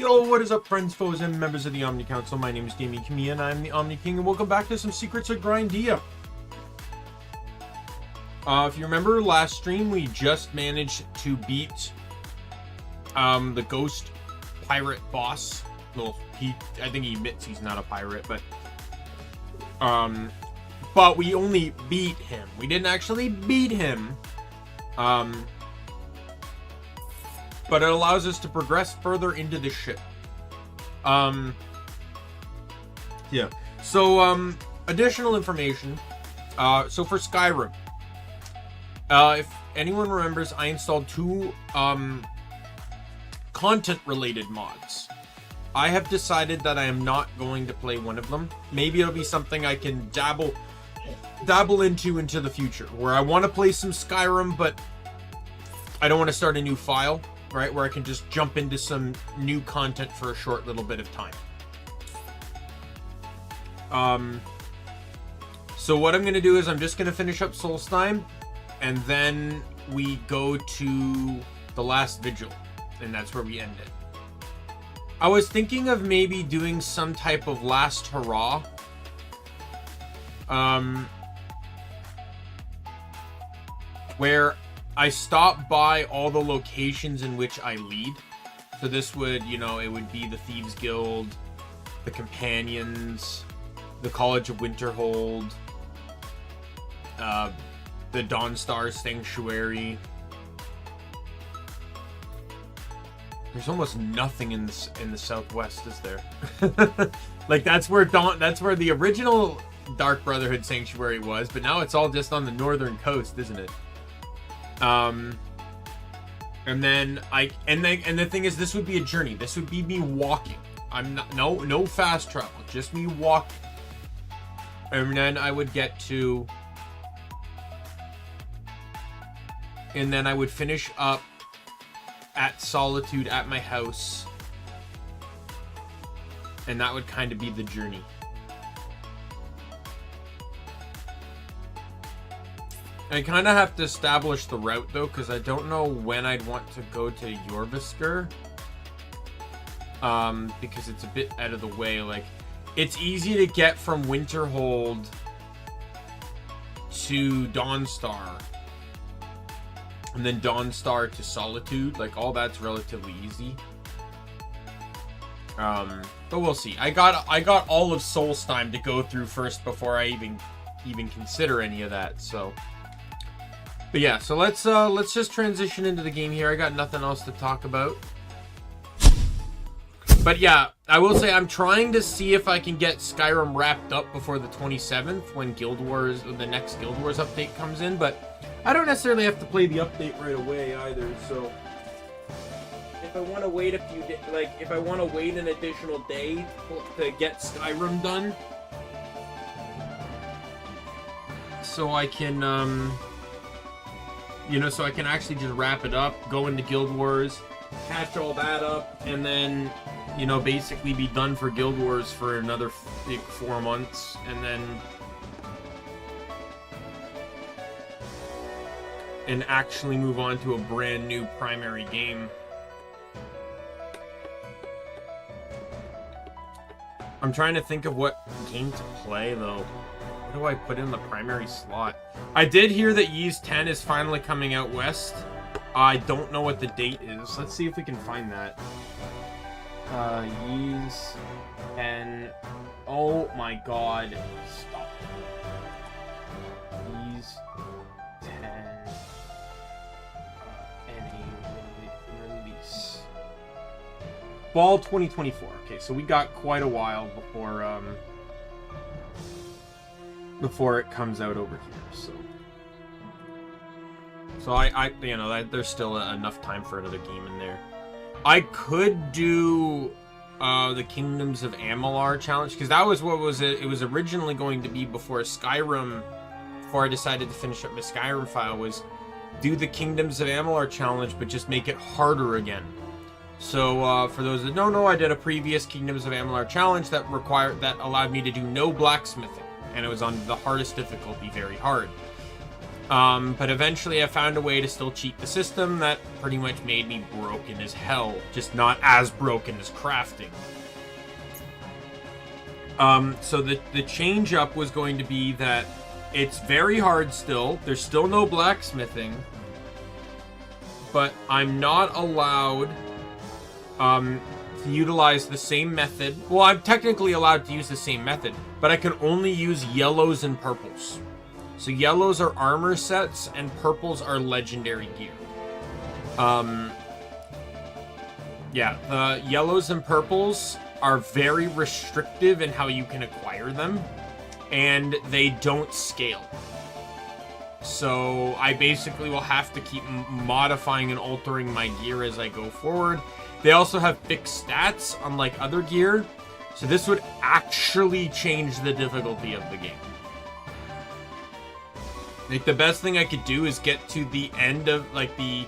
Yo, what is up, friends, foes, and members of the Omni Council? My name is Daimien Kamiya and I'm the Omni King, and welcome back to some Secrets of Grindea. If you remember last stream, we just managed to beat the ghost pirate boss. Well, I think he admits he's not a pirate, but we only beat him. We didn't actually beat him. But it allows us to progress further into the ship. Yeah. So, additional information. So for Skyrim, if anyone remembers, I installed two content-related mods. I have decided that I am not going to play one of them. Maybe it'll be something I can dabble into the future, where I want to play some Skyrim, but I don't want to start a new file. Right, where I can just jump into some new content for a short little bit of time. So what I'm going to do is I'm just going to finish up Solstheim, and then we go to the last vigil, and that's where we end it. I was thinking of maybe doing some type of last hurrah. Where I stop by all the locations in which I lead. So this would, it would be the Thieves Guild, the Companions, the College of Winterhold, the Dawnstar Sanctuary. There's almost nothing in the Southwest, is there? Like that's where the original Dark Brotherhood Sanctuary was, but now it's all just on the northern coast, isn't it? And the thing is, this would be a journey. This would be me walking. I'm not, no fast travel, just me walking. And then I would get to, and then I would finish up at Solitude at my house. And that would kind of be the journey. I kind of have to establish the route, though, because I don't know when I'd want to go to Jorvisker. Because it's a bit out of the way. Like, it's easy to get from Winterhold to Dawnstar. And then Dawnstar to Solitude. Like, all that's relatively easy. But we'll see. I got all of Solstheim to go through first before I even consider any of that, so... But yeah, so let's just transition into the game here. I got nothing else to talk about. But yeah, I will say I'm trying to see if I can get Skyrim wrapped up before the 27th when the next Guild Wars update comes in, but I don't necessarily have to play the update right away either, so if I want to wait if I want to wait an additional day to get Skyrim done, so I can so I can actually just wrap it up, go into Guild Wars, catch all that up, and then, basically be done for Guild Wars for another 4 months, and actually move on to a brand new primary game. I'm trying to think of what game to play, though. What do I put in the primary slot? I did hear that Ys 10 is finally coming out west. I don't know what the date is. Let's see if we can find that. Ys 10. Oh my god. Stop. Ys 10. NA release. Fall 2024. Okay, so we got quite a while before it comes out over here, so I there's still enough time for another game in there. I could do the Kingdoms of Amalur challenge, because that was what it was originally going to be before Skyrim. Before I decided to finish up my Skyrim file, was do the Kingdoms of Amalur challenge, but just make it harder again. So for those that don't know, I did a previous Kingdoms of Amalur challenge that allowed me to do no blacksmithing. And it was on the hardest difficulty, very hard. But eventually I found a way to still cheat the system that pretty much made me broken as hell. Just not as broken as crafting. So the change up was going to be that it's very hard still. There's still no blacksmithing. But I'm not allowed to utilize the same method. Well, I'm technically allowed to use the same method, but I can only use yellows and purples. So yellows are armor sets and purples are legendary gear. The yellows and purples are very restrictive in how you can acquire them, and they don't scale. So I basically will have to keep modifying and altering my gear as I go forward. They also have fixed stats, unlike other gear. So this would actually change the difficulty of the game. Like, the best thing I could do is get to the end of, like, the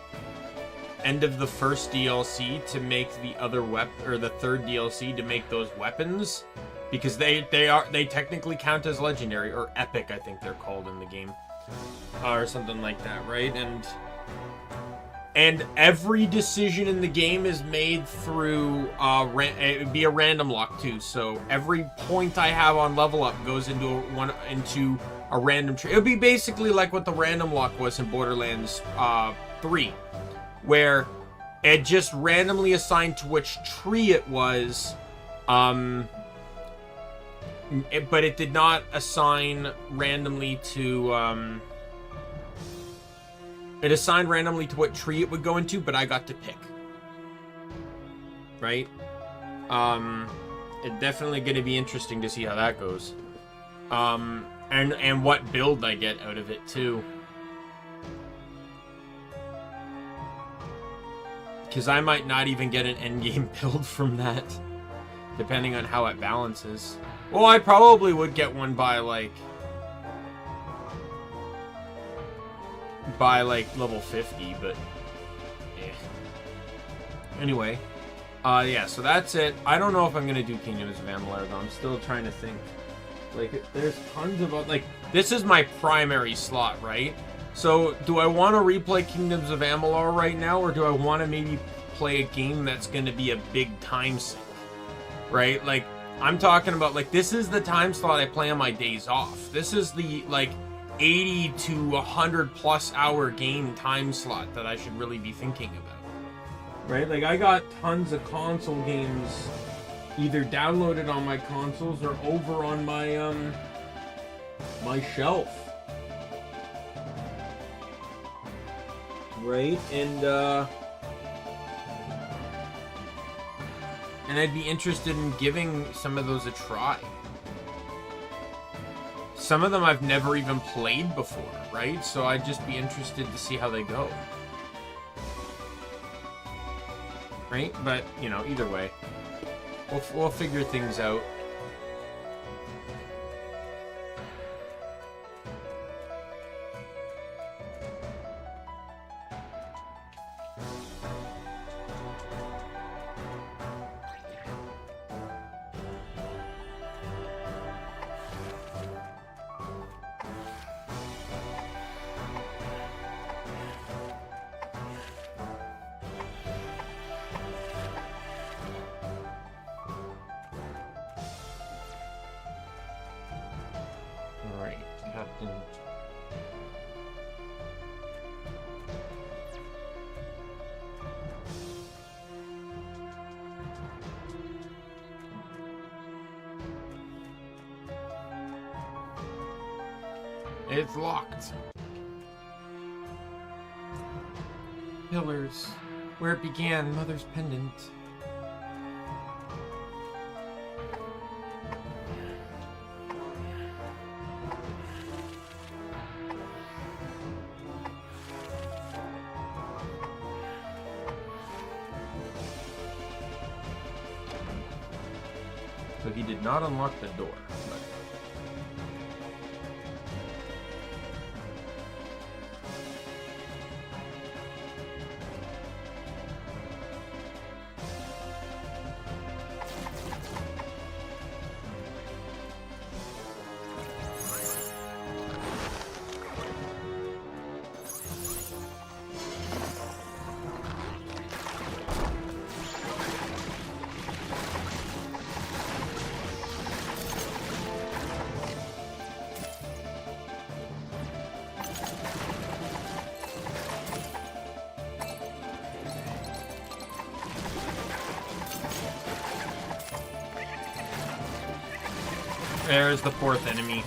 end of the first DLC to make the other or the third DLC to make those weapons, because they technically count as legendary, or epic, I think they're called in the game, or something like that, right? And every decision in the game is made through it would be a random lock too. So every point I have on level up goes into a random tree. It would be basically like what the random lock was in Borderlands 3, where it just randomly assigned to which tree it was, but it did not assign randomly to. It assigned randomly to what tree it would go into, but I got to pick. Right? It's definitely going to be interesting to see how that goes. And what build I get out of it, too. Because I might not even get an endgame build from that, depending on how it balances. Well, I probably would get one by, like level 50, but yeah. Anyway, yeah, so that's it. I don't know if I'm gonna do Kingdoms of Amalur though. I'm still trying to think. Like, there's tons of, like, this is my primary slot, right? So do I want to replay Kingdoms of Amalur right now, or do I want to maybe play a game that's gonna be a big time sink, right? Like, I'm talking about, like, this is the time slot I play on my days off. This is the, like, 80 to 100 plus hour game time slot that I should really be thinking about, right? Like, I got tons of console games either downloaded on my consoles or over on my my shelf, right? And I'd be interested in giving some of those a try. Some of them I've never even played before, right? So I'd just be interested to see how they go. Right? But, you know, either way, we'll figure things out. It's locked. Pillars. Where it began, Mother's Pendant. So he did not unlock the door. But There's the fourth enemy.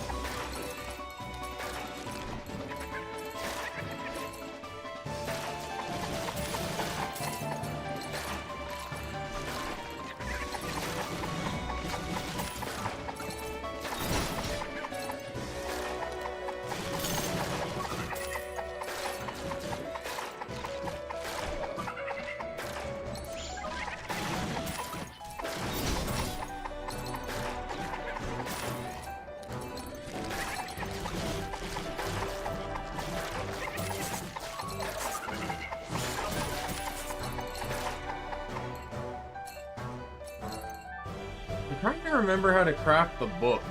I'm trying to remember how to craft the book.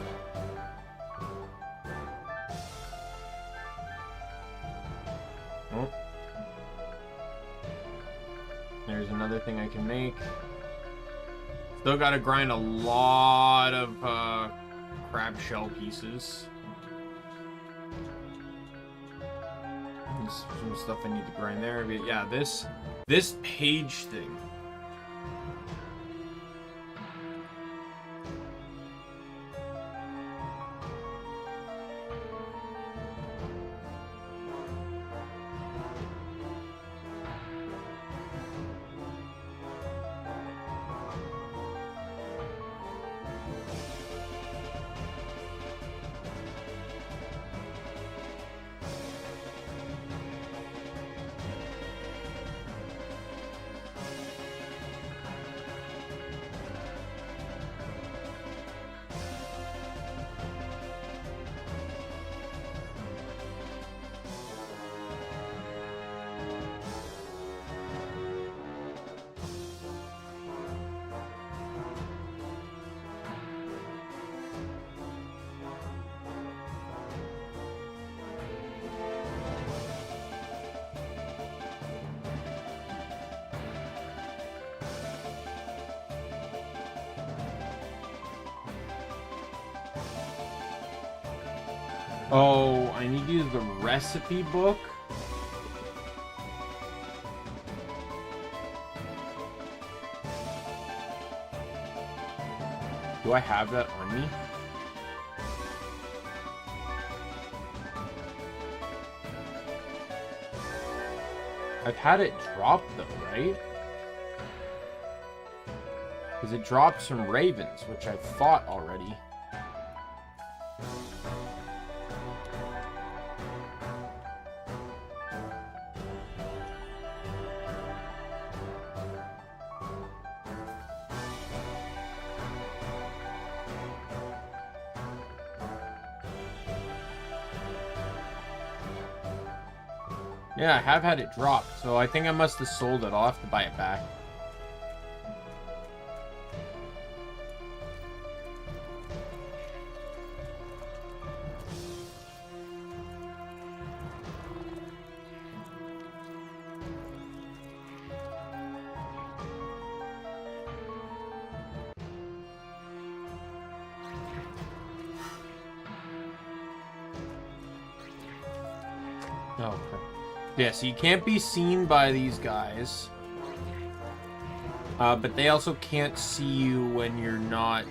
Oh. There's another thing I can make. Still gotta grind a lot of crab shell pieces. There's some stuff I need to grind there. But yeah, this page thing. Oh, I need to use the recipe book. Do I have that on me? I've had it drop though, right? Because it dropped some ravens, which I've fought already. Yeah, I have had it drop, so I think I must have sold it. I'll have to buy it back. Oh, crap. Yeah, so you can't be seen by these guys. But they also can't see you when you're not...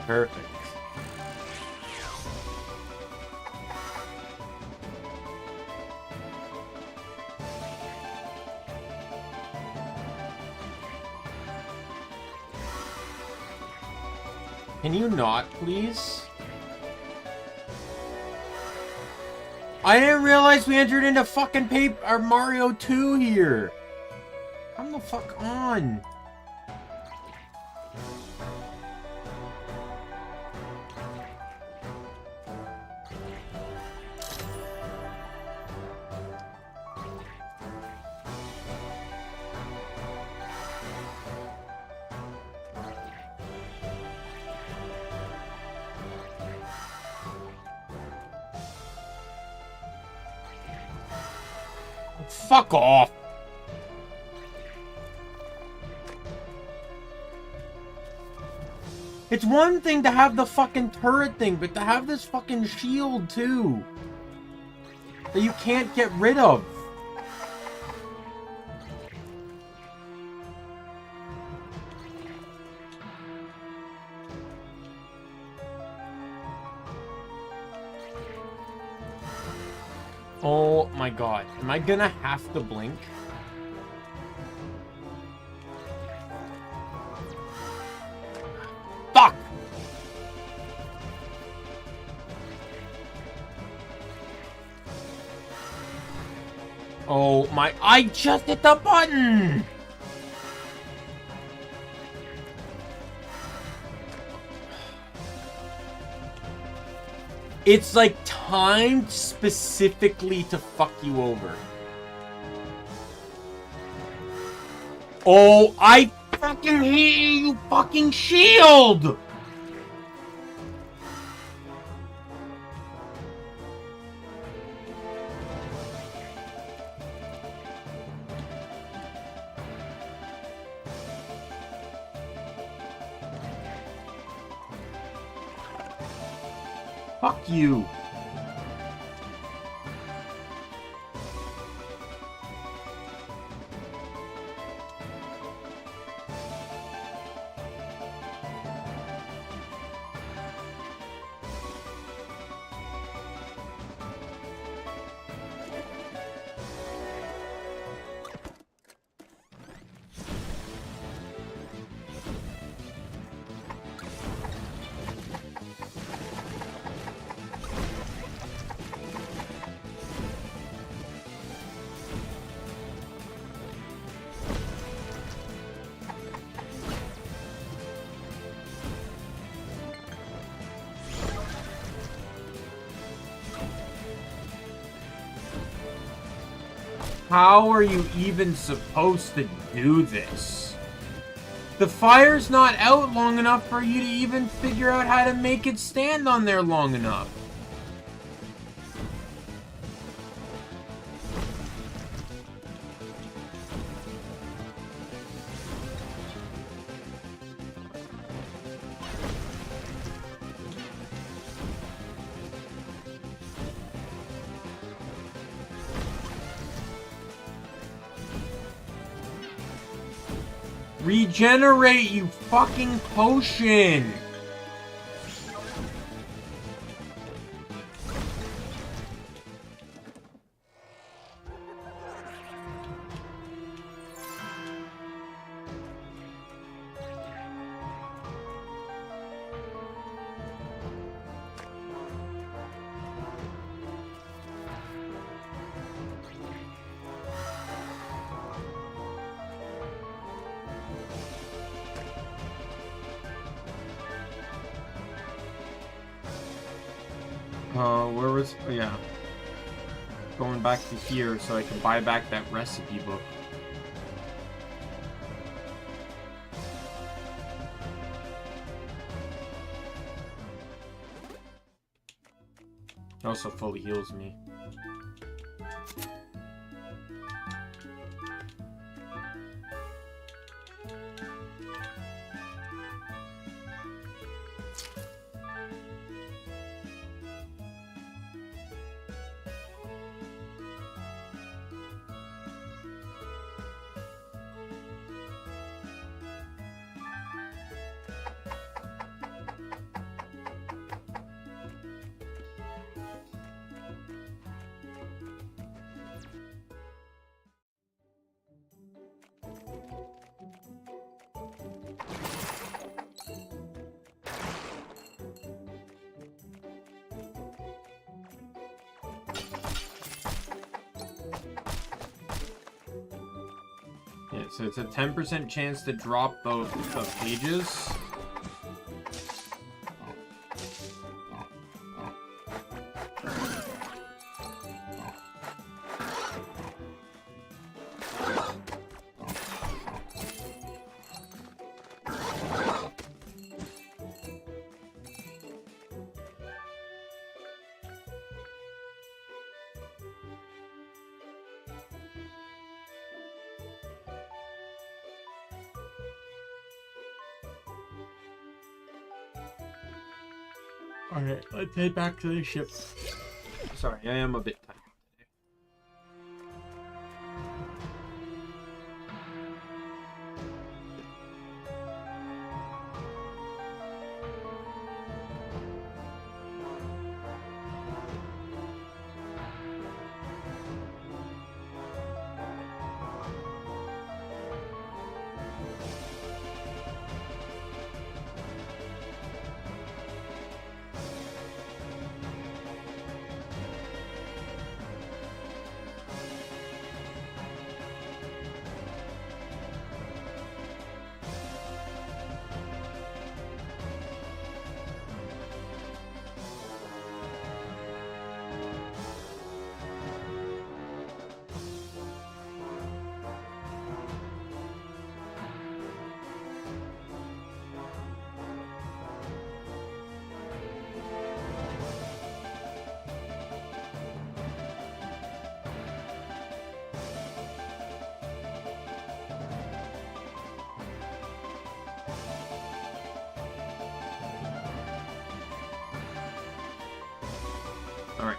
Perfect. Can you not, please? I didn't realize we entered into fucking Mario 2 here. Come the fuck on. Fuck off. It's one thing to have the fucking turret thing, but to have this fucking shield too that you can't get rid of. Oh my god. Am I gonna have to blink? Fuck! Oh my... I just hit the button! It's like timed specifically to fuck you over. Oh, I fucking hate you, you fucking shield! Fuck you. How are you even supposed to do this? The fire's not out long enough for you to even figure out how to make it stand on there long enough. Regenerate, you fucking potion! Where was... Oh, yeah. Going back to here so I can buy back that recipe book. It also fully heals me. Alright, so it's a 10% chance to drop the pages. Alright, let's head back to the ship. Sorry, I am a bit tired today. Alright.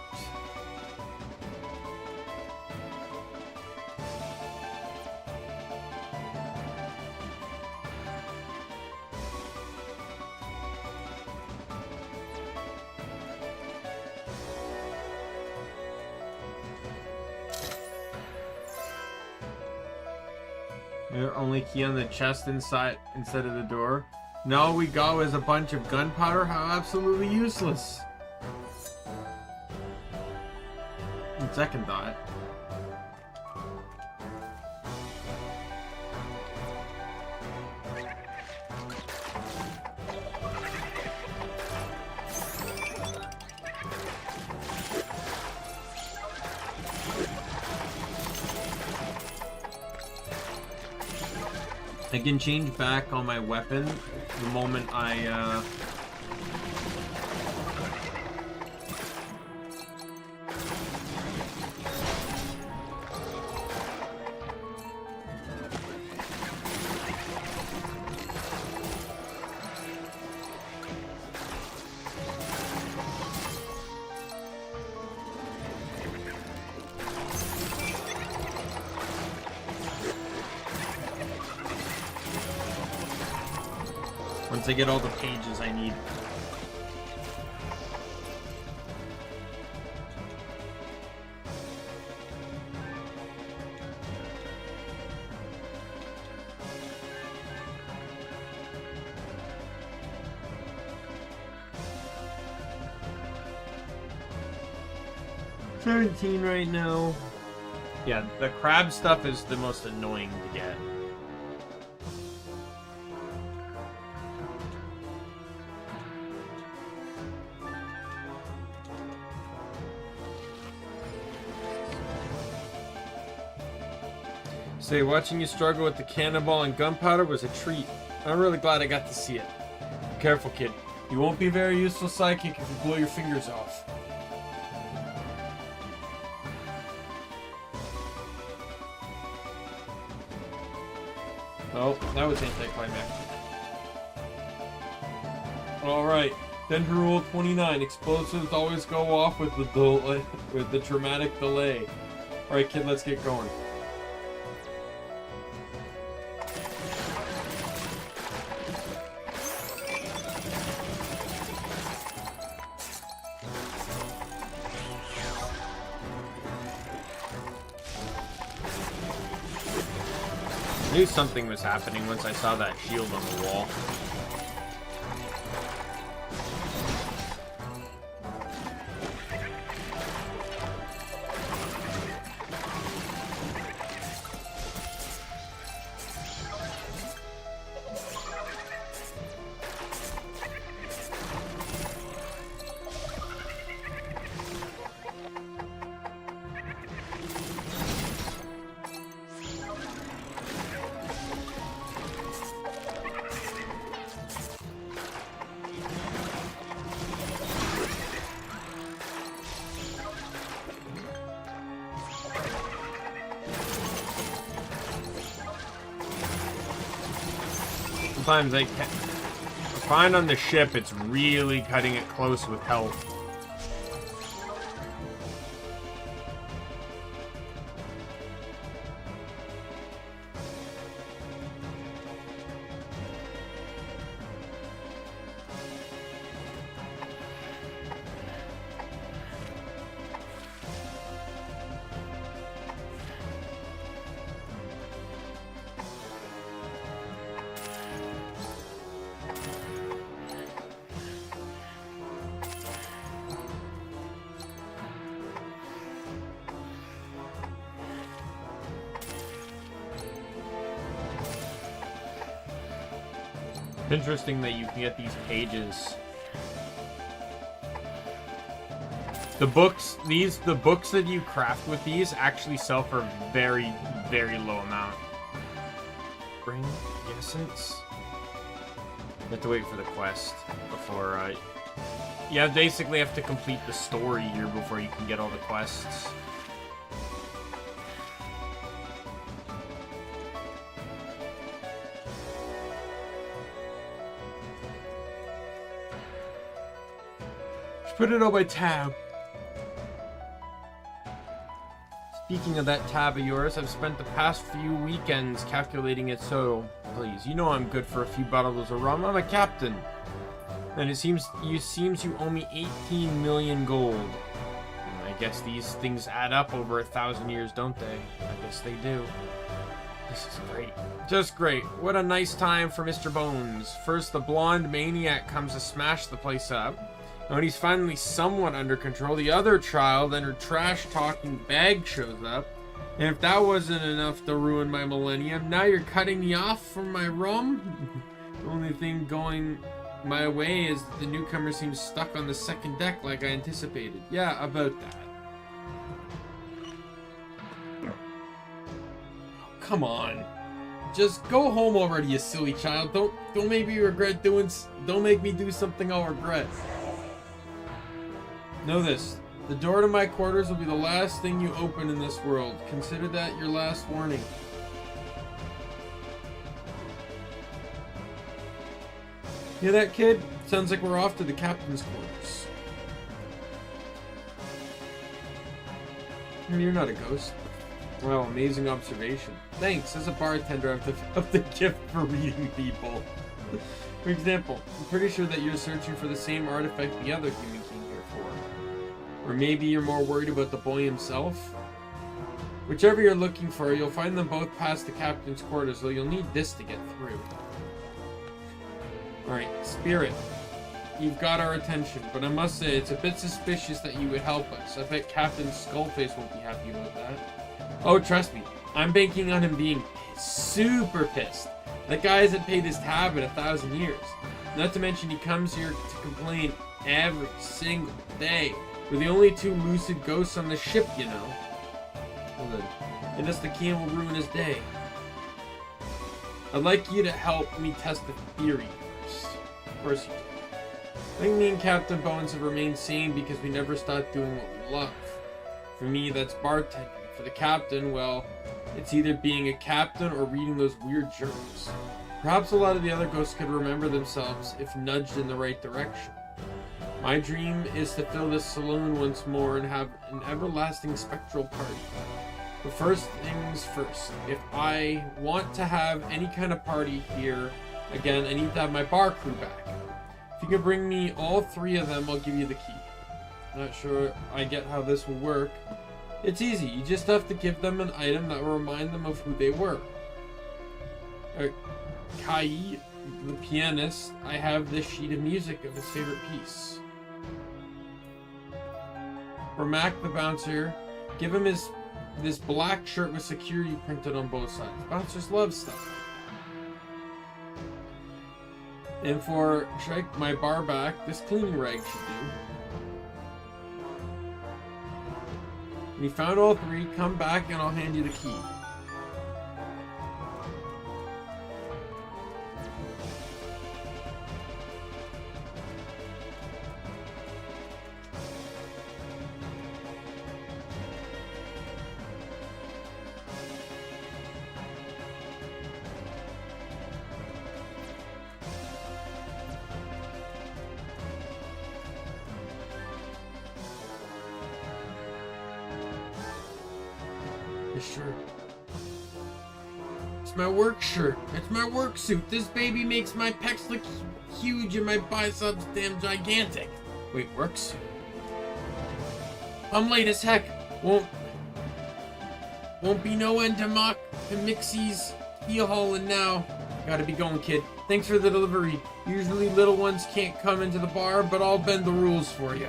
Your only key on the chest instead of the door. Now all we got was a bunch of gunpowder. How absolutely useless. On second thought. I can change back on my weapon the moment I once I get all the pages I need. $17 right now. Yeah, the crab stuff is the most annoying to get. Say, watching you struggle with the cannonball and gunpowder was a treat. I'm really glad I got to see it. Be careful, kid. You won't be a very useful sidekick if you blow your fingers off. Oh, that was anticlimactic. Alright, Denver Rule 29. Explosives always go off with the dramatic delay. Alright, kid, let's get going. I knew something was happening once I saw that shield on the wall. sometimes I find on the ship it's really cutting it close with health. Interesting that you can get these pages. The books that you craft with these actually sell for a very, very low amount. Bring the essence. You have to wait for the quest before, yeah, basically have to complete the story here before you can get all the quests. Put it on my tab. Speaking of that tab of yours, I've spent the past few weekends calculating its total. Please, you know I'm good for a few bottles of rum. I'm a captain. And it seems you owe me 18 million gold. And I guess these things add up over 1,000 years, don't they? I guess they do. This is great. Just great. What a nice time for Mr. Bones. First, the blonde maniac comes to smash the place up. When he's finally somewhat under control, the other child and her trash-talking bag shows up. And if that wasn't enough to ruin my millennium, now you're cutting me off from my rum? The only thing going my way is that the newcomer seems stuck on the second deck like I anticipated. Yeah, about that. Come on. Just go home already, you silly child. Don't make me regret doing... Don't make me do something I'll regret. Know this, the door to my quarters will be the last thing you open in this world. Consider that your last warning. Hear that, kid? Sounds like we're off to the captain's quarters. You're not a ghost. Wow, amazing observation. Thanks, as a bartender, I have the gift for reading people. For example, I'm pretty sure that you're searching for the same artifact the other human came here for. Or maybe you're more worried about the boy himself? Whichever you're looking for, you'll find them both past the captain's quarters, though you'll need this to get through. Alright, Spirit. You've got our attention, but I must say, it's a bit suspicious that you would help us. I bet Captain Skullface won't be happy about that. Oh, trust me, I'm banking on him being super pissed. That guy hasn't paid his tab in 1,000 years. Not to mention he comes here to complain every single day. We're the only two lucid ghosts on the ship, you know. And thus the can will ruin his day. I'd like you to help me test the theory first. Of course you do. I think me and Captain Bones have remained sane because we never stopped doing what we love. For me, that's bartending. For the captain, well, it's either being a captain or reading those weird journals. Perhaps a lot of the other ghosts could remember themselves if nudged in the right direction. My dream is to fill this saloon once more and have an everlasting spectral party. But first things first, if I want to have any kind of party here again, I need to have my bar crew back. If you can bring me all 3 of them, I'll give you the key. Not sure I get how this will work. It's easy, you just have to give them an item that will remind them of who they were. Kai, the pianist, I have this sheet of music of his favorite piece. For Mac, the bouncer, give him this black shirt with security printed on both sides. Bouncers love stuff. And for Shrek, my bar back, this cleaning rag should do. When you found all 3, come back and I'll hand you the key. shirt. It's my work shirt. It's my work suit. This baby makes my pecs look huge and my biceps damn gigantic. Wait, work suit? I'm late as heck. Won't be no end to mock to Mixie's heel hauling now. Gotta be going, kid. Thanks for the delivery. Usually little ones can't come into the bar, but I'll bend the rules for you.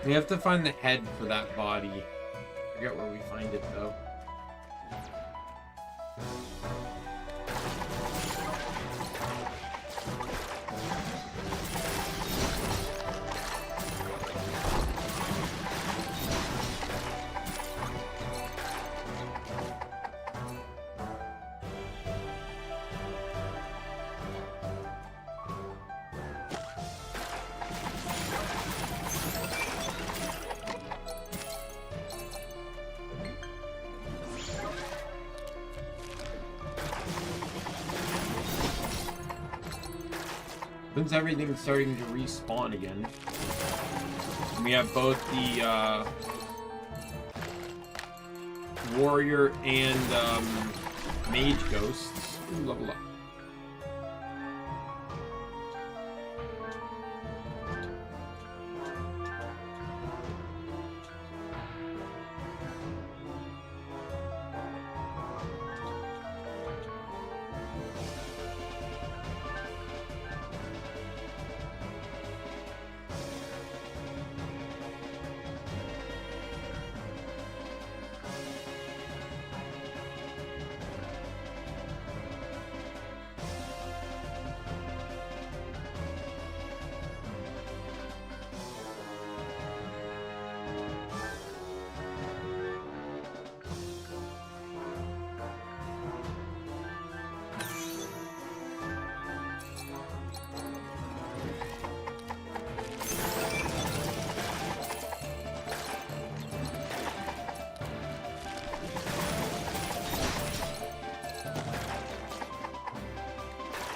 We have to find the head for that body. I forget where we find it though. Since everything's starting to respawn again, we have both the warrior and mage ghosts. Ooh, level up.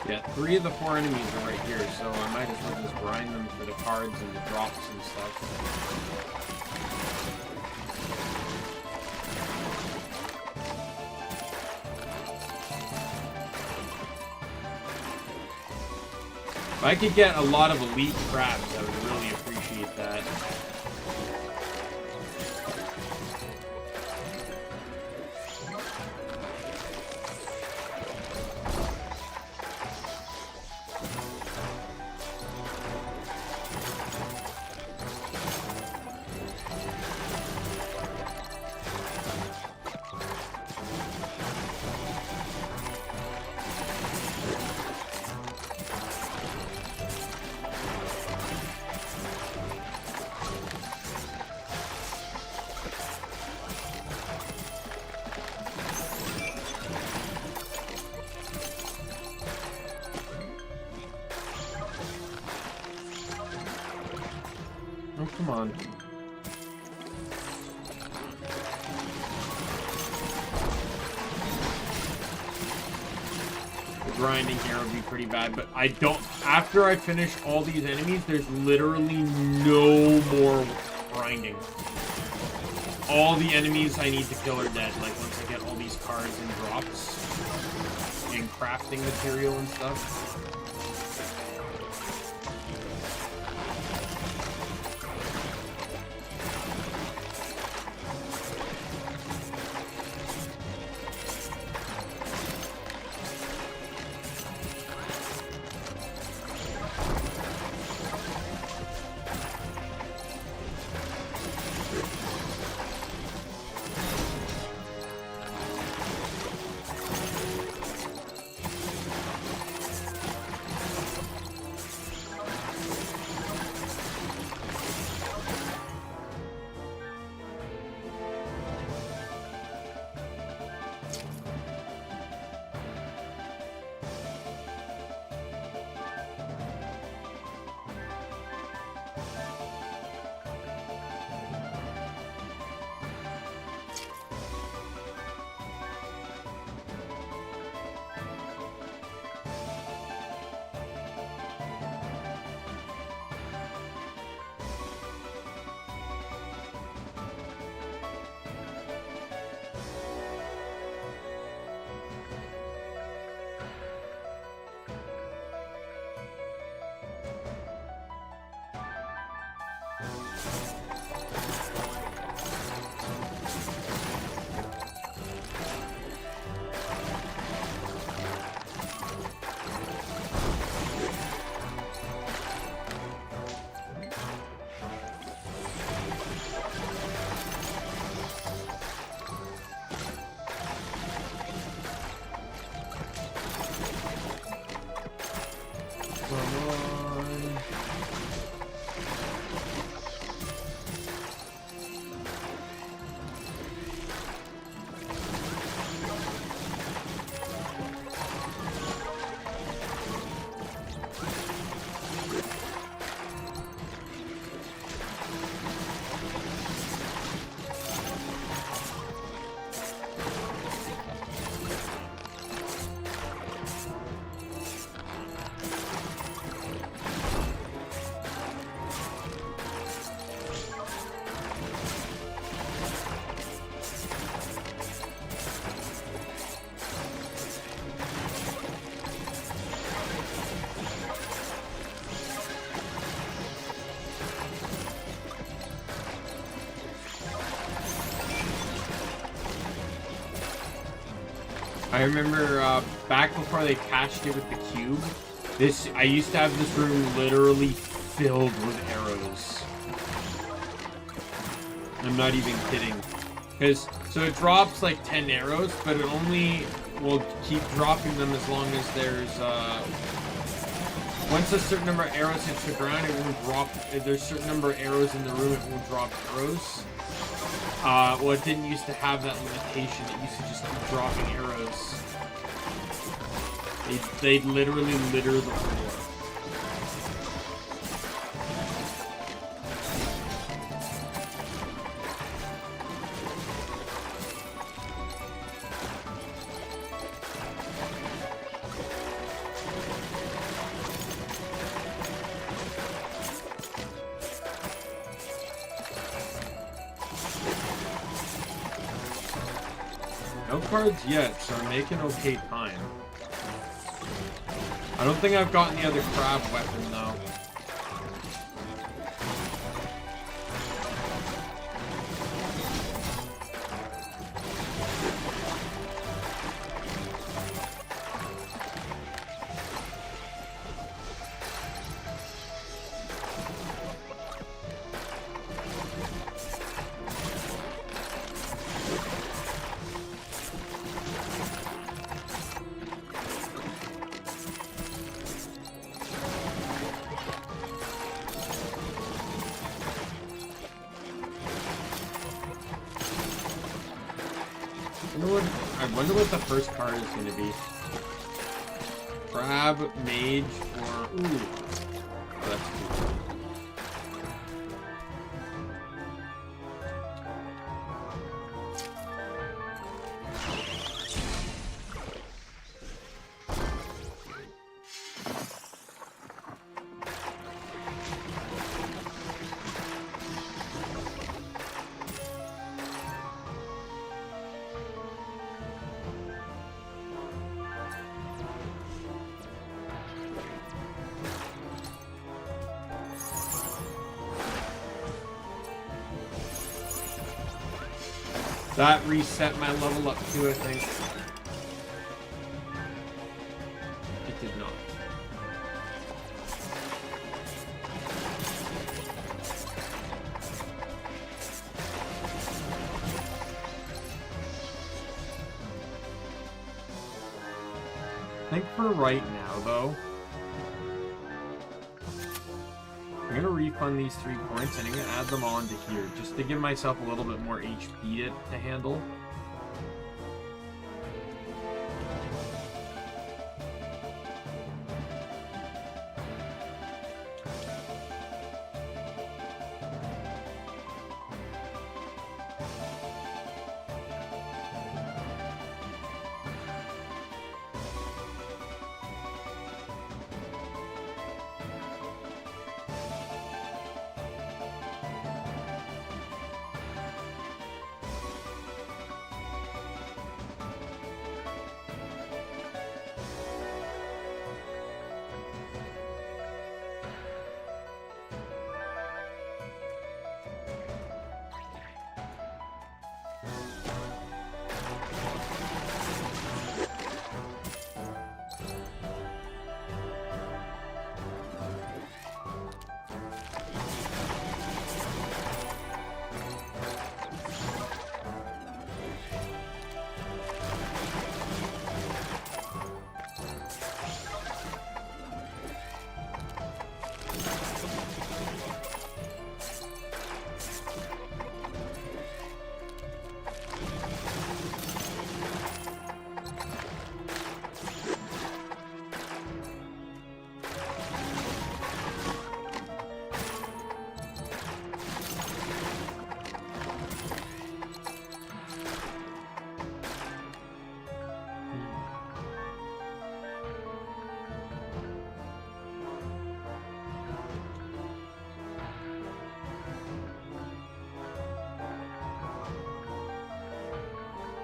Yeah, 3 of the 4 enemies are right here, so I might as well just grind them for the cards and the drops and stuff. If I could get a lot of elite crabs, I would really appreciate that. Oh, come on. The grinding here would be pretty bad, but I don't... After I finish all these enemies, there's literally no more grinding. All the enemies I need to kill are dead, like once I get all these cards and drops and crafting material and stuff. I remember back before they patched it with the cube, I used to have this room literally filled with arrows. I'm not even kidding. So it drops like 10 arrows, but it only will keep dropping them as long as there's, once a certain number of arrows hits the ground, it won't drop, if there's a certain number of arrows in the room, it won't drop arrows. Well, it didn't used to have that limitation, it used to just keep dropping arrows. They'd literally litter the floor. No cards yet, so I'm making okay time. I don't think I've gotten the other crab weapon, though. I wonder what the first card is going to be. Crab, mage, or... Ooh. Oh, that's cool. That reset my level up too, I think. It did not. I think for right now, though, I'm gonna refund these 3 points and I'm gonna add them on to here just to give myself a little bit more HP to handle.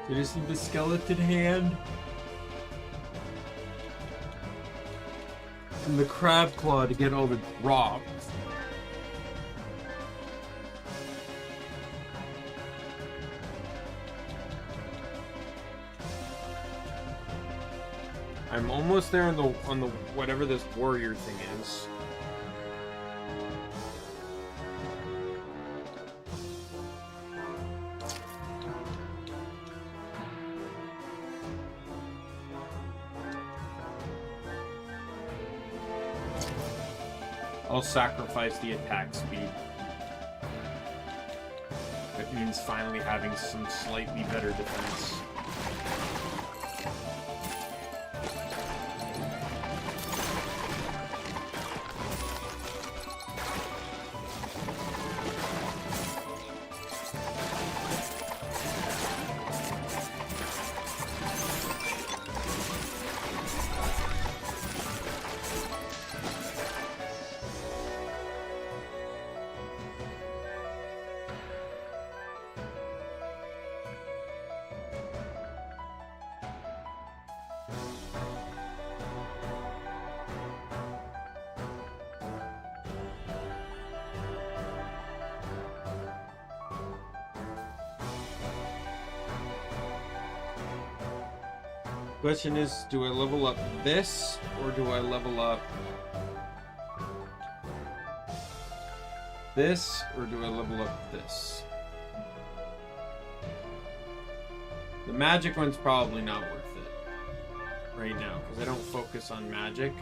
You just need the skeleton hand. And the crab claw to get all the drops. I'm almost there on the whatever this warrior thing is. I'll sacrifice the attack speed. It means finally having some slightly better defense. Question is, do I level up this, or do I level up this, or do I level up this? The magic one's probably not worth it right now, because I don't focus on magic.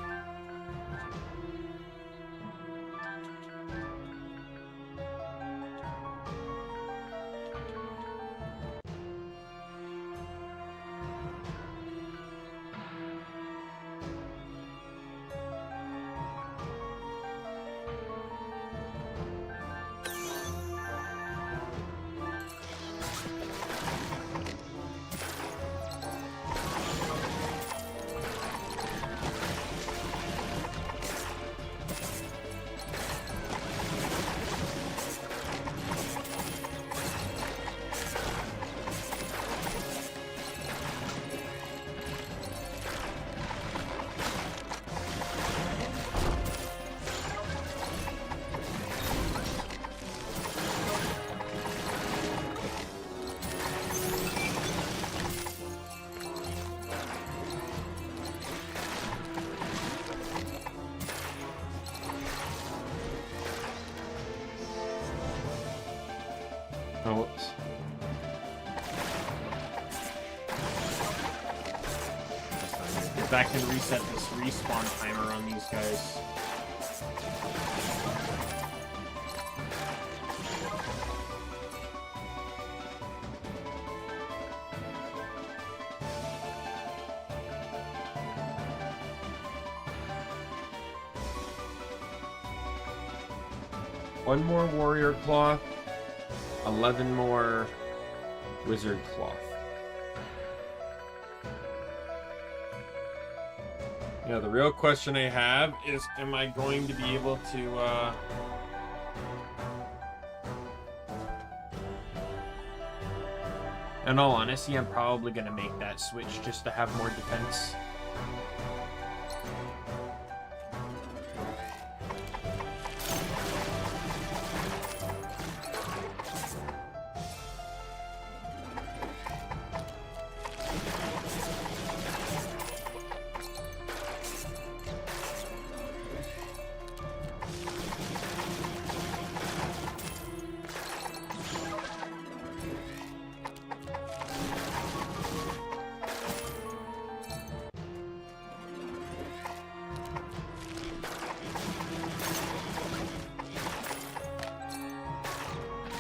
Oh, whoops. If that can reset this respawn timer on these guys. One more warrior cloth. 11 more wizard cloth. Yeah, the real question I have is, am I going to be able to, in all honesty, I'm probably going to make that switch just to have more defense.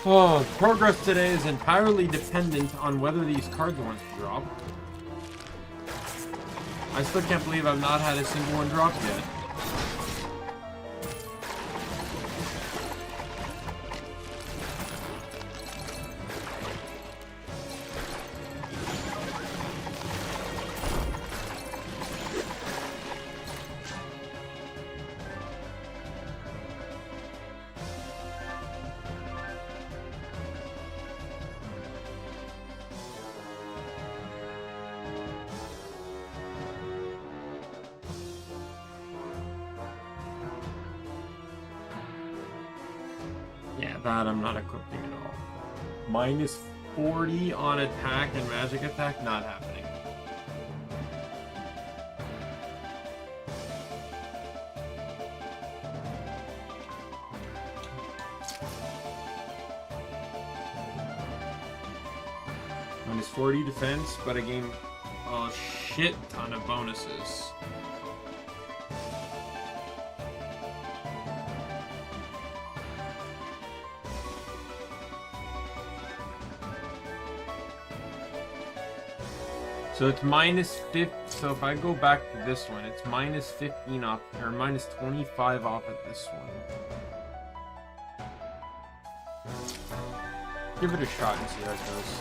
Oh, progress today is entirely dependent on whether these cards want to drop. I still can't believe I've not had a single one drop yet. Yeah, that I'm not equipping at all. Minus 40 on attack and magic attack, not happening. Minus 40 defense, but I gain a shit ton of bonuses. So it's minus 50. So if I go back to this one, it's minus 15 off, or minus 25 off at this one. Give it a shot and see how it goes.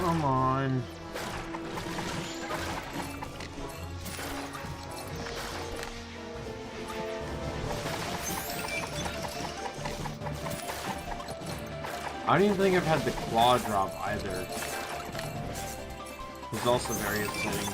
Come on. I don't even think I've had the claw drop either. It's also very upsetting.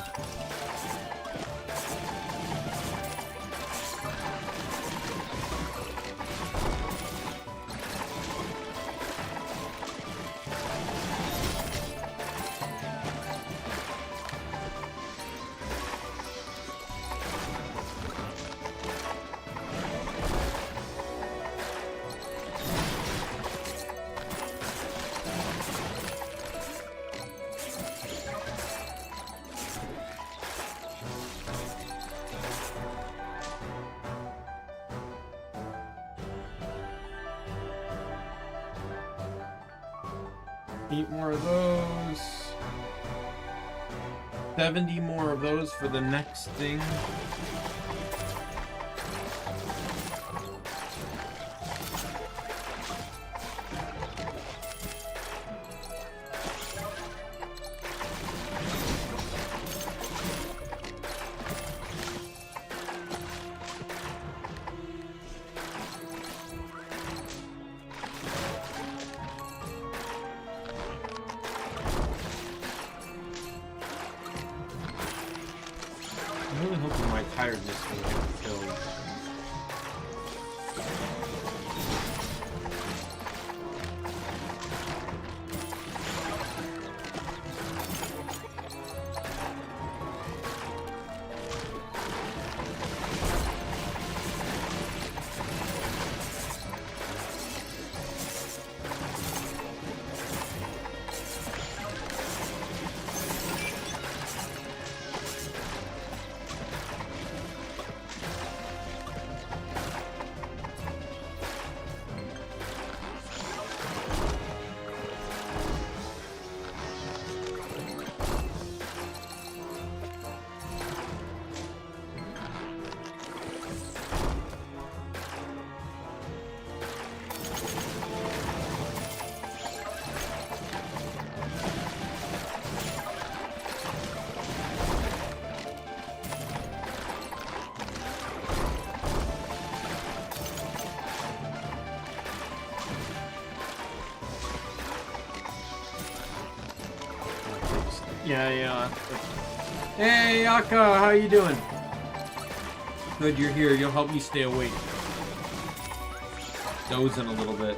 Eight more of those. 70 more of those for the next thing. I'm really hoping my tiredness will get killed. Yeah. Hey, Yaka, how you doing? Good, you're here. You'll help me stay awake. Dozing a little bit.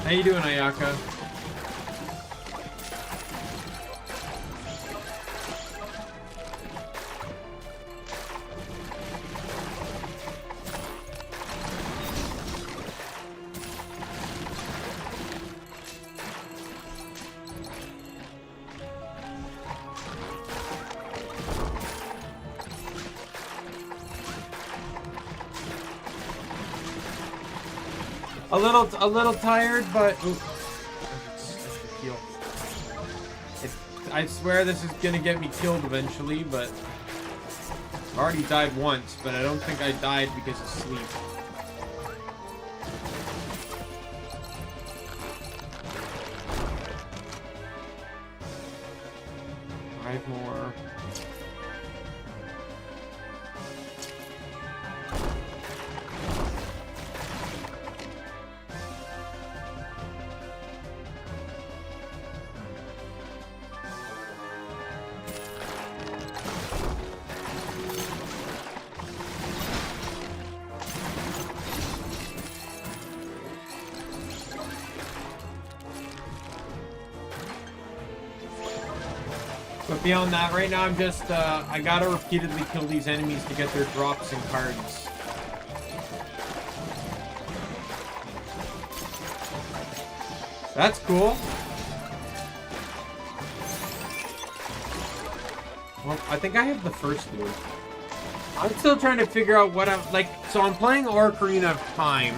How you doing, Ayaka? A little tired, but I swear this is gonna get me killed eventually, but I already died once, but I don't think I died because of sleep. Five more. But beyond that, right now I'm just, I gotta repeatedly kill these enemies to get their drops and cards. That's cool. Well, I think I have the first one. I'm still trying to figure out what I'm, like, so I'm playing Ocarina of Time,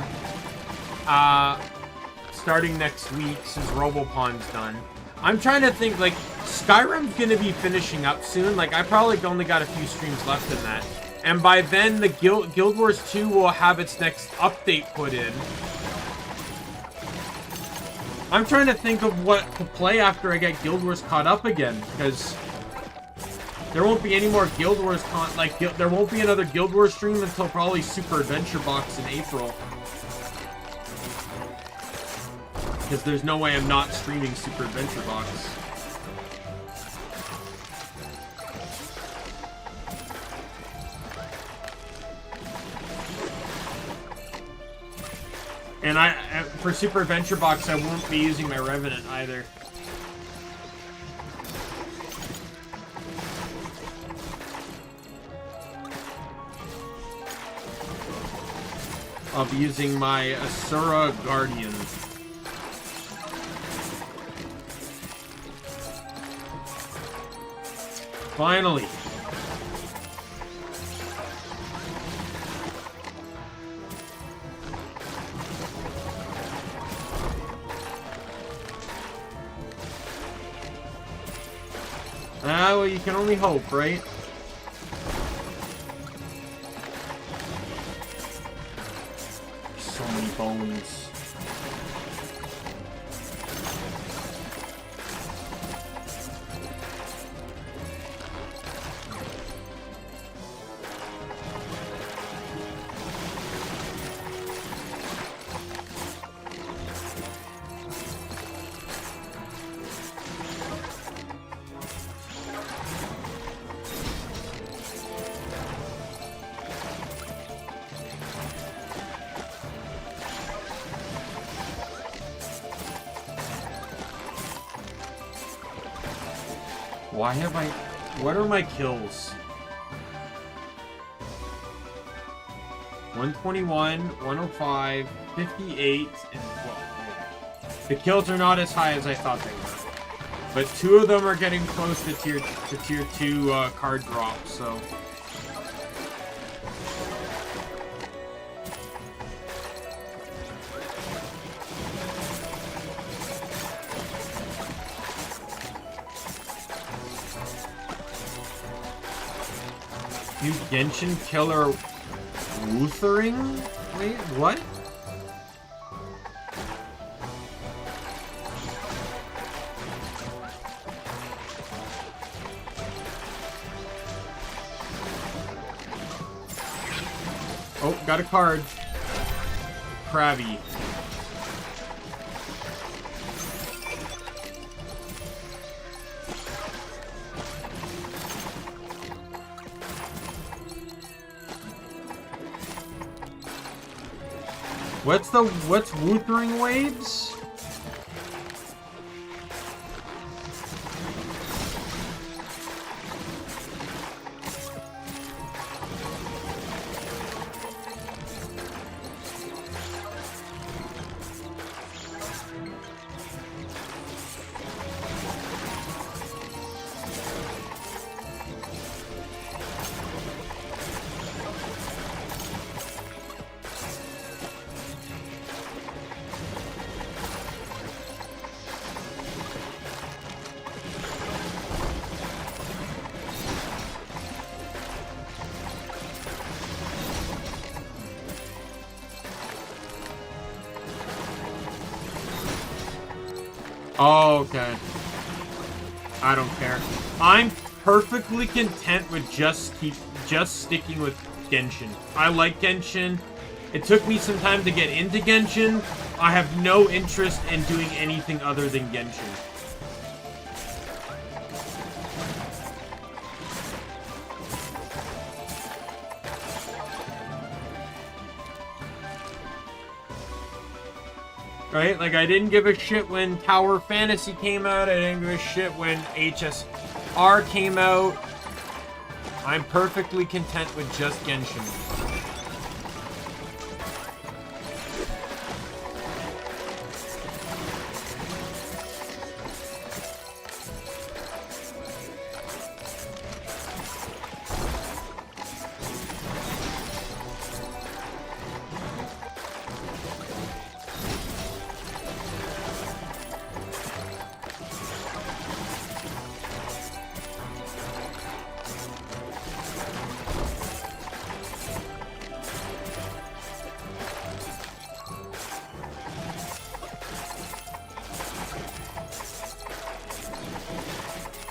starting next week since Robopon's done. I'm trying to think, like, Skyrim's gonna be finishing up soon. Like, I probably only got a few streams left in that. And by then, the Guild Wars 2 will have its next update put in. I'm trying to think of what to play after I get Guild Wars caught up again, because there won't be any more Guild Wars there won't be another Guild Wars stream until probably Super Adventure Box in April. Because there's no way I'm not streaming Super Adventure Box. And for Super Adventure Box, I won't be using my Revenant either. I'll be using my Asura Guardian. Finally. Well, you can only hope, right? So many bones. Why have I... What are my kills? 121, 105, 58, and 12. The kills are not as high as I thought they were. But two of them are getting close to tier 2 card drops, so... You Genshin Killer Wuthering? Wait, what? Oh, got a card. Krabby. What's Wuthering Waves? Oh, okay. I don't care. I'm perfectly content with just sticking with Genshin. I like Genshin. It took me some time to get into Genshin. I have no interest in doing anything other than Genshin. Right? Like, I didn't give a shit when Tower Fantasy came out. I didn't give a shit when HSR came out. I'm perfectly content with just Genshin.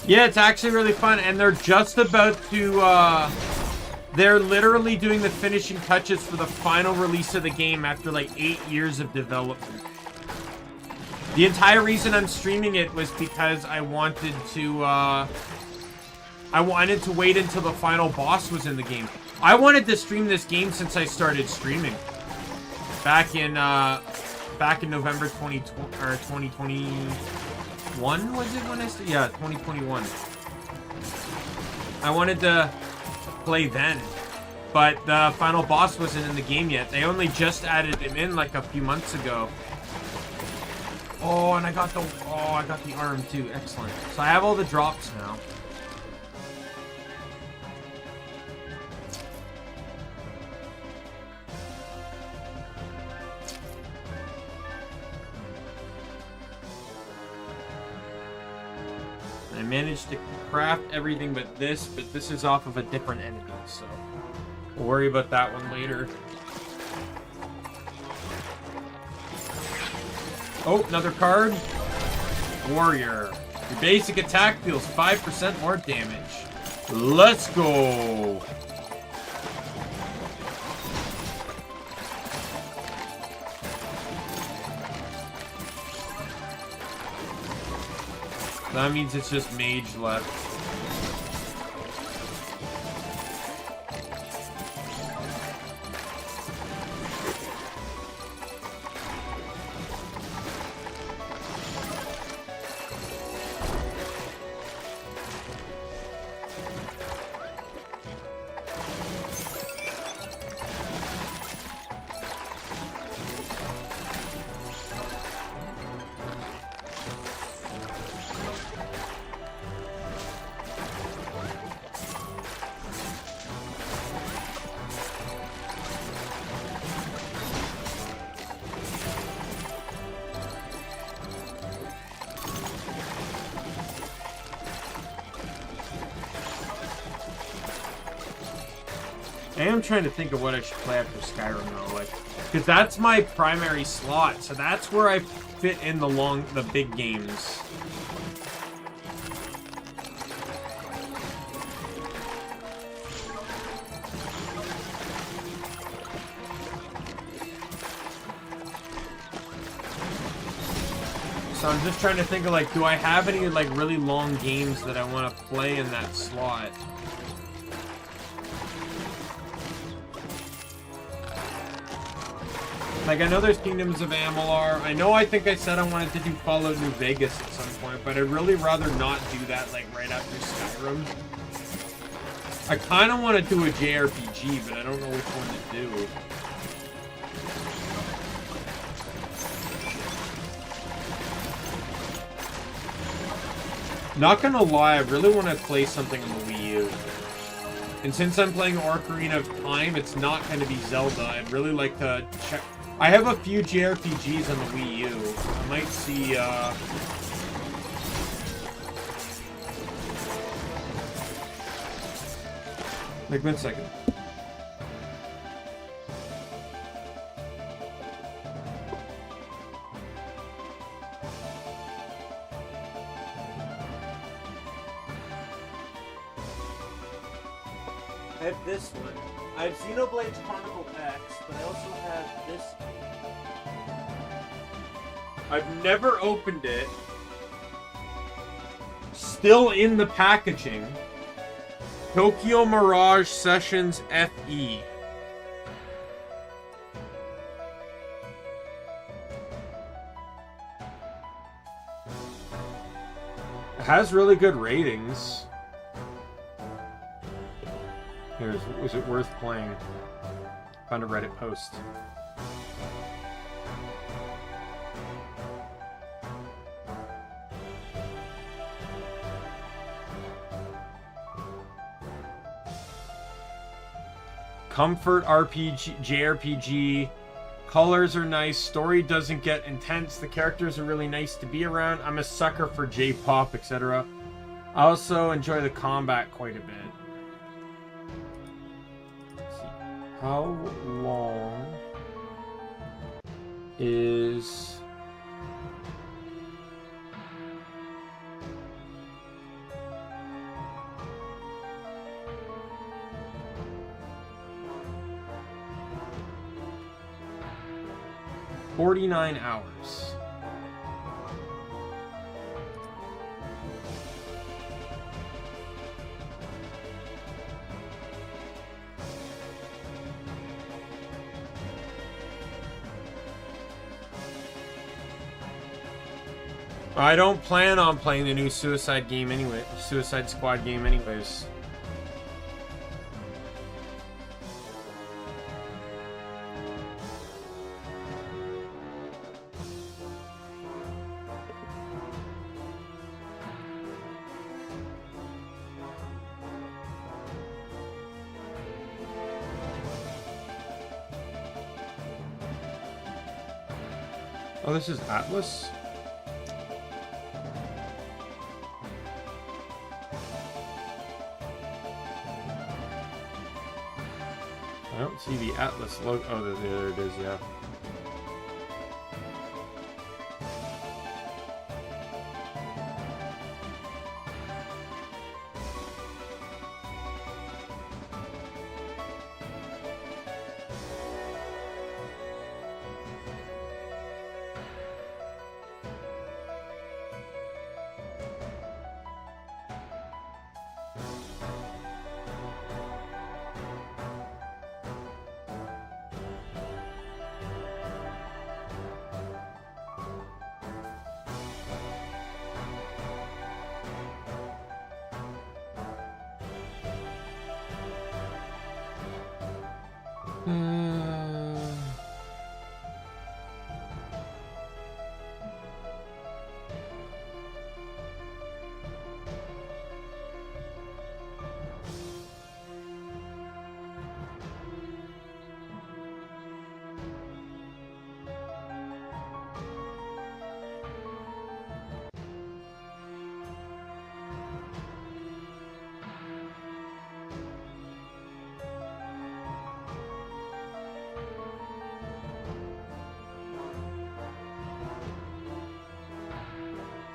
Yeah, it's actually really fun, and they're just about to, they're literally doing the finishing touches for the final release of the game after, like, 8 years of development. The entire reason I'm streaming it was because I wanted to wait until the final boss was in the game. I wanted to stream this game since I started streaming. Back in November 2021, was it when I started? Yeah, 2021. I wanted to play then, but the final boss wasn't in the game yet. They only just added him in like a few months ago. Oh, and I got the arm too. Excellent. So I have all the drops now. I managed to craft everything but this is off of a different enemy, so we'll worry about that one later. Oh, another card. Warrior. Your basic attack deals 5% more damage. Let's go! That means it's just mage left. I am trying to think of what I should play after Skyrim though, like, because that's my primary slot, so that's where I fit in the big games. So I'm just trying to think of, like, do I have any, like, really long games that I want to play in that slot? Like, I know there's Kingdoms of Amalur. I think I said I wanted to do Fallout New Vegas at some point, but I'd really rather not do that, like, right after Skyrim. I kind of want to do a JRPG, but I don't know which one to do. Not gonna lie, I really want to play something on the Wii U. And since I'm playing Ocarina of Time, it's not going to be Zelda. I'd really like to check... I have a few JRPGs on the Wii U. I might see, like, 1 second. I have this one. I have Xenoblade Chronicle X, but I also have this. I've never opened it. Still in the packaging. Tokyo Mirage Sessions FE. It has really good ratings. Here's, was it worth playing? Found a Reddit post. Comfort RPG, JRPG. Colors are nice. Story doesn't get intense. The characters are really nice to be around. I'm a sucker for J-pop, etc. I also enjoy the combat quite a bit. Let's see. How long is... $49 hours. I don't plan on playing the new Suicide game anyway. Suicide Squad game anyways. Oh, this is Atlas? I don't see the Atlas logo. Oh, there it is, yeah.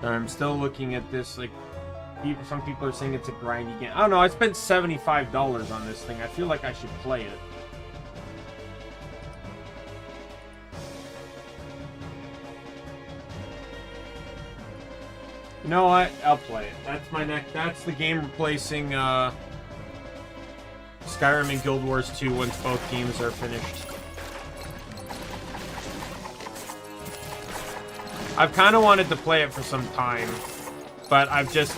I'm still looking at this, like, some people are saying it's a grindy game. I don't know, I spent $75 on this thing. I feel like I should play it. You know what? I'll play it. That's my next. That's the game replacing Skyrim and Guild Wars 2 once both games are finished. I've kind of wanted to play it for some time, but I've just,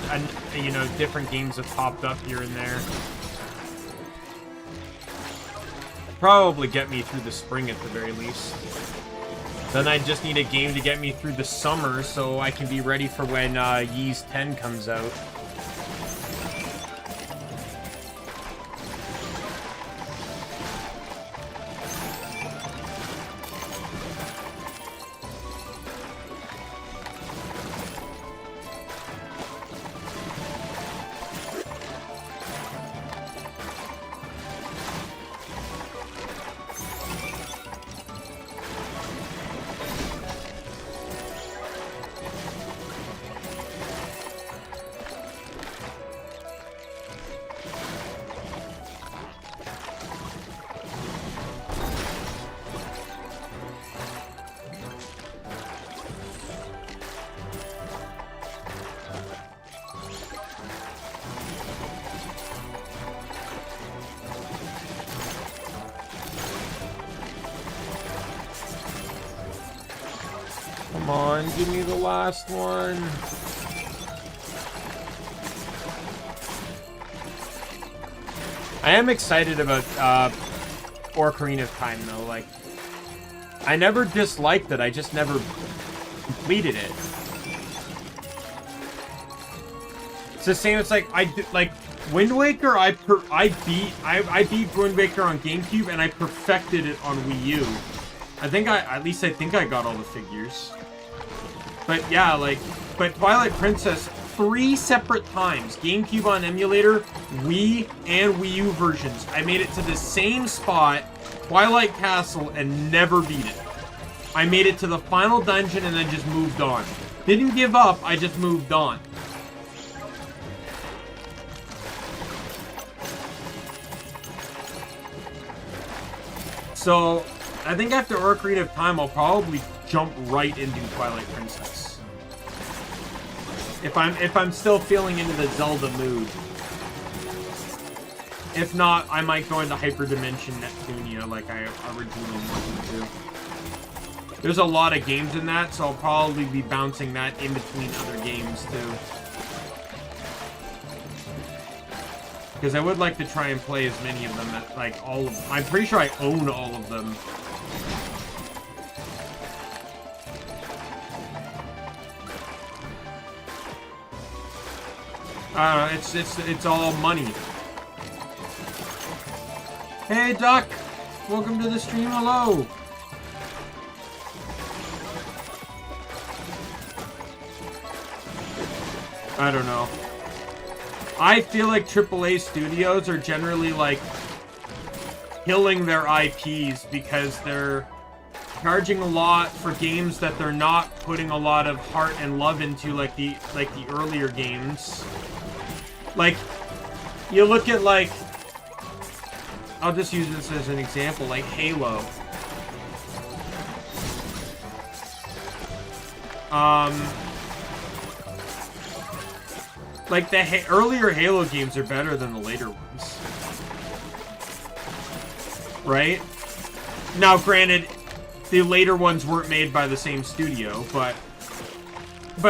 you know, different games have popped up here and there. Probably get me through the spring at the very least. Then I just need a game to get me through the summer so I can be ready for when Ys 10 comes out. Come on, give me the last one. I am excited about Ocarina of Time, though. Like, I never disliked it. I just never completed it. It's the same. It's like Wind Waker. I beat Wind Waker on GameCube, and I perfected it on Wii U. I think I think I got all the figures. But yeah, like, but Twilight Princess 3 separate times. GameCube on emulator, Wii, and Wii U versions. I made it to the same spot, Twilight Castle, and never beat it. I made it to the final dungeon and then just moved on. Didn't give up, I just moved on. So, I think after Ocarina of Time, I'll probably jump right into Twilight Princess. If I'm still feeling into the Zelda mood. If not, I might go into Hyperdimension Neptunia like I originally wanted to. There's a lot of games in that, so I'll probably be bouncing that in between other games too. Because I would like to try and play as many of them as, like, all of them. I'm pretty sure I own all of them. I don't know, it's all money. Hey, Duck! Welcome to the stream, hello! I don't know. I feel like AAA studios are generally, like, killing their IPs because they're charging a lot for games that they're not putting a lot of heart and love into, like the earlier games. Like, you look at, like, I'll just use this as an example, like Halo. Like, the earlier Halo games are better than the later ones. Right? Now, granted, the later ones weren't made by the same studio, but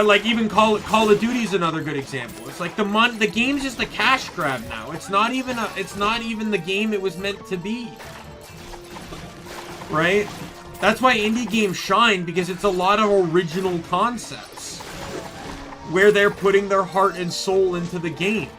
like, even Call of Duty's another good example. It's like the game's just a cash grab now. It's not even the game it was meant to be. Right? That's why indie games shine, because it's a lot of original concepts where they're putting their heart and soul into the game.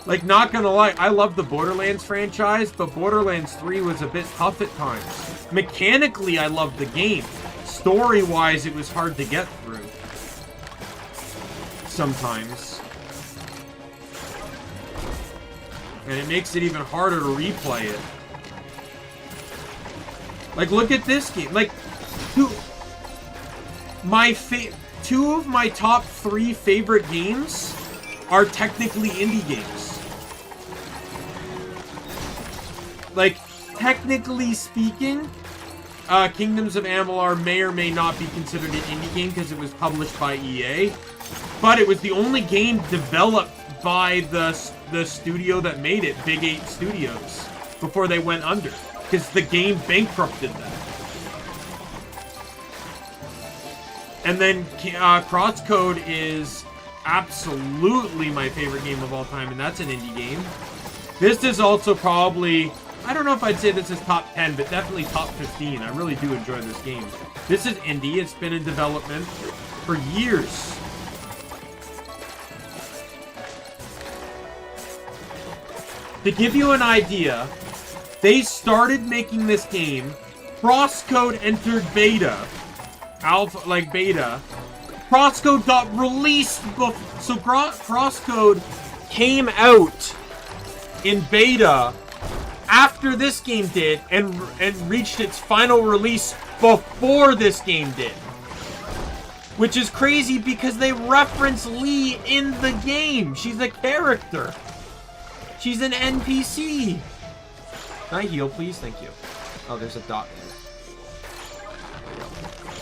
Like, not gonna lie, I love the Borderlands franchise, but Borderlands 3 was a bit tough at times. Mechanically, I loved the game. Story-wise, it was hard to get through. Sometimes. And it makes it even harder to replay it. Like, look at this game. Like, two of my top 3 favorite games are technically indie games. Like, technically speaking, Kingdoms of Amalur may or may not be considered an indie game because it was published by EA, but it was the only game developed by the studio that made it, Big 8 Studios, before they went under, because the game bankrupted them. And then Crosscode is absolutely my favorite game of all time, and that's an indie game. This is also probably, I don't know if I'd say this is top 10, but definitely top 15. I really do enjoy this game. This is indie. It's been in development for years. To give you an idea, they started making this game. Crosscode entered beta. Alpha, like beta. Crosscode got released before. So Crosscode came out in beta after this game did, and reached its final release before this game did. Which is crazy because they reference Lee in the game. She's a character. She's an NPC. Can I heal, please? Thank you. Oh, there's a dot there.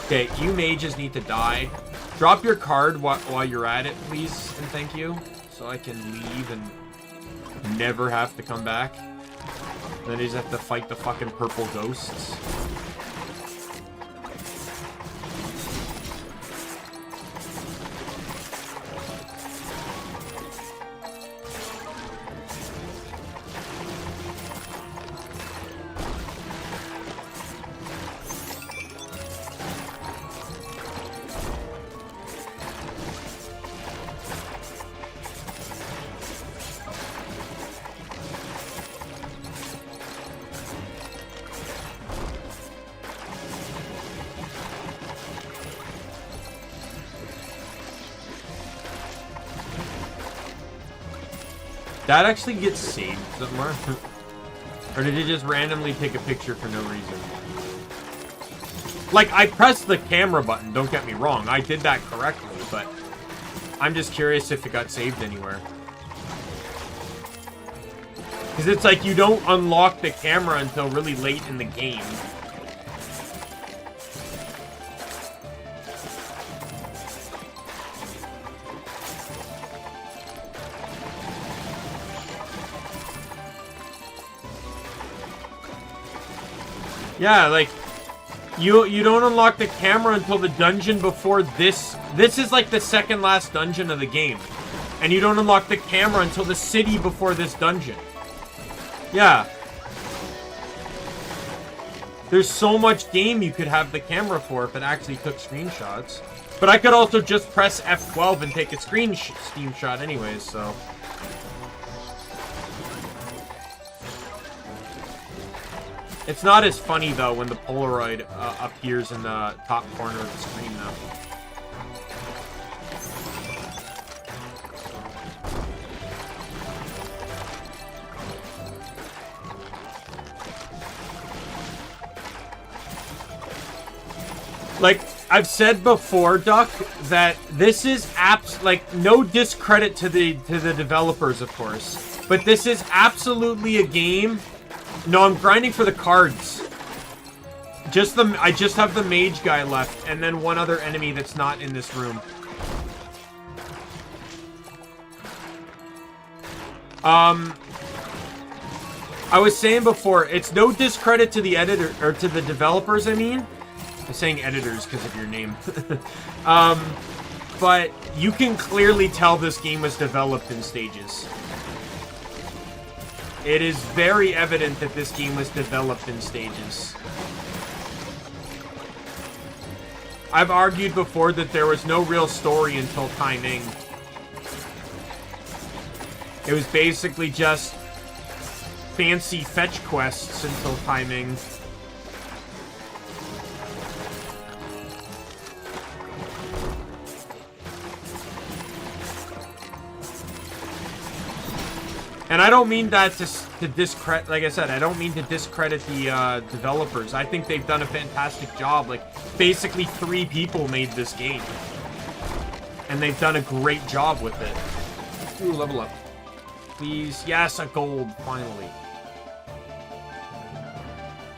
Okay, you mages need to die. Drop your card while you're at it, please, and thank you. So I can leave and never have to come back. Then I just have to fight the fucking purple ghosts. that actually get saved somewhere? Or did it just randomly take a picture for no reason? Like, I pressed the camera button, don't get me wrong. I did that correctly, but I'm just curious if it got saved anywhere. Because it's like you don't unlock the camera until really late in the game. Yeah, like, you don't unlock the camera until the dungeon before this. This is like the second last dungeon of the game. And you don't unlock the camera until the city before this dungeon. Yeah. There's so much game you could have the camera for if it actually took screenshots. But I could also just press F12 and take a screenshot anyways, so... It's not as funny, though, when the Polaroid appears in the top corner of the screen, though. Like, I've said before, Duck, that this is like, no discredit to the developers, of course. But this is absolutely a game... No, I'm grinding for the cards. I just have the mage guy left, and then one other enemy that's not in this room. I was saying before, it's no discredit to the editor, or to the developers, I mean. I'm saying editors because of your name. But you can clearly tell this game was developed in stages. It is very evident that this game was developed in stages. I've argued before that there was no real story until timing. It was basically just fancy fetch quests until timing. And I don't mean that to discredit, like I said, I don't mean to discredit the developers. I think they've done a fantastic job. Like, basically 3 people made this game. And they've done a great job with it. Ooh, level up. Please. Yes, a gold, finally.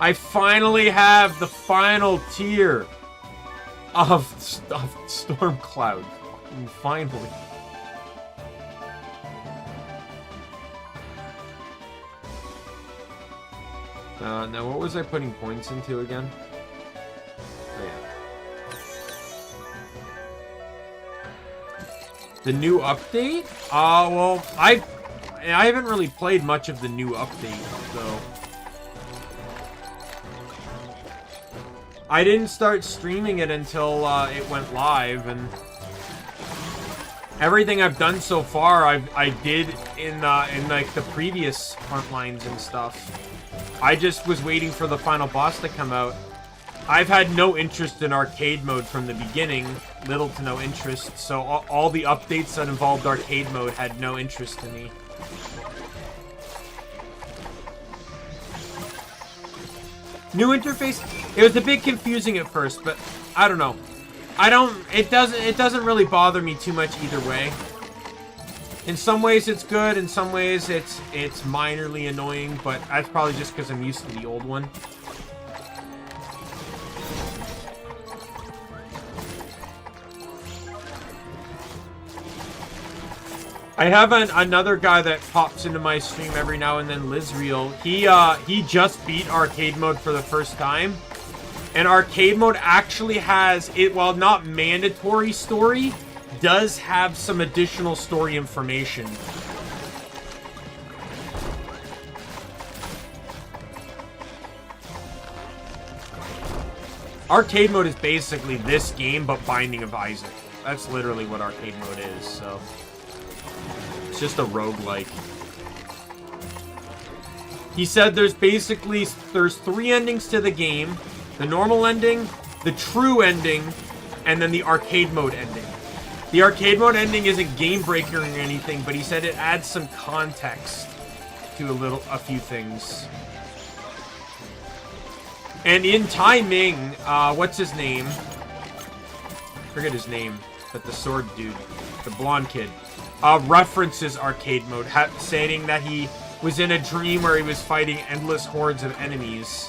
I finally have the final tier of Storm Cloud. Finally. Now, what was I putting points into again? Oh, yeah. The new update? Well, I haven't really played much of the new update, though. I didn't start streaming it until it went live, and everything I've done so far, I did in like the previous front lines and stuff. I just was waiting for the final boss to come out. I've had no interest in arcade mode from the beginning. Little to no interest. So all the updates that involved arcade mode had no interest to me. New interface? It was a bit confusing at first, but I don't know. It doesn't really bother me too much either way. In some ways it's good, in some ways it's minorly annoying, but that's probably just because I'm used to the old one. I have another guy that pops into my stream every now and then, Lizreal. He just beat arcade mode for the first time. And arcade mode actually has, while not mandatory story, does have some additional story information. Arcade mode is basically this game, but Binding of Isaac. That's literally what arcade mode is, so... It's just a roguelike. He said there's 3 endings to the game. The normal ending, the true ending, and then the arcade mode ending. The arcade mode ending isn't game breaking or anything, but he said it adds some context to a few things. And in timing, what's his name? Forget his name, but the sword dude, the blonde kid, references arcade mode, saying that he was in a dream where he was fighting endless hordes of enemies.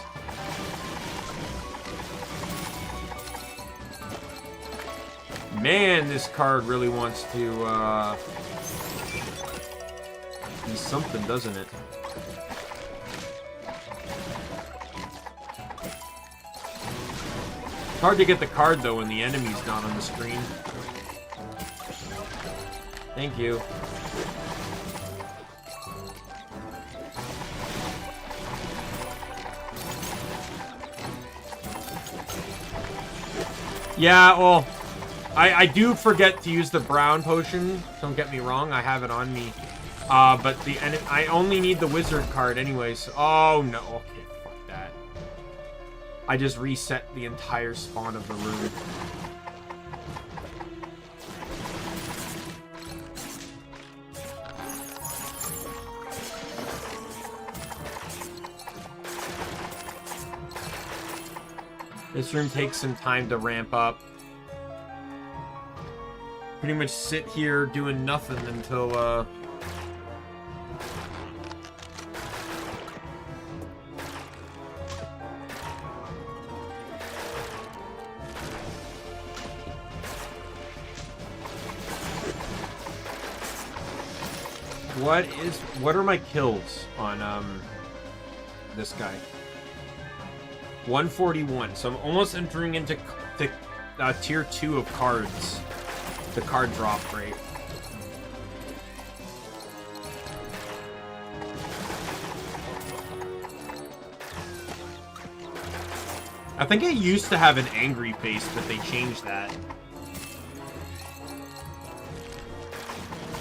Man, this card really wants to be something, doesn't it? It's hard to get the card, though, when the enemy's not on the screen. Thank you. Yeah, well, I do forget to use the brown potion. Don't get me wrong, I have it on me. But I only need the wizard card anyways. Oh, no. Okay, fuck that. I just reset the entire spawn of the room. This room takes some time to ramp up. Pretty much sit here doing nothing until, What are my kills on, this guy? 141, so I'm almost entering into tier 2 of cards. The card drop rate. I think it used to have an angry face, but they changed that.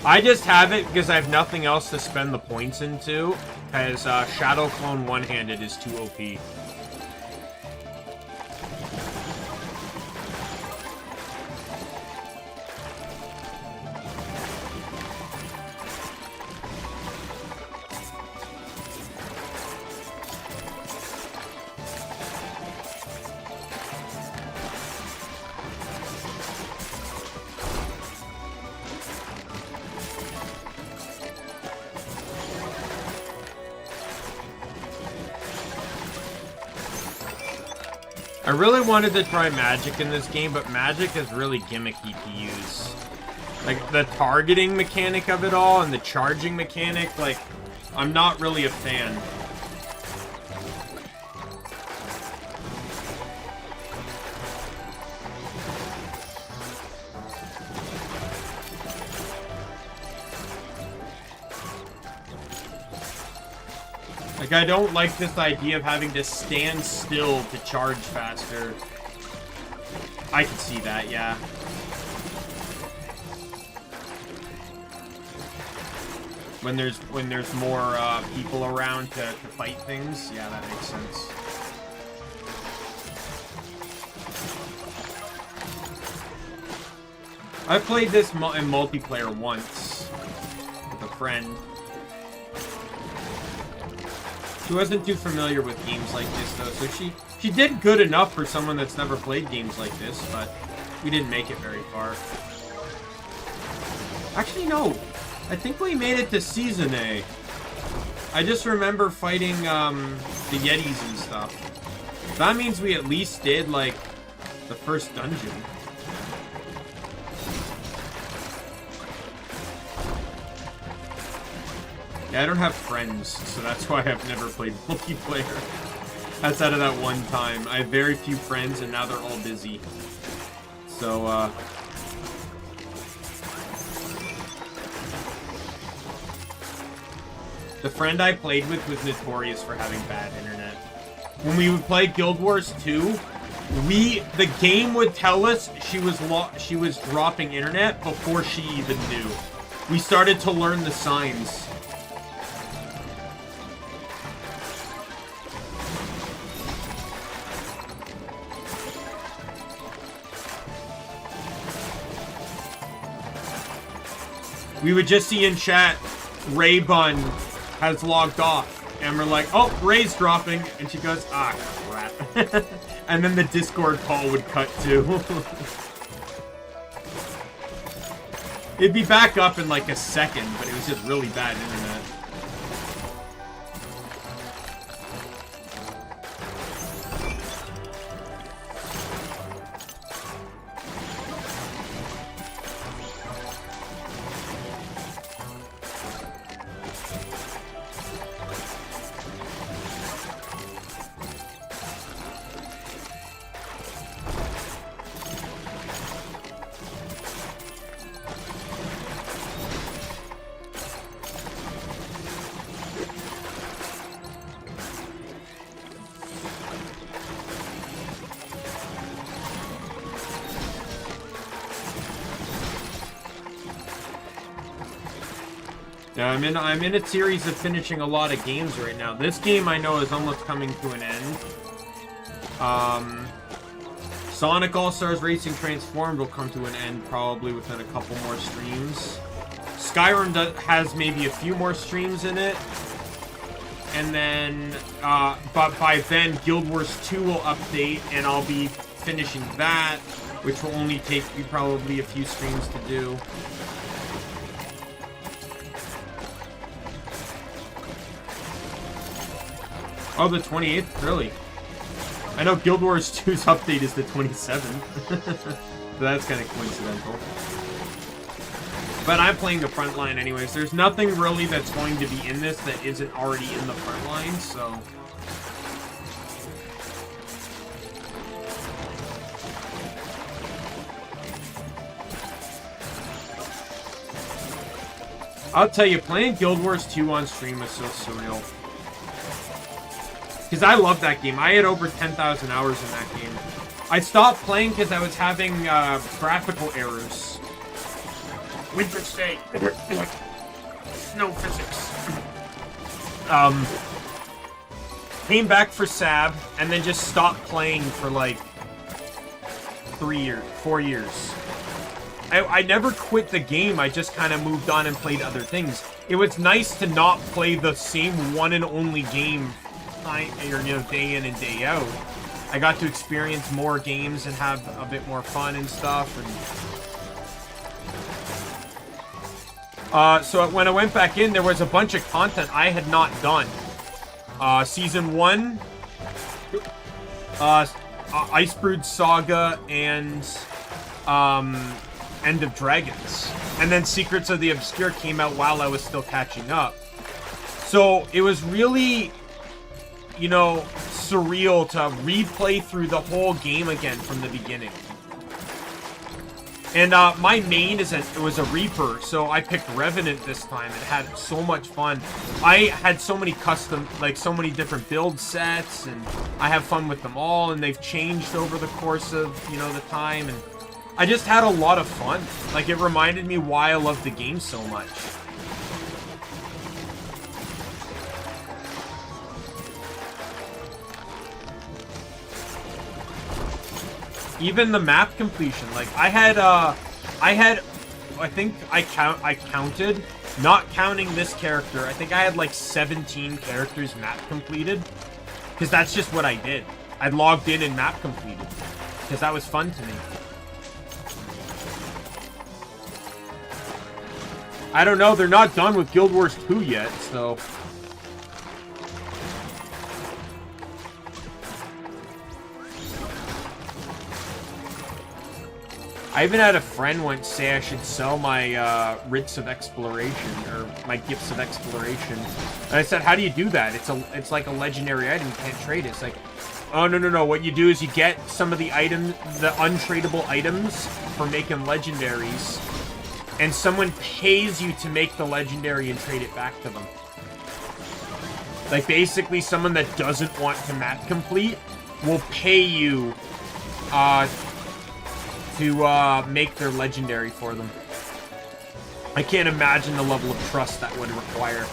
I just have it because I have nothing else to spend the points into, as Shadow Clone one-handed is too OP. I really wanted to try magic in this game, but magic is really gimmicky to use. Like, the targeting mechanic of it all and the charging mechanic, like, I'm not really a fan. Like, I don't like this idea of having to stand still to charge faster. I can see that, yeah. When there's more people around to fight things, yeah, that makes sense. I played this in multiplayer once with a friend. She wasn't too familiar with games like this, though, so she did good enough for someone that's never played games like this, but we didn't make it very far. Actually, no. I think we made it to Season A. I just remember fighting the Yetis and stuff. That means we at least did, like, the first dungeon. Yeah, I don't have friends, so that's why I've never played multiplayer. Outside of that one time. I have very few friends, and now they're all busy. So, the friend I played with was notorious for having bad internet. When we would play Guild Wars 2, the game would tell us she was dropping internet before she even knew. We started to learn the signs. We would just see in chat, Ray Bun has logged off. And we're like, oh, Ray's dropping. And she goes, ah, crap. And then the Discord call would cut too. It'd be back up in like a second, but it was just really bad internet. Yeah, I'm in a series of finishing a lot of games right now. This game I know is almost coming to an end. Sonic All-Stars Racing Transformed will come to an end probably within a couple more streams. Skyrim has maybe a few more streams in it. And then, but by then, Guild Wars 2 will update, and I'll be finishing that, which will only take me probably a few streams to do. Oh, the 28th? Really? I know Guild Wars 2's update is the 27th. So that's kind of coincidental. But I'm playing the front line anyways. There's nothing really that's going to be in this that isn't already in the front line, so... I'll tell you, playing Guild Wars 2 on stream is so surreal. Because I love that game. I had over 10,000 hours in that game. I stopped playing because I was having graphical errors. Winter State. Snow physics. Came back for SAB, and then just stopped playing for like 4 years. I never quit the game, I just kind of moved on and played other things. It was nice to not play the same one and only game day in and day out. I got to experience more games and have a bit more fun and stuff. And so when I went back in, there was a bunch of content I had not done. Season 1, Icebrood Saga, and End of Dragons. And then Secrets of the Obscure came out while I was still catching up. So it was really, you know, surreal to replay through the whole game again from the beginning. And my main was a Reaper, so I picked Revenant this time and had so much fun. I had so many so many different build sets, and I have fun with them all, and they've changed over the course of, you know, the time, and I just had a lot of fun. Like, it reminded me why I love the game so much. Even the map completion, like I think I counted, not counting this character, I think I had like 17 characters map completed, because that's just what I did. I logged in and map completed, because that was fun to me. I don't know, they're not done with Guild Wars 2 yet, so... I even had a friend once say I should sell my writs of exploration, or my gifts of exploration. And I said, how do you do that? It's like a legendary item, you can't trade it. It's like, oh, no. What you do is you get some of the items, the untradeable items for making legendaries, and someone pays you to make the legendary and trade it back to them. Like, basically, someone that doesn't want to map complete will pay you, to make their legendary for them. I can't imagine the level of trust that would require.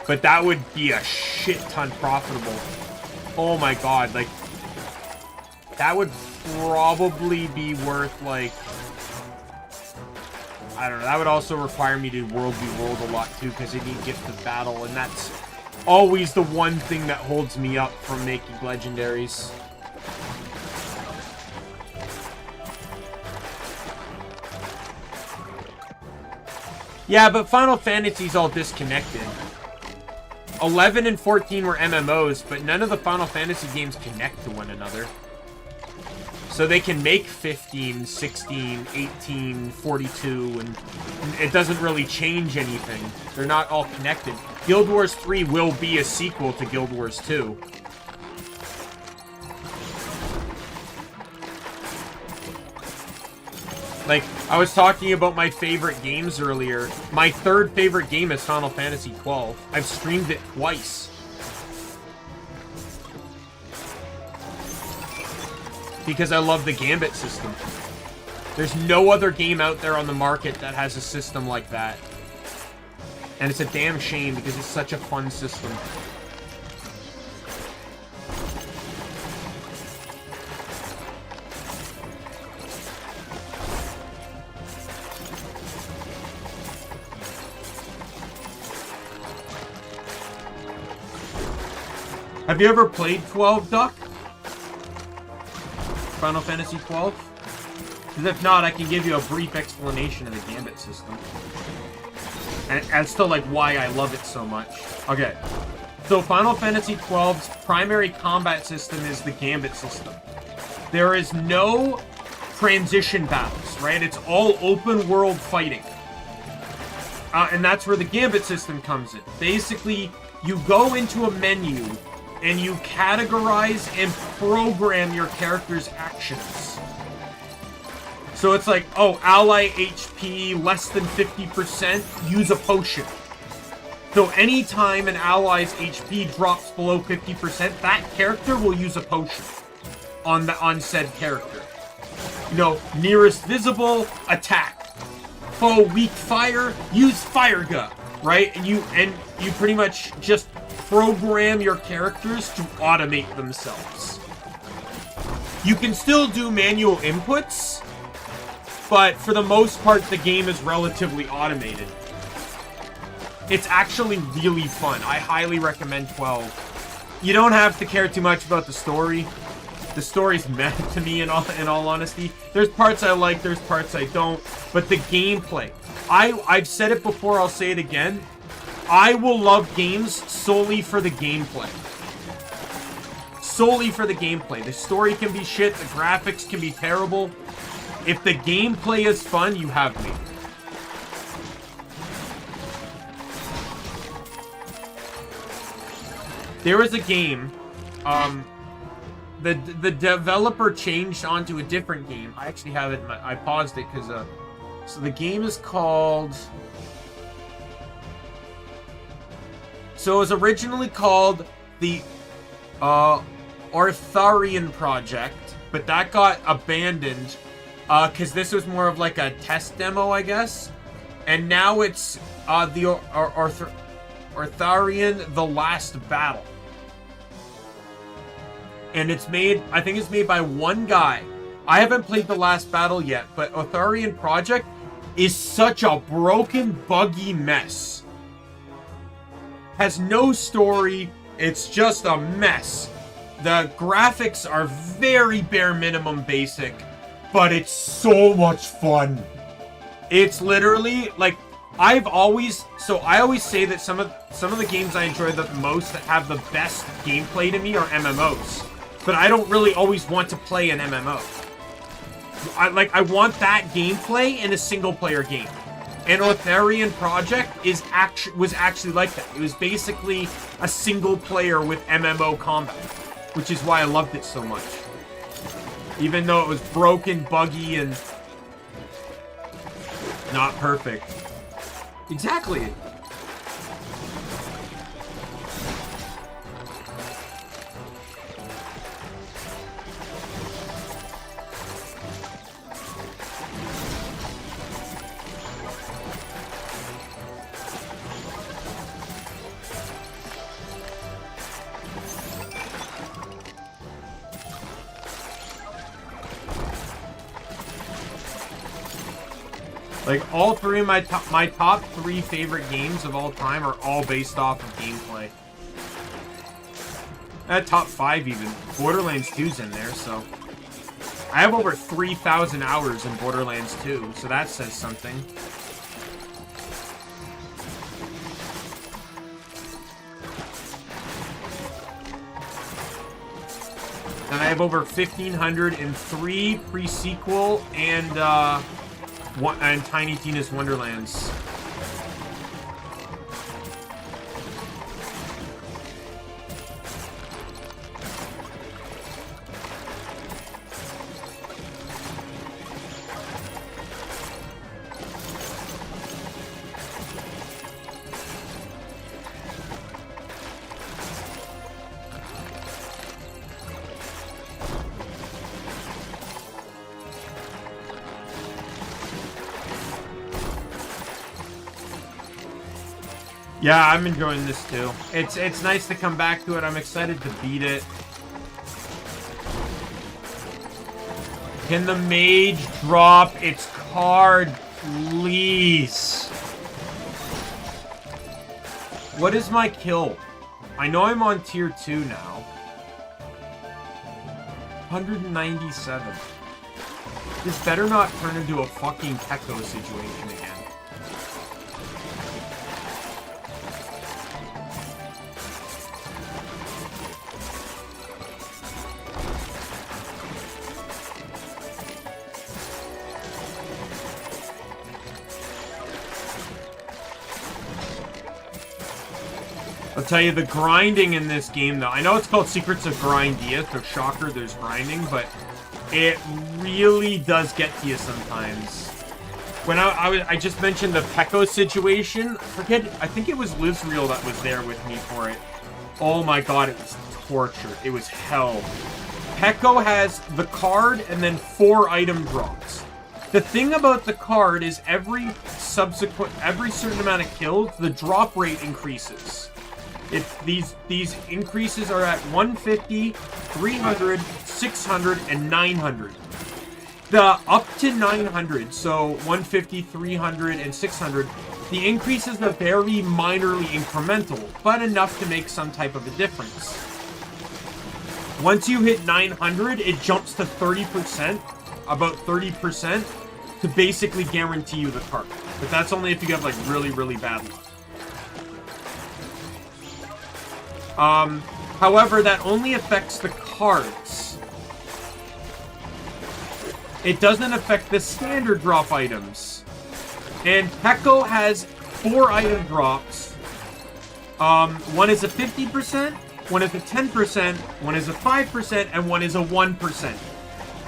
But that would be a shit ton profitable. Oh my god, like... That would probably be worth, like... I don't know. That would also require me to world v world a lot too, because I need gift of battle, and that's always the one thing that holds me up from making legendaries. Yeah, but Final Fantasy's all disconnected. 11 and 14 were MMOs, but none of the Final Fantasy games connect to one another. So they can make 15, 16, 18, 42, and it doesn't really change anything. They're not all connected. Guild Wars 3 will be a sequel to Guild Wars 2. Like, I was talking about my favorite games earlier. My third favorite game is Final Fantasy XII. I've streamed it twice. Because I love the Gambit system. There's no other game out there on the market that has a system like that. And it's a damn shame because it's such a fun system. Have you ever played 12, Duck? Final Fantasy 12? Because if not, I can give you a brief explanation of the Gambit system. And still, like, why I love it so much. Okay. So, Final Fantasy XII's primary combat system is the Gambit system. There is no transition battles, right? It's all open world fighting. And that's where the Gambit system comes in. Basically, you go into a menu and you categorize and program your character's actions. So it's like, oh, ally HP less than 50%, use a potion. So anytime an ally's HP drops below 50%, that character will use a potion on said character. You know, nearest visible, attack. Foe weak fire, use fire gun, right? And you pretty much just program your characters to automate themselves. You can still do manual inputs, but for the most part, the game is relatively automated. It's actually really fun. I highly recommend 12. You don't have to care too much about the story. The story's meh to me, in all honesty. There's parts I like, there's parts I don't. But the gameplay, I've said it before, I'll say it again. I will love games solely for the gameplay. Solely for the gameplay. The story can be shit, the graphics can be terrible. If the gameplay is fun, you have me. There was a game, the developer changed onto a different game. I actually have it, I paused it because, so the game is called... So it was originally called the Arthurian Project, but that got abandoned because this was more of like a test demo, I guess. And now it's the Arthurian The Last Battle. And it's made, I think it's made by one guy. I haven't played The Last Battle yet, but Arthurian Project is such a broken, buggy mess. Has no story, it's just a mess. The graphics are very bare minimum basic, but it's so much fun. It's literally, like, I always say that some of the games I enjoy the most that have the best gameplay to me are MMOs. But I don't really always want to play an MMO. I want that gameplay in a single player game. And Arthurian Project was actually like that. It was basically a single player with MMO combat, which is why I loved it so much. Even though it was broken, buggy, and not perfect. Exactly. Like, all three of my top 3 favorite games of all time are all based off of gameplay. Top 5 even. Borderlands 2's in there, so... I have over 3,000 hours in Borderlands 2, so that says something. And I have over 1,500 in 3 pre-sequel and Tiny Tina's Wonderlands. Yeah, I'm enjoying this too. It's nice to come back to it. I'm excited to beat it. Can the mage drop its card, please? What is my kill? I know I'm on tier 2 now. 197. This better not turn into a fucking Peko situation again. I'll tell you, the grinding in this game, though, I know it's called Secrets of Grindea, so shocker, there's grinding, but it really does get to you sometimes. When I just mentioned the Peko situation, I think it was Lizreal that was there with me for it. Oh my god, it was torture. It was hell. Peko has the card and then 4 item drops. The thing about the card is every certain amount of kills, the drop rate increases. These increases are at 150, 300, 600, and 900. The up to 900, so 150, 300, and 600, the increases are very minorly incremental, but enough to make some type of a difference. Once you hit 900, it jumps to 30%, about 30%, to basically guarantee you the card. But that's only if you have, like, really, really bad luck. However, that only affects the cards. It doesn't affect the standard drop items. And Peko has 4 item drops. One is a 50%, one is a 10%, one is a 5%, and one is a 1%.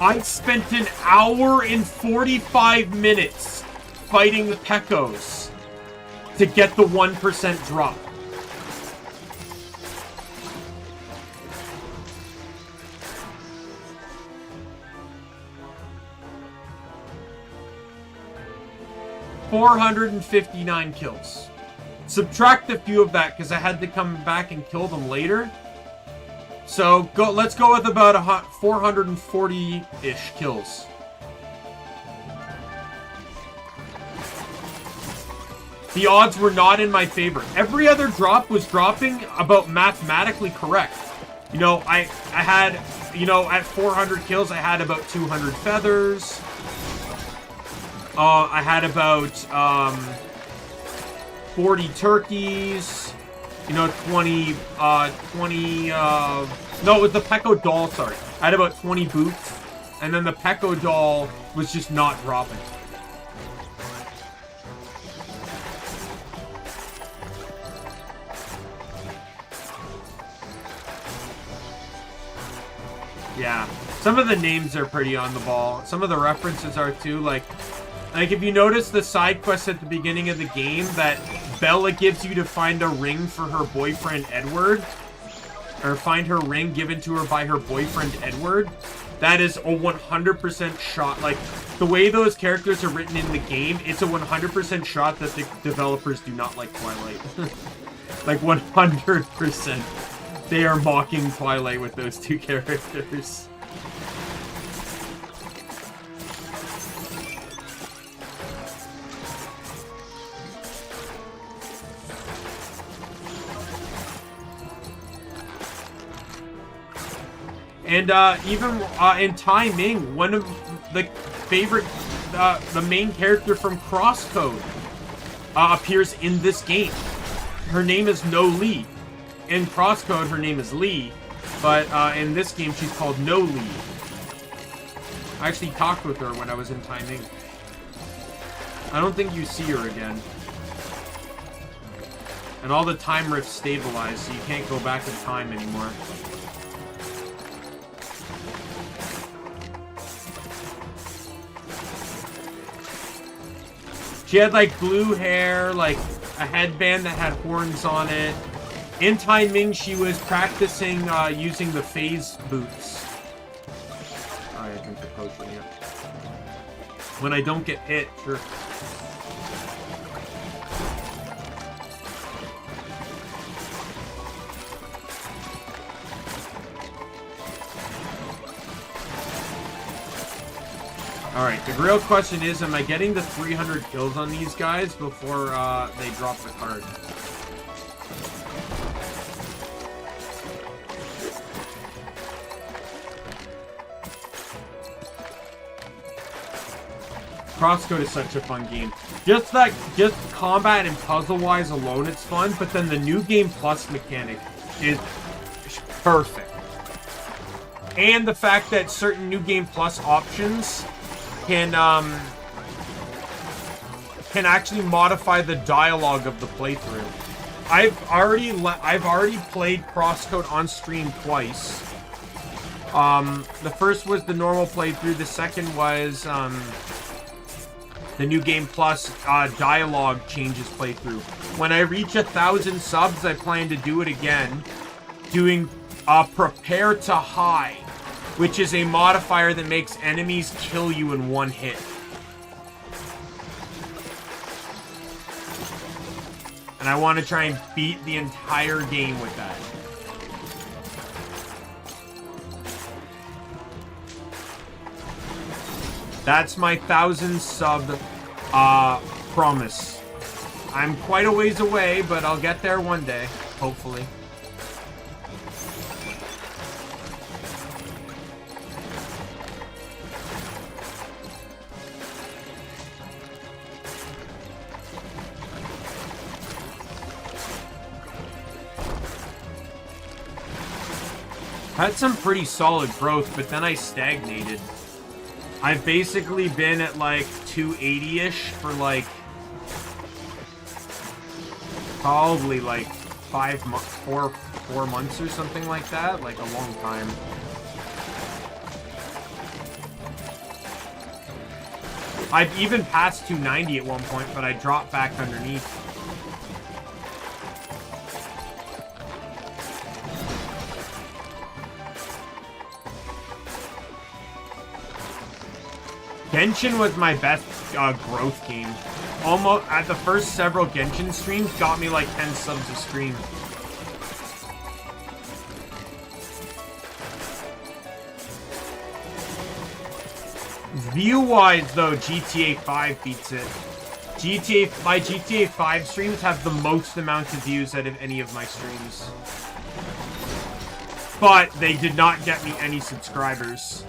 I spent an hour and 45 minutes fighting the Pekos to get the 1% drop. $459 kills. Subtract a few of that because I had to come back and kill them later. So let's go with about 440-ish kills. The odds were not in my favor. Every other drop was dropping about mathematically correct. You know, I had, you know, at 400 kills, I had about 200 feathers. I had about 40 turkeys, you know, 20, no, with the Peko doll, sorry. I had about 20 boots, and then the Peko doll was just not dropping. Yeah, some of the names are pretty on the ball. Some of the references are too, like if you notice the side quest at the beginning of the game that Bella gives you to find a ring for her boyfriend Edward, or find her ring given to her by her boyfriend Edward, that is a 100% shot. Like, the way those characters are written in the game, it's a 100% shot that the developers do not like Twilight. Like, 100%. They are mocking Twilight with those two characters. And even in Daimien, one of the favorite, the main character from Crosscode appears in this game. Her name is No Lee. In Crosscode, her name is Lee, but in this game, she's called No Lee. I actually talked with her when I was in Daimien. I don't think you see her again. And all the time rifts stabilized, so you can't go back in time anymore. She had, like, blue hair, like, a headband that had horns on it. In Daimien, she was practicing using the phase boots. Alright, I think the potion, yeah. When I don't get hit, sure. Alright, the real question is, am I getting the 300 kills on these guys before they drop the card? Crosscode is such a fun game. Just combat and puzzle-wise alone, it's fun, but then the New Game Plus mechanic is perfect. And the fact that certain New Game Plus options can actually modify the dialogue of the playthrough. I've already played Crosscode on stream twice. The first was the normal playthrough. The second was the New Game Plus dialogue changes playthrough. When I reach 1,000 subs, I plan to do it again, doing Prepare to Hide, which is a modifier that makes enemies kill you in one hit. And I want to try and beat the entire game with that. That's my 1,000 sub promise. I'm quite a ways away, but I'll get there one day, hopefully. Had some pretty solid growth, but then I stagnated. I've basically been at like 280-ish for like probably like 4 months or something like that, like a long time. I've even passed 290 at one point, but I dropped back underneath. Genshin was my best growth game. Almost at the first several Genshin streams got me like 10 subs a stream. View-wise, though, GTA 5 beats it. My GTA 5 streams have the most amount of views out of any of my streams. But they did not get me any subscribers.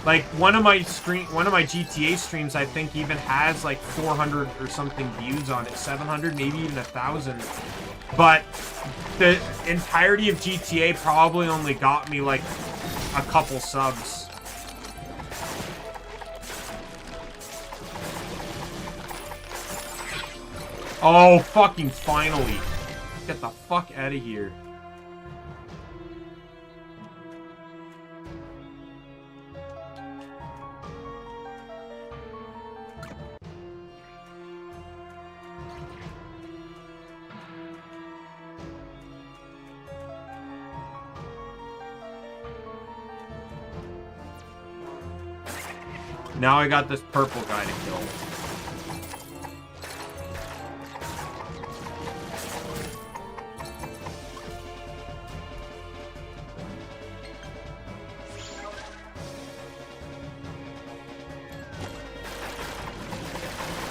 Like, one of my GTA streams, I think, even has, like, 400 or something views on it. 700, maybe even 1,000. But the entirety of GTA probably only got me, like, a couple subs. Oh, fucking finally. Get the fuck out of here. Now I got this purple guy to kill.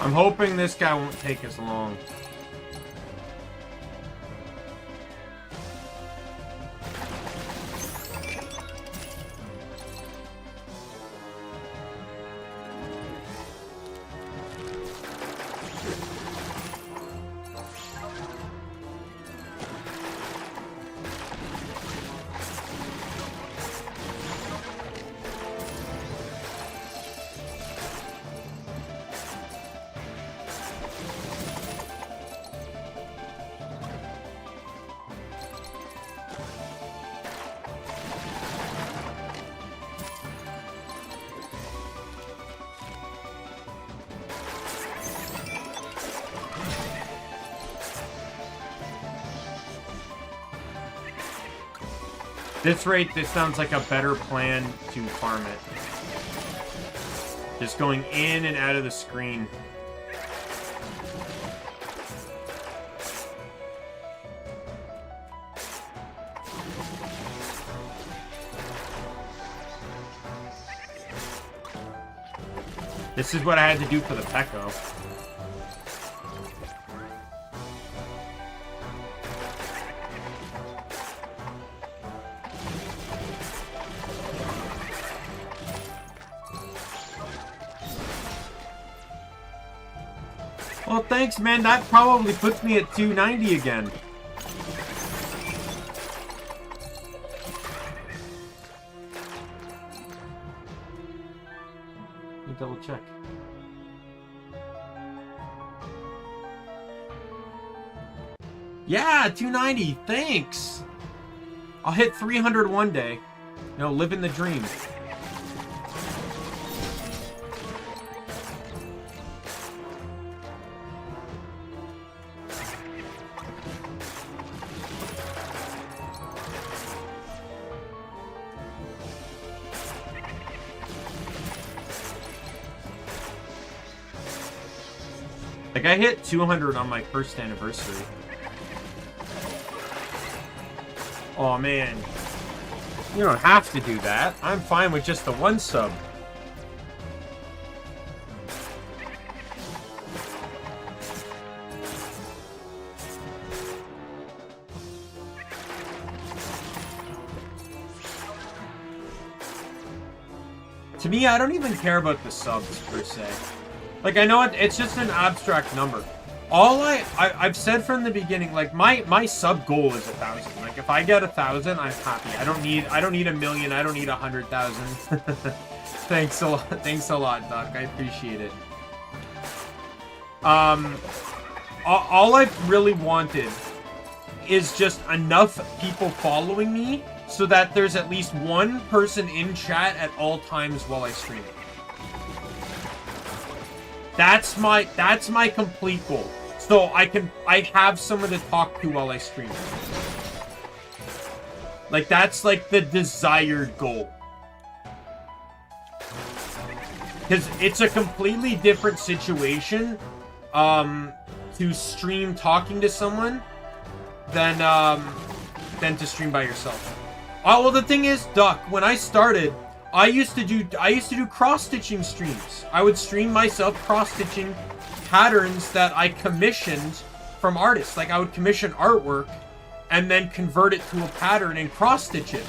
I'm hoping this guy won't take as long. This rate, this sounds like a better plan to farm it. Just going in and out of the screen. This is what I had to do for the Pecco. Well, thanks, man. That probably puts me at 290 again. Let me double check. Yeah, 290. Thanks. I'll hit 300 one day. You know, living the dream. Like, I hit 200 on my first anniversary. Oh, man. You don't have to do that. I'm fine with just the one sub. To me, I don't even care about the subs, per se. Like, I know it's just an abstract number. All I've said from the beginning, like, my sub goal is 1,000. Like, if I get 1,000, I'm happy. I don't need 1,000,000. I don't need 100,000. Thanks a lot. Thanks a lot, Doc. I appreciate it. All I've really wanted is just enough people following me so that there's at least one person in chat at all times while I stream it. That's my complete goal. So I have someone to talk to while I stream. Like, that's like the desired goal. Because it's a completely different situation to stream talking to someone than to stream by yourself. Oh, well, the thing is, Duck, when I started, I used to do cross-stitching streams. I would stream myself cross-stitching patterns that I commissioned from artists. Like, I would commission artwork and then convert it to a pattern and cross-stitch it.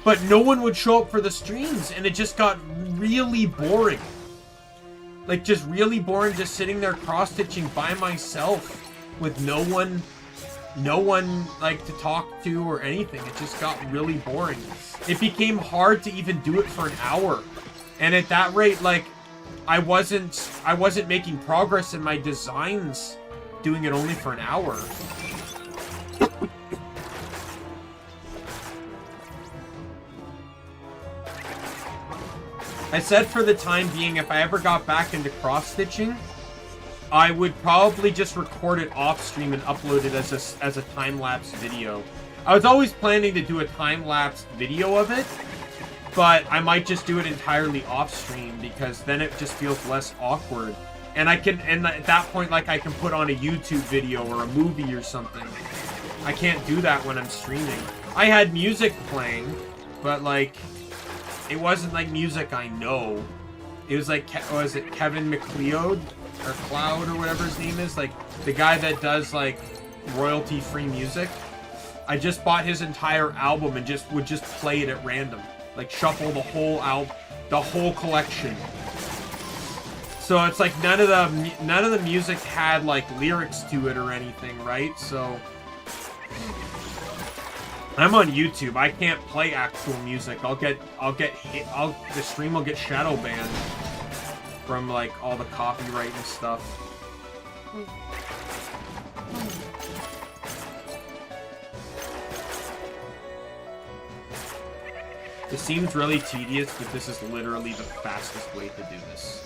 But no one would show up for the streams, and it just got really boring. Like, just really boring, just sitting there cross-stitching by myself with no one like to talk to or anything. It just got really boring. It became hard to even do it for an hour. And at that rate, like, I wasn't making progress in my designs doing it only for an hour. I said for the time being, if I ever got back into cross-stitching, I would probably just record it off-stream and upload it as a time-lapse video. I was always planning to do a time-lapse video of it, but I might just do it entirely off-stream because then it just feels less awkward. And at that point, like, I can put on a YouTube video or a movie or something. I can't do that when I'm streaming. I had music playing, but, like, it wasn't, like, music I know. It was, like, was it Kevin MacLeod? Or Cloud, or whatever his name is, like the guy that does like royalty-free music. I just bought his entire album and would just play it at random, like shuffle the whole album, the whole collection. So it's like none of the music had like lyrics to it or anything, right? So I'm on YouTube. I can't play actual music. The stream will get shadow banned from, like, all the copyright and stuff. It seems really tedious, but this is literally the fastest way to do this.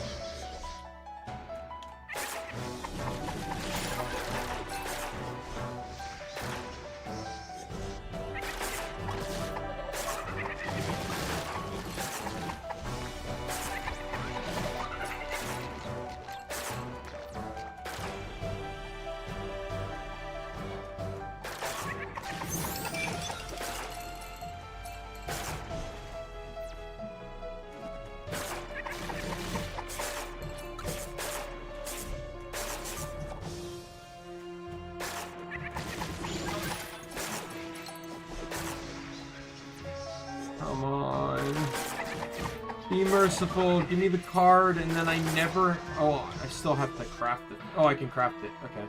merciful. Give me the card, and then I never... Oh, I still have to craft it. Oh, I can craft it. Okay.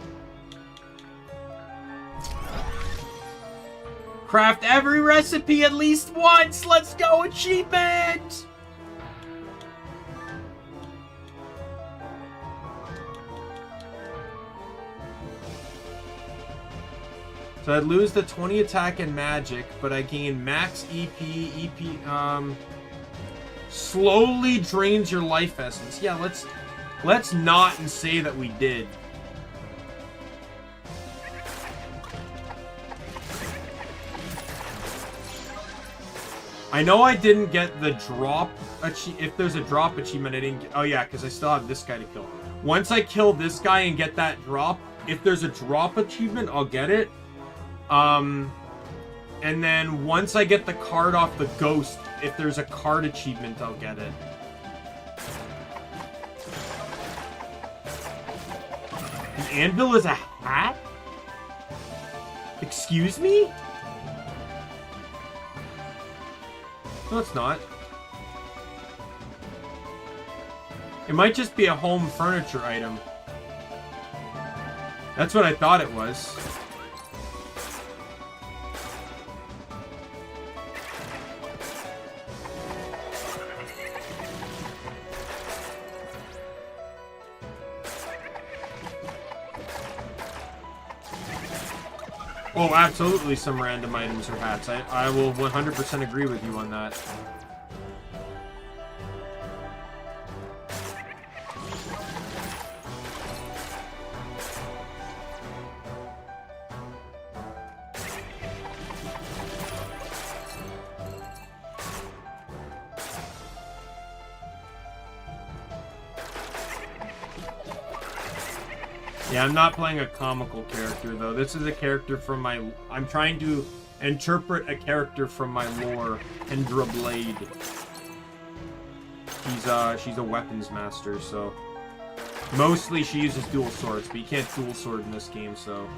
Craft every recipe at least once! Let's go, achievement! So I'd lose the 20 attack and magic, but I gain max EP, slowly drains your life essence. Yeah, let's not and say that we did. I know I didn't get the drop if there's a drop achievement, I didn't get, oh yeah, because I still have this guy to kill. Once I kill this guy and get that drop, if there's a drop achievement, I'll get it. And then once I get the card off the ghost, if there's a card achievement, I'll get it. An anvil is a hat? Excuse me? No, it's not. It might just be a home furniture item. That's what I thought it was. Oh, absolutely some random items or hats. I will 100% agree with you on that. Yeah, I'm not playing a comical character, though. This is a character from my... I'm trying to interpret a character from my lore, Hendra Blade. She's a weapons master, so... Mostly she uses dual swords, but you can't dual sword in this game, so...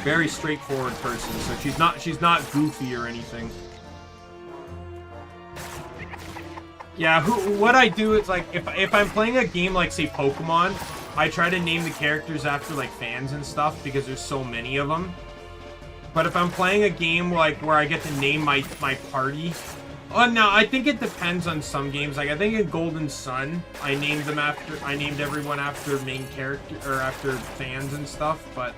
Very straightforward person, so she's not goofy or anything. Yeah, what I do is, like, if I'm playing a game like, say, Pokemon, I try to name the characters after, like, fans and stuff, because there's so many of them. But if I'm playing a game, like, where I get to name my party... Oh, no, I think it depends on some games. Like, I think in Golden Sun, I named everyone after main character, or after fans and stuff, but...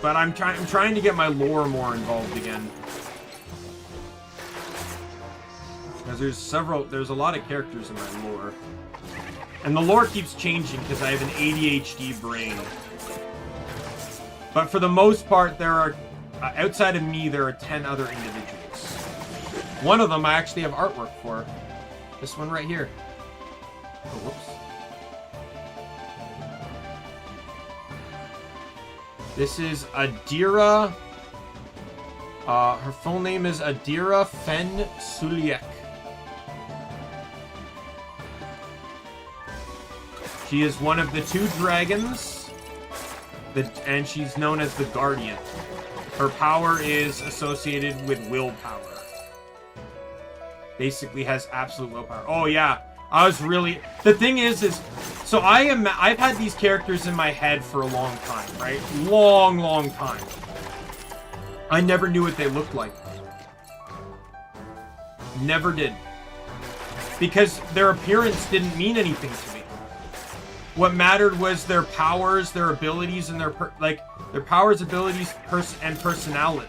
But I'm trying to get my lore more involved again. Because there's a lot of characters in my lore. And the lore keeps changing because I have an ADHD brain. But for the most part, there are, outside of me, there are 10 other individuals. One of them I actually have artwork for. This one right here. Oh, whoops. This is Adira. Her full name is Adira Fen Suliek. She is one of the 2 dragons, and she's known as the Guardian. Her power is associated with willpower. Basically has absolute willpower. Oh yeah, I was really... The thing is so I've had these characters in my head for a long time, right? Long time. I never knew what they looked like. Never did. Because their appearance didn't mean anything to me. What mattered was their powers, their abilities, and their powers, abilities, and personality.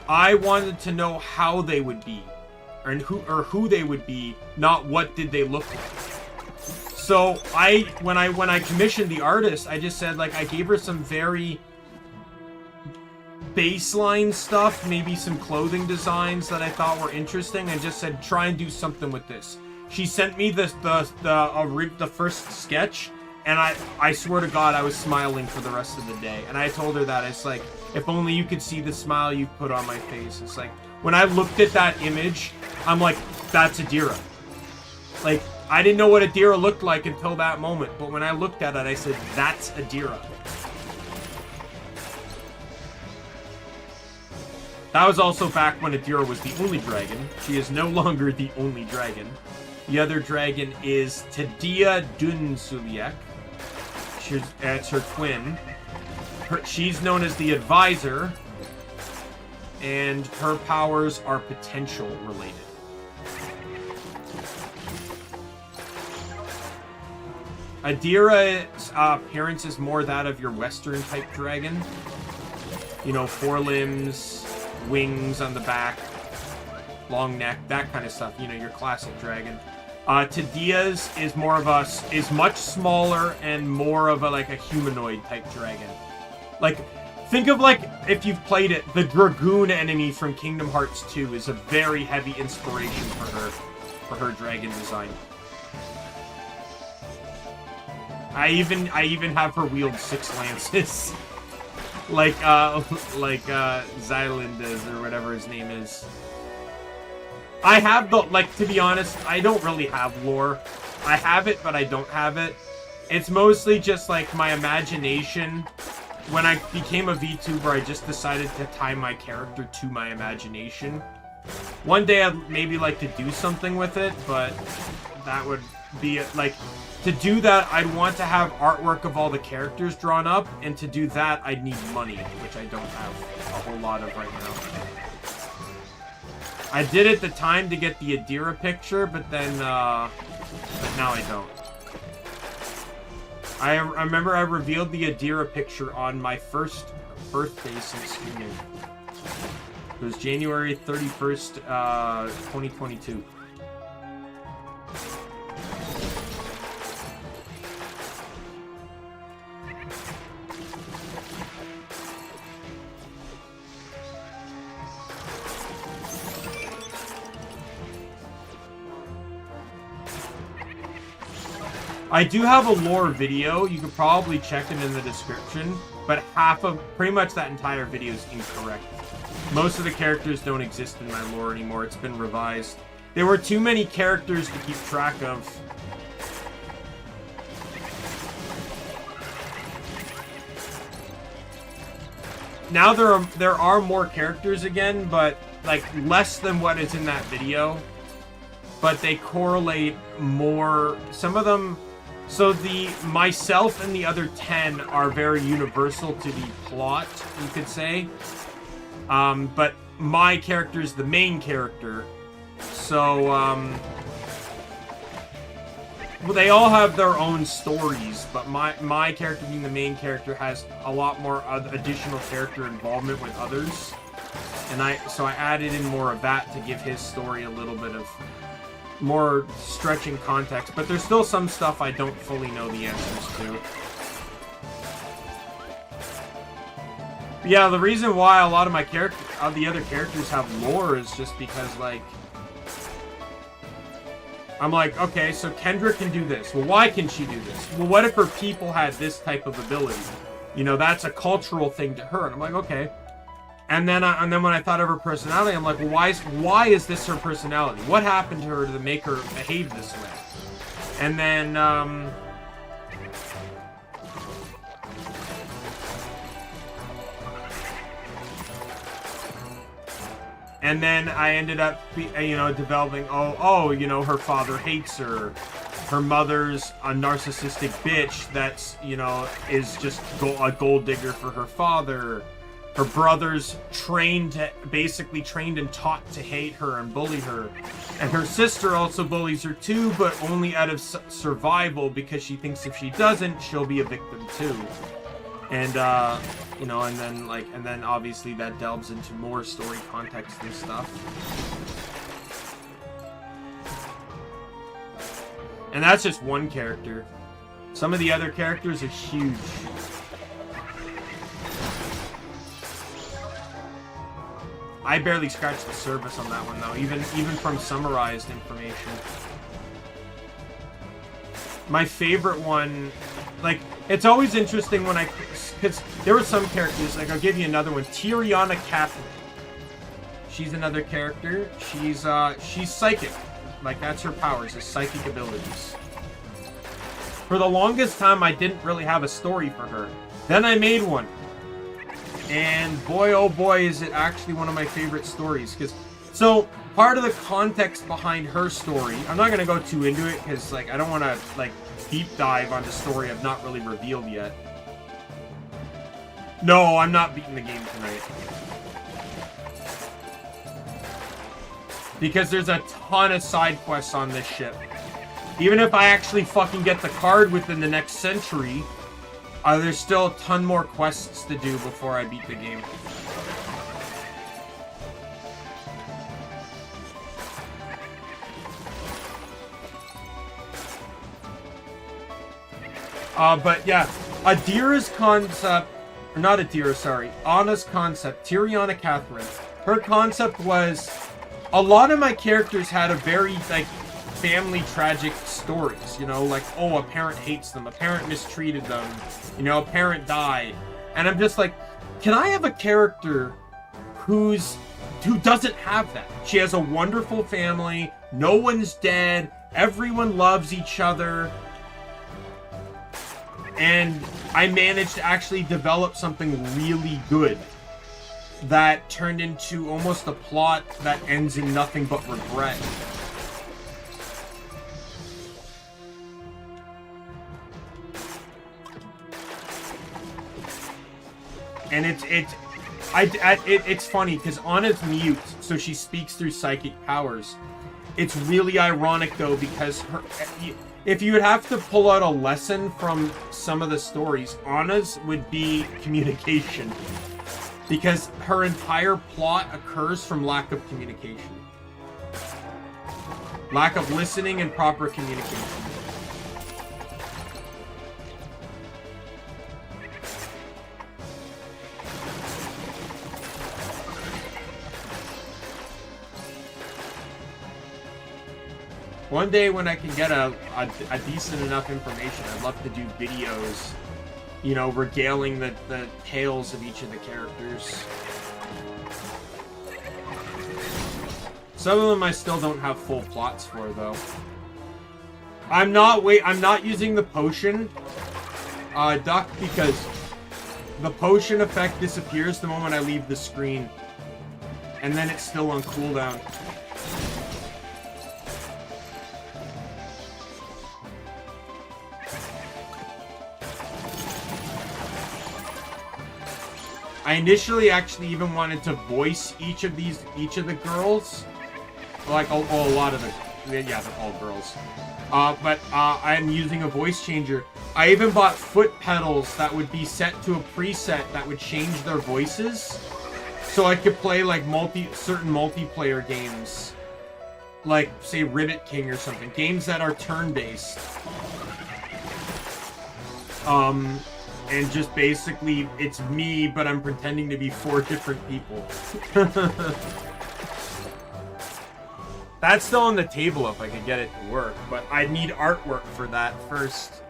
I wanted to know how they would be, or who they would be, not what did they look like. So when I commissioned the artist, I just said, like, I gave her some very baseline stuff, maybe some clothing designs that I thought were interesting, and just said, try and do something with this. She sent me the first sketch, and I swear to God, I was smiling for the rest of the day. And I told her that, it's like, if only you could see the smile you put on my face. It's like, when I looked at that image, I'm like, that's Adira. Like, I didn't know what Adira looked like until that moment, but when I looked at it, I said, that's Adira. That was also back when Adira was the only dragon. She is no longer the only dragon. The other dragon is Tadia Dunsuliek. It's her twin. She's known as the Advisor, and her powers are potential related. Adira's appearance is more that of your Western type dragon. You know, 4 limbs, wings on the back, long neck, that kind of stuff. You know, your classic dragon. Tadia's is more of is much smaller and more of a humanoid type dragon. Like, think of if you've played it, the Dragoon enemy from Kingdom Hearts 2 is a very heavy inspiration for her dragon design. I even have her wield 6 lances. like Zyland is, or whatever his name is. I have to be honest, I don't really have lore. I have it, but I don't have it. It's mostly just my imagination. When I became a VTuber, I just decided to tie my character to my imagination. One day I'd maybe like to do something with it, but that would be to do that, I'd want to have artwork of all the characters drawn up, and to do that, I'd need money, which I don't have a whole lot of right now. I did at the time to get the Adira picture, but then, but now I don't. I remember I revealed the Adira picture on my first birthday since streaming. It was January 31st, 2022. I do have a lore video. You could probably check it in the description, but pretty much that entire video is incorrect. Most of the characters don't exist in my lore anymore. It's been revised. There were too many characters to keep track of. Now there are more characters again, but less than what is in that video. But they correlate more. Some of them. So myself and the other 10 are very universal to the plot, you could say. But my character is the main character. So, well, they all have their own stories, but my character being the main character has a lot more additional character involvement with others. And so I added in more of that to give his story a little bit of more stretching context, but there's still some stuff I don't fully know the answers to. But yeah, the reason why a lot of the other characters have lore is just because, I'm okay, so Kendra can do this. Well, why can she do this? Well, what if her people had this type of ability? You know, that's a cultural thing to her. And I'm okay. And then when I thought of her personality, I'm well, why is this her personality? What happened to her to make her behave this way? And then, I ended up, developing, her father hates her. Her mother's a narcissistic bitch that's, is just a gold digger for her father. Her brother's basically trained and taught to hate her and bully her. And her sister also bullies her too, but only out of survival, because she thinks if she doesn't, she'll be a victim too. And, and then obviously that delves into more story context and stuff. And that's just one character. Some of the other characters are huge. I barely scratched the surface on that one, though, even from summarized information. My favorite one, it's always interesting when because there were some characters, I'll give you another one, Tiriana Kaplan. She's another character. She's psychic. Like, that's her powers, is psychic abilities. For the longest time, I didn't really have a story for her. Then I made one. And boy, oh boy, is it actually one of my favorite stories. So, part of the context behind her story, I'm not going to go too into it, because, like, I don't want to, like, deep dive on the story I've not really revealed yet. No, I'm not beating the game tonight. Because there's a ton of side quests on this ship. Even if I actually fucking get the card within the next century, there's still a ton more quests to do before I beat the game. But yeah, Adira's concept, or not Adira, sorry, Anna's concept, Tiriana Catherine, her concept was, a lot of my characters had a very, like, family tragic stories, you know, like, oh, a parent hates them, a parent mistreated them, you know, a parent died. And I'm just like, can I have a character who doesn't have that? She has a wonderful family, no one's dead, everyone loves each other, and I managed to actually develop something really good that turned into almost a plot that ends in nothing but regret. And it's funny because Anna's mute, so she speaks through psychic powers. It's really ironic though, because if you would have to pull out a lesson from some of the stories, Anna's would be communication, because her entire plot occurs from lack of communication, lack of listening and proper communication. One day when I can get a decent enough information, I'd love to do videos, you know, regaling the tales of each of the characters. Some of them I still don't have full plots for, though. I'm not using the potion, Duck, because the potion effect disappears the moment I leave the screen. And then it's still on cooldown. I initially actually even wanted to voice each of the girls, like a lot of yeah, they're all girls. But I'm using a voice changer. I even bought foot pedals that would be set to a preset that would change their voices, so I could play like certain multiplayer games, like say Ribbit King or something, games that are turn-based. And just basically, it's me, but I'm pretending to be 4 different people. That's still on the table if I could get it to work, but I need artwork for that first.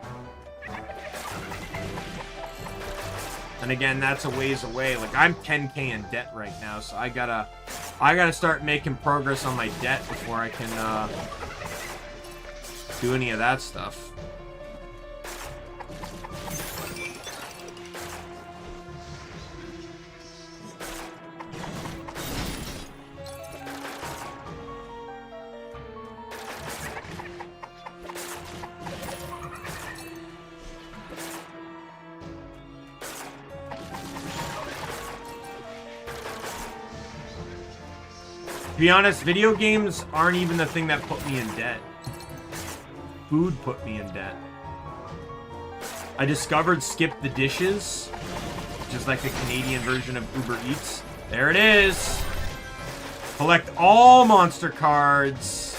And again, that's a ways away. Like, I'm 10K in debt right now, so I gotta start making progress on my debt before I can do any of that stuff. To be honest, video games aren't even the thing that put me in debt. Food put me in debt. I discovered Skip the Dishes, which is like the Canadian version of Uber Eats. There it is! Collect all monster cards.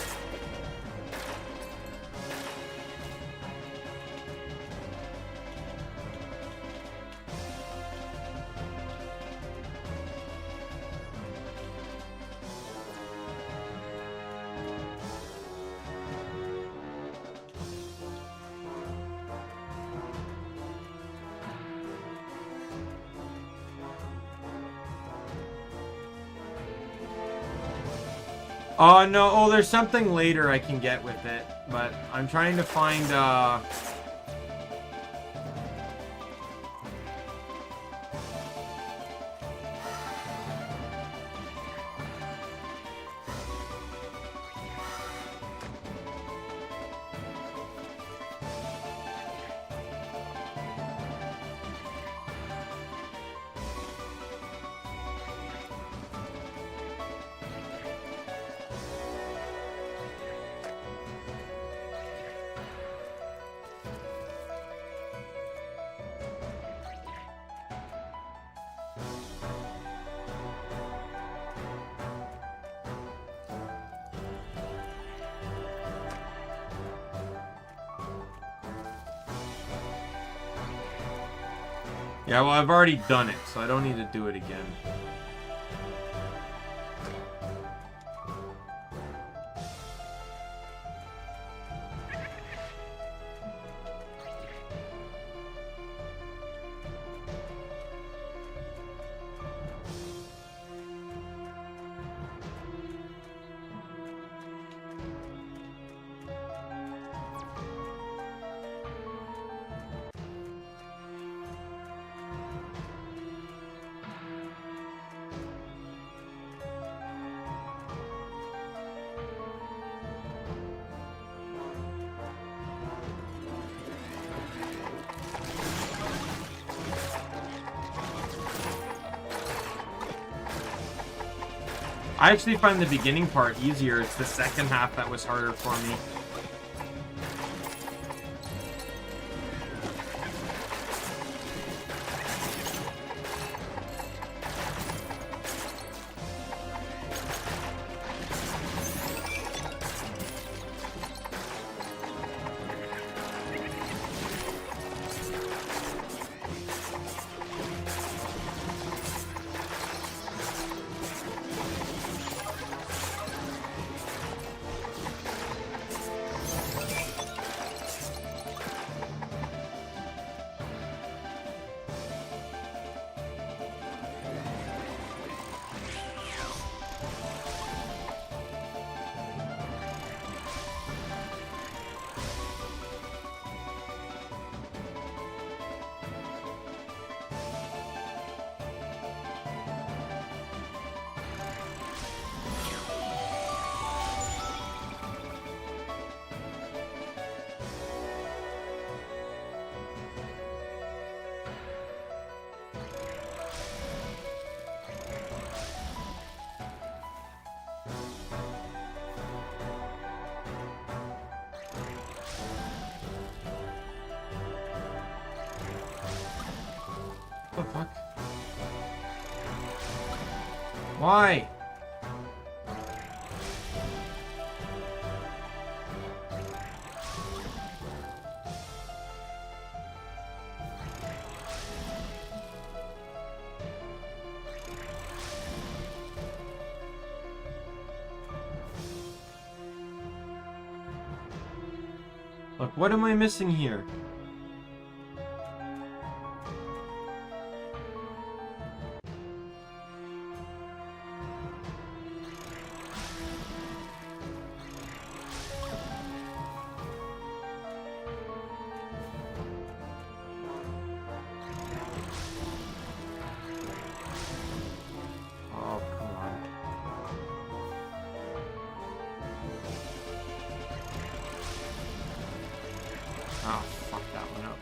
Oh, no. Oh, there's something later I can get with it. But I'm trying to find, yeah, well, I've already done it, so I don't need to do it again. I actually find the beginning part easier. It's the second half that was harder for me. What the fuck? Why? Look, what am I missing here? Oh, fuck that one up.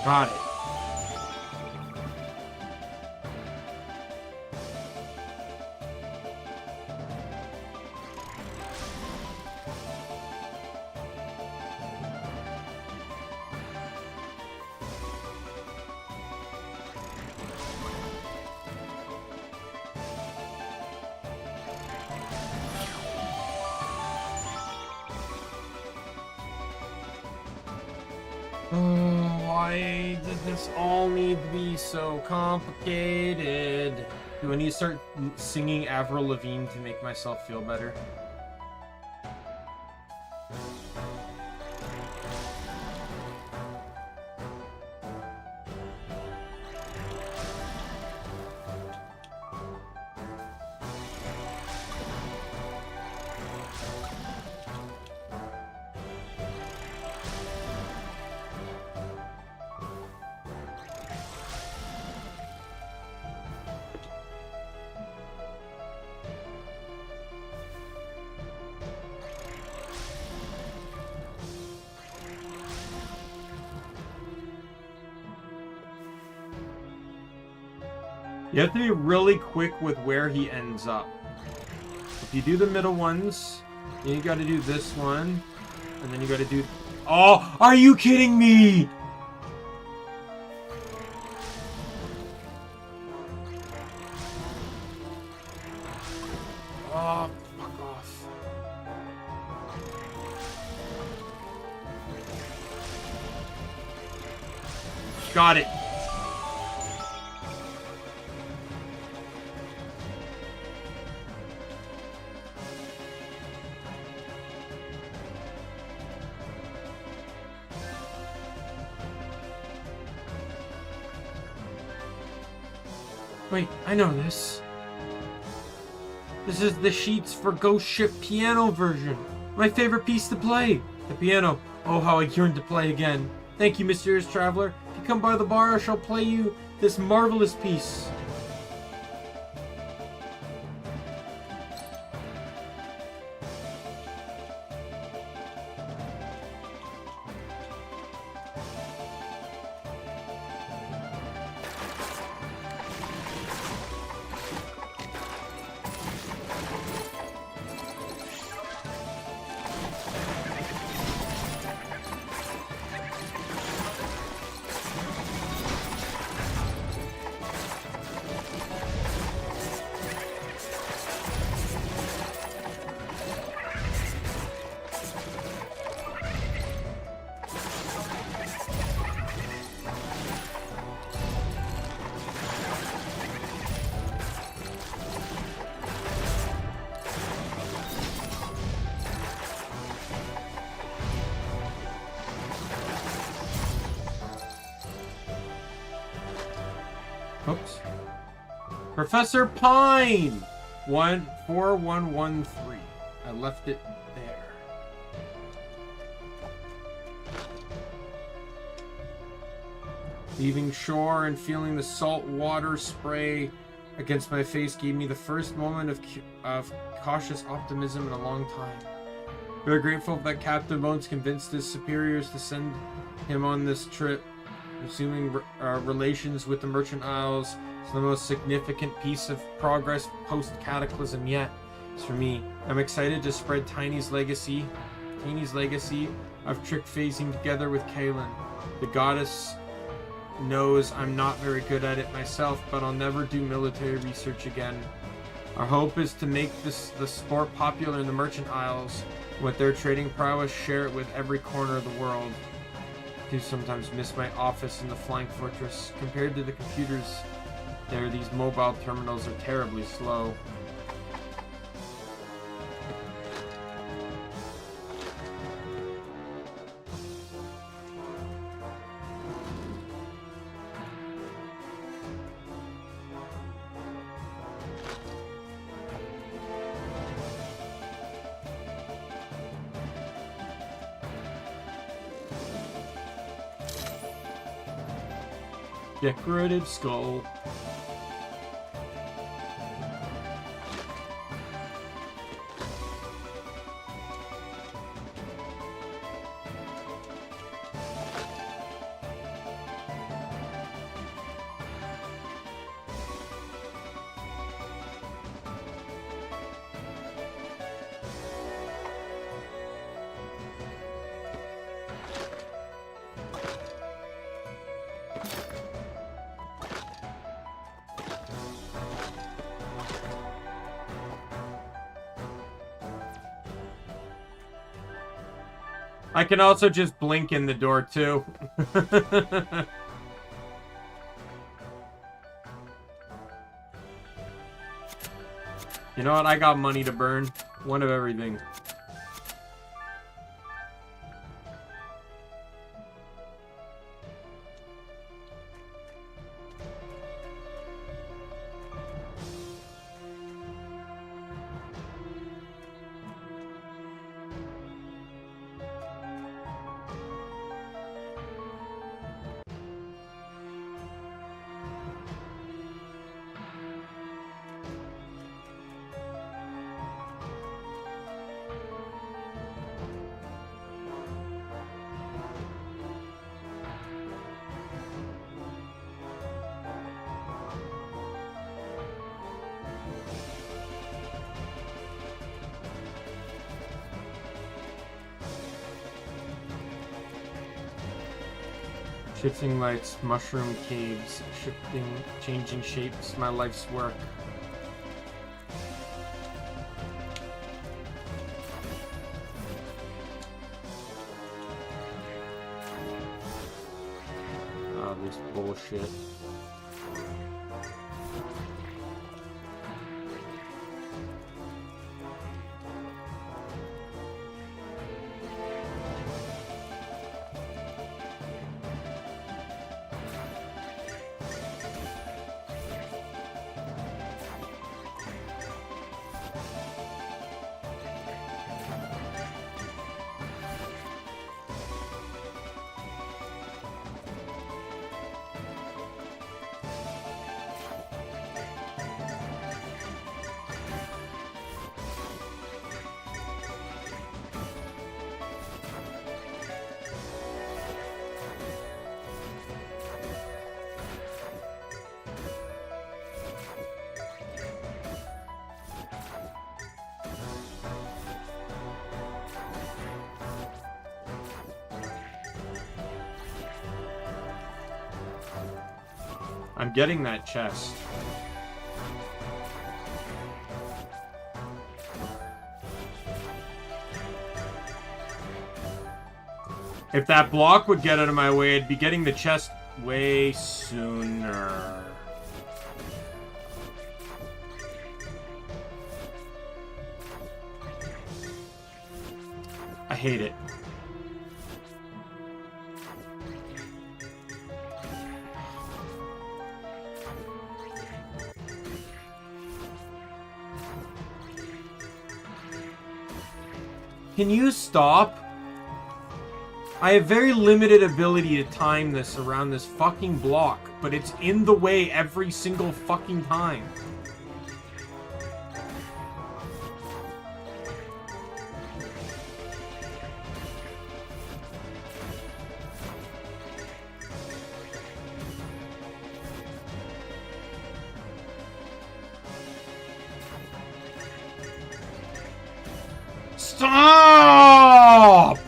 Got it. Oh, why did this all need to be so complicated? Do I need to start singing Avril Lavigne to make myself feel better? You have to be really quick with where he ends up. If you do the middle ones, then you gotta do this one, and then you gotta do... Oh, are you kidding me? Oh, fuck off. Got it. Wait, I know this. This is the sheets for Ghost Ship piano version. My favorite piece to play. The piano. Oh, how I yearn to play again. Thank you, mysterious traveler. If you come by the bar, I shall play you this marvelous piece. Oops. Professor Pine! 4113. I left it there. Leaving shore and feeling the salt water spray against my face gave me the first moment of cautious optimism in a long time. Very grateful that Captain Bones convinced his superiors to send him on this trip. Resuming relations with the Merchant Isles is the most significant piece of progress post-Cataclysm yet. As for me, I'm excited to spread Tiny's legacy of trick phasing together with Kaylin. The goddess knows I'm not very good at it myself, but I'll never do military research again. Our hope is to make the sport popular in the Merchant Isles. With their trading prowess, share it with every corner of the world. I do sometimes miss my office in the Flying Fortress. Compared to the computers there, these mobile terminals are terribly slow. Decorated skull. I can also just blink in the door, too. You know what? I got money to burn. One of everything. Shifting lights, mushroom caves, shifting, changing shapes, my life's work. Oh, this bullshit. I'm getting that chest. If that block would get out of my way, I'd be getting the chest way sooner. I hate it. Can you stop? I have very limited ability to time this around this fucking block, but it's in the way every single fucking time. Stop!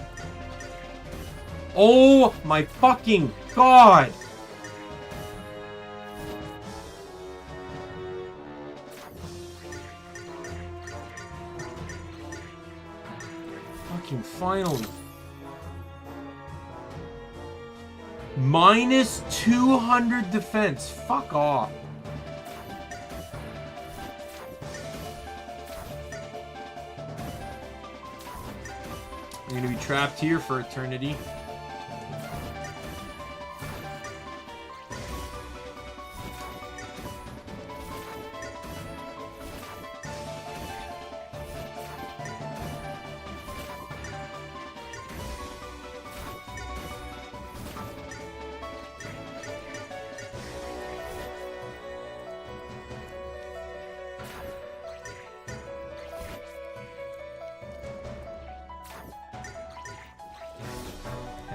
Oh my fucking god! Fucking finally. Minus 200 defense. Fuck off. I'm gonna be trapped here for eternity.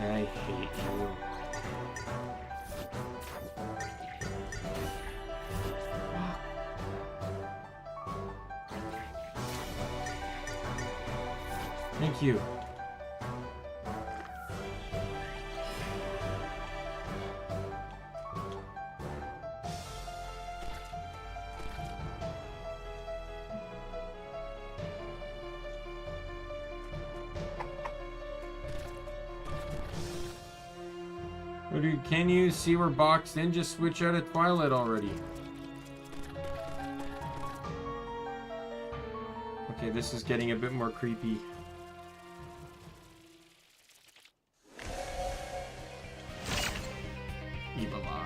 I hate you. Thank you. Oh, dude, can you see we're boxed in? Just switch out of Twilight already. Okay, this is getting a bit more creepy. Evil Eye.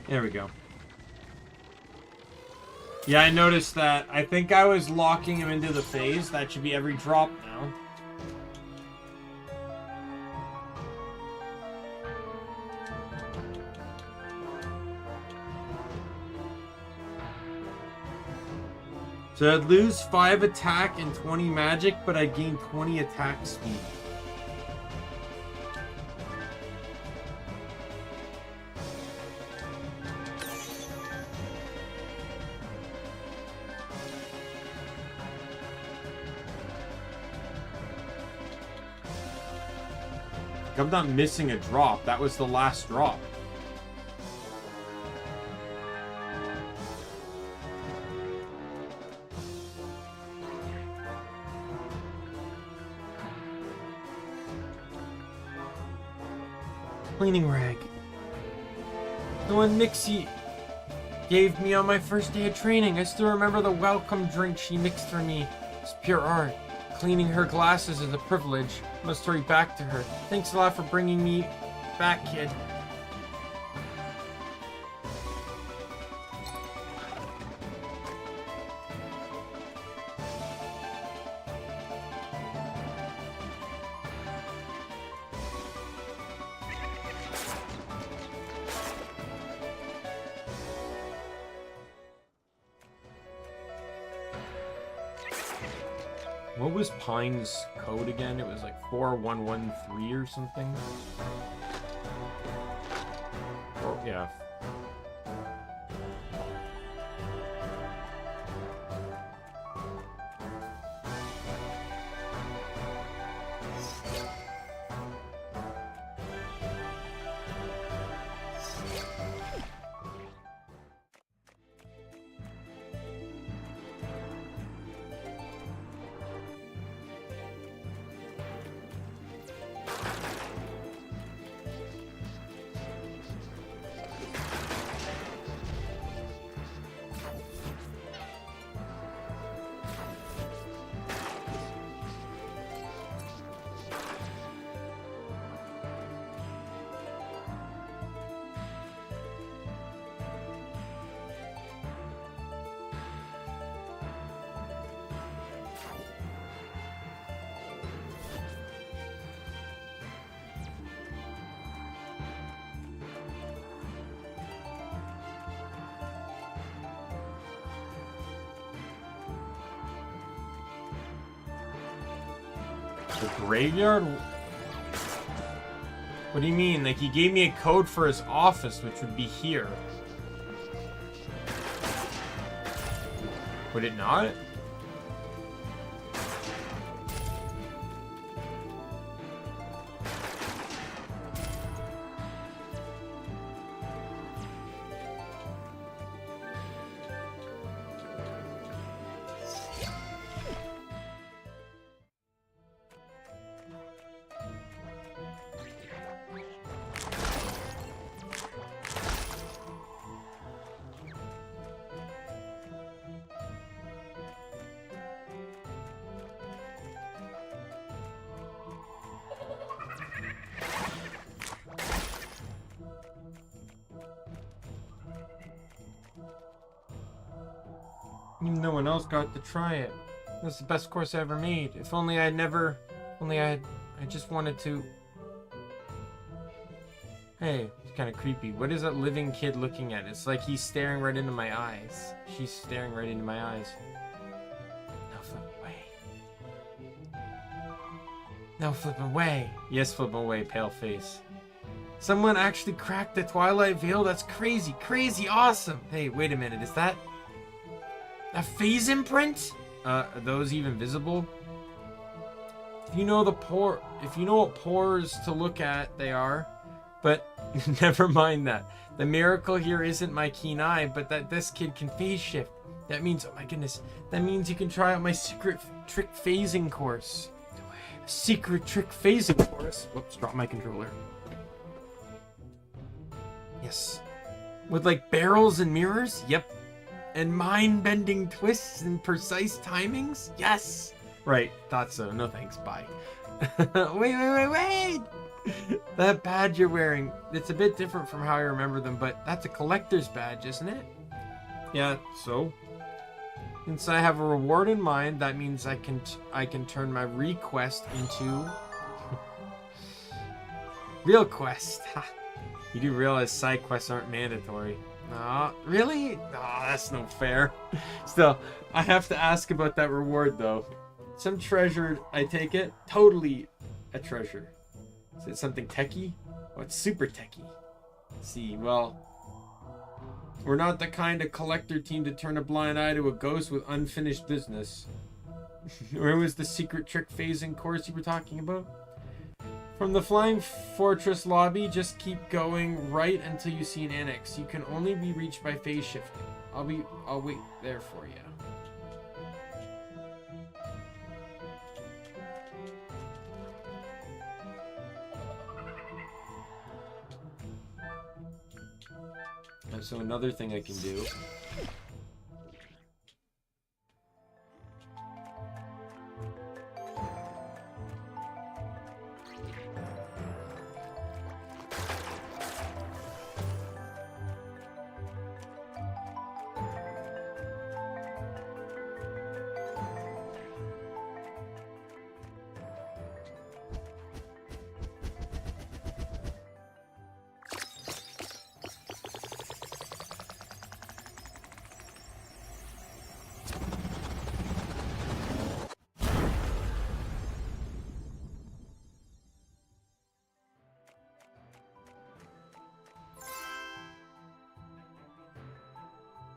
There we go. Yeah, I noticed that. I think I was locking him into the phase. That should be every drop now. So I'd lose 5 attack and 20 magic, but I'd gain 20 attack speed. I'm not missing a drop. That was the last drop. Cleaning rag. The one Nixie gave me on my first day of training. I still remember the welcome drink she mixed for me. It's pure art. Cleaning her glasses is a privilege. Must hurry back to her. Thanks a lot for bringing me back, kid. What was Pine's code again? It was like 4113 or something. Or, yeah. The graveyard? What do you mean? Like, he gave me a code for his office, which would be here. Would it not? Even no one else got to try it. It was the best course I ever made. If only I'd never... I just wanted to... Hey, it's kind of creepy. What is that living kid looking at? It's like he's staring right into my eyes. She's staring right into my eyes. Now flip away. Now flip away. Yes, flip away, pale face. Someone actually cracked the Twilight Veil? That's crazy, crazy awesome. Hey, wait a minute. Is that a phase imprint? Are those even visible? If you know what pores to look at, they are. But never mind that. The miracle here isn't my keen eye, but that this kid can phase shift. That means, oh my goodness, that means you can try out my secret trick phasing course. Secret trick phasing course. Whoops, dropped my controller. Yes. With like barrels and mirrors? Yep. And mind-bending twists and precise timings? Yes. Right, thought so. No thanks, bye. Wait. That badge you're wearing, it's a bit different from how I remember them, but that's a collector's badge, isn't it? Yeah, so? Since I have a reward in mind, that means I can turn my request into real quest. You do realize side quests aren't mandatory. Aw, really? Aw, that's no fair. Still, I have to ask about that reward though. Some treasured, I take it. Totally a treasure. Is it something techie? Oh, it's super techie. Let's see, well, we're not the kind of collector team to turn a blind eye to a ghost with unfinished business. Where was the secret trick phasing course you were talking about? From the Flying Fortress lobby, just keep going right until you see an annex. You can only be reached by phase shifting. I'll wait there for you. So another thing I can do.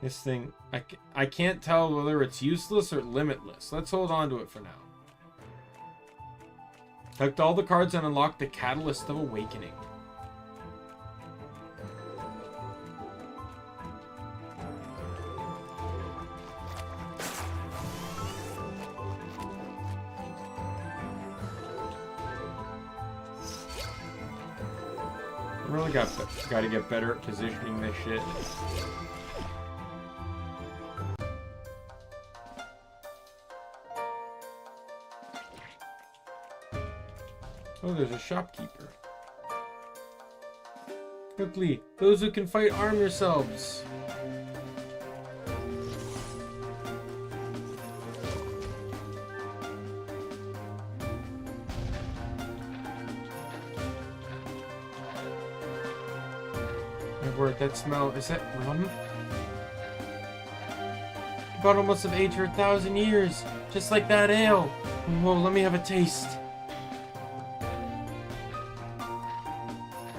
This thing, I can't tell whether it's useless or limitless. Let's hold on to it for now. Collect all the cards and unlock the Catalyst of Awakening. I really got to get better at positioning this shit. Oh, there's a shopkeeper. Quickly, those who can fight, arm yourselves. My word, that smell, is that rum? The bottle must have aged for 1,000 years, just like that ale. Whoa, let me have a taste.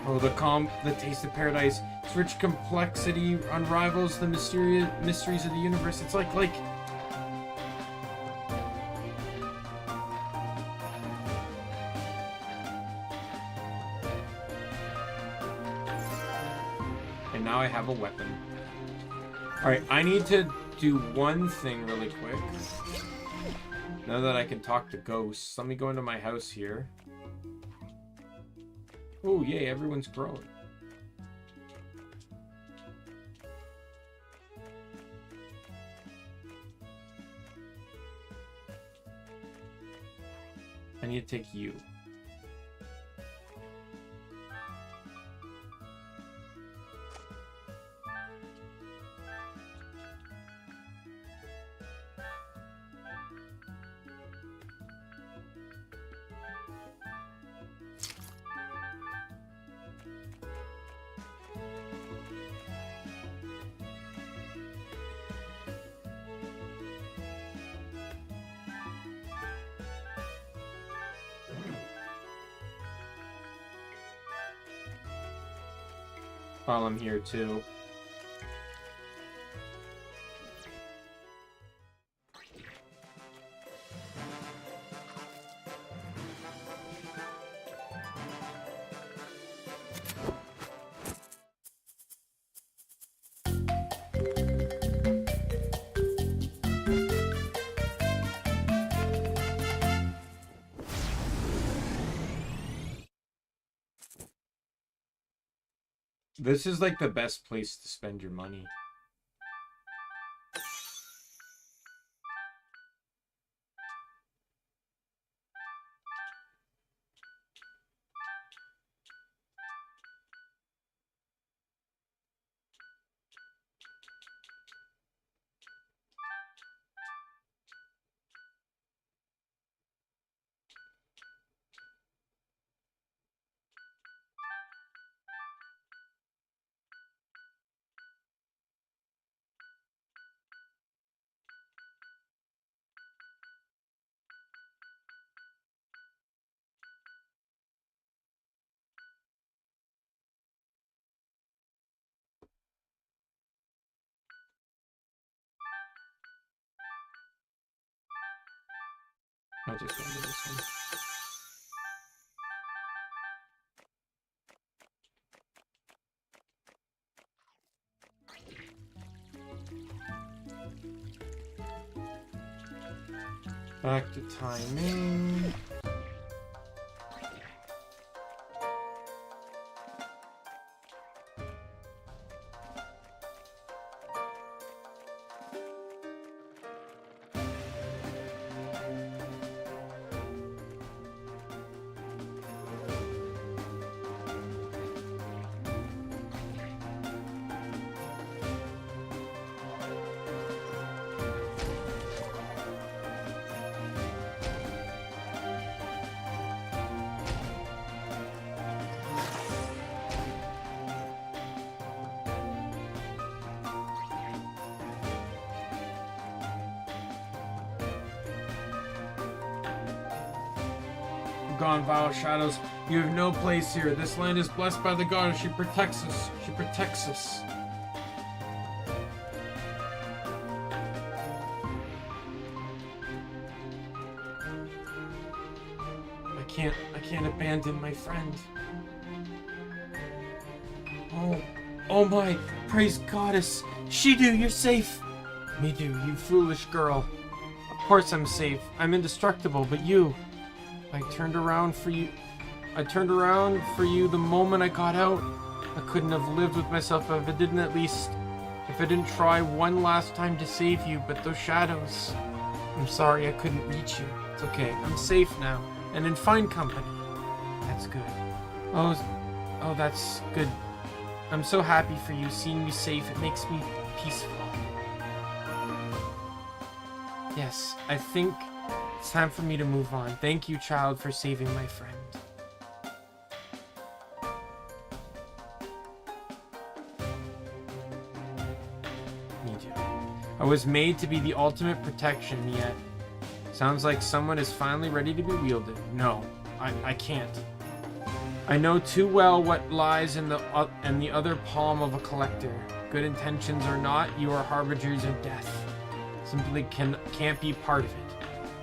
Oh, the taste of paradise. Its rich complexity unrivals the mysteries of the universe. It's like... And now I have a weapon. Alright, I need to do one thing really quick. Now that I can talk to ghosts, let me go into my house here. Oh, yay, everyone's growing. I need to take you. while I'm here too. This is like the best place to spend your money. I just went to this one. Back to timing. Gone, vile shadows. You have no place here. This land is blessed by the goddess. She protects us. She protects us. I can't abandon my friend. Oh my, praise goddess. Shidu, you're safe. Midu, you foolish girl. Of course I'm safe. I'm indestructible, but you... I turned around for you the moment I got out. I couldn't have lived with myself if I didn't try one last time to save you, but those shadows. I'm sorry I couldn't reach you. It's okay. I'm safe now, and in fine company. That's good. Oh, that's good. I'm so happy for you. Seeing you safe, it makes me peaceful. Yes, I think it's time for me to move on. Thank you, child, for saving my friend. Me too. I was made to be the ultimate protection, yet sounds like someone is finally ready to be wielded. No, I can't. I know too well what lies in the other palm of a collector. Good intentions or not, you are harbingers of death. Simply can't be part of it.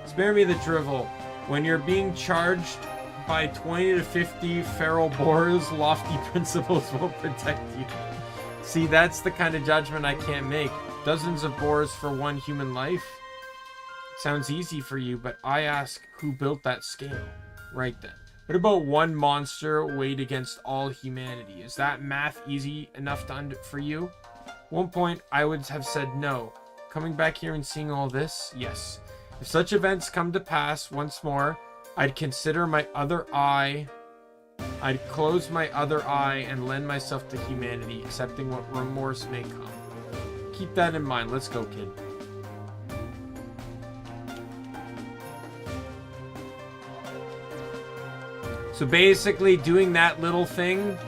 Spare me the drivel. When you're being charged by 20 to 50 feral boars, lofty principles will protect you. See, that's the kind of judgment I can't make. Dozens of boars for one human life? Sounds easy for you, but I ask, who built that scale? Right then. What about one monster weighed against all humanity? Is that math easy enough for you? One point, I would have said no. Coming back here and seeing all this? Yes. If such events come to pass once more, I'd consider my other eye. I'd close my other eye and lend myself to humanity, accepting what remorse may come. Keep that in mind. Let's go, kid. So basically, doing that little thing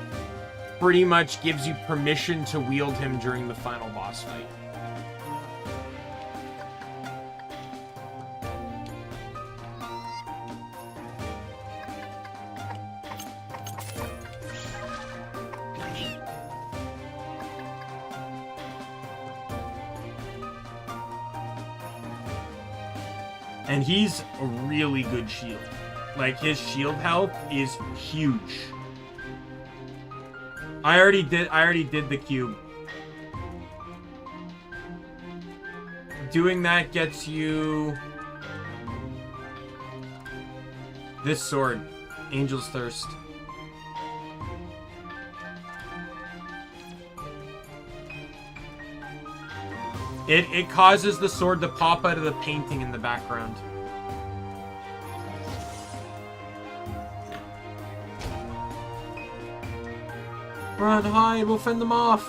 pretty much gives you permission to wield him during the final boss fight. And he's a really good shield. Like, his shield health is huge. I already did the cube. Doing that gets you this sword, Angel's Thirst. It causes the sword to pop out of the painting in the background. Run, hide, we'll fend them off.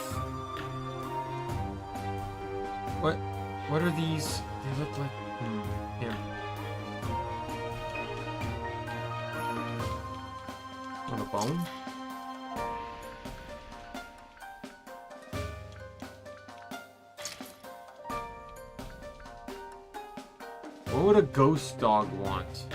What are these? They look like him. On a bone? What would a ghost dog want?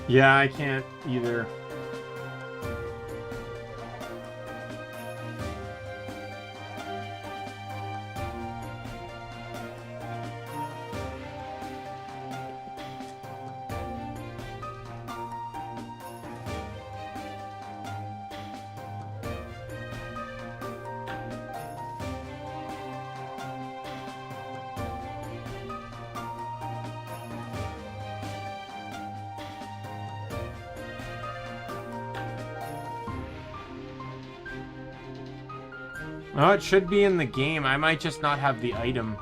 Yeah, I can't either. Oh, it should be in the game. I might just not have the item.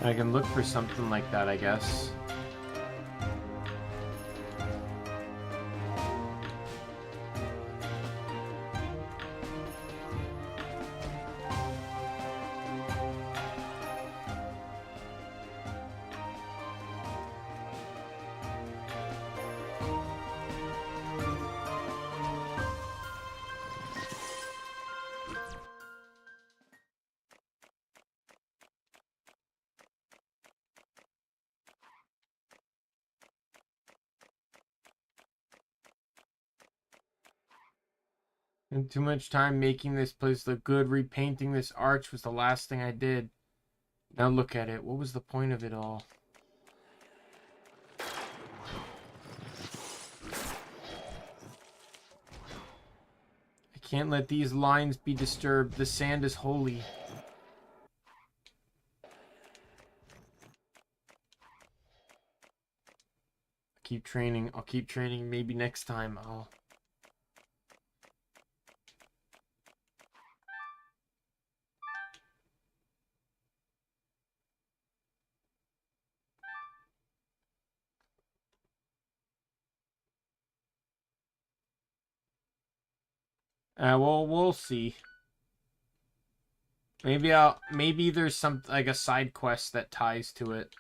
I can look for something like that, I guess. And too much time making this place look good. Repainting this arch was the last thing I did. Now look at it. What was the point of it all? I can't let these lines be disturbed. The sand is holy. Keep training. I'll keep training. Maybe next time I'll... Well, we'll see. Maybe there's some, like, a side quest that ties to it.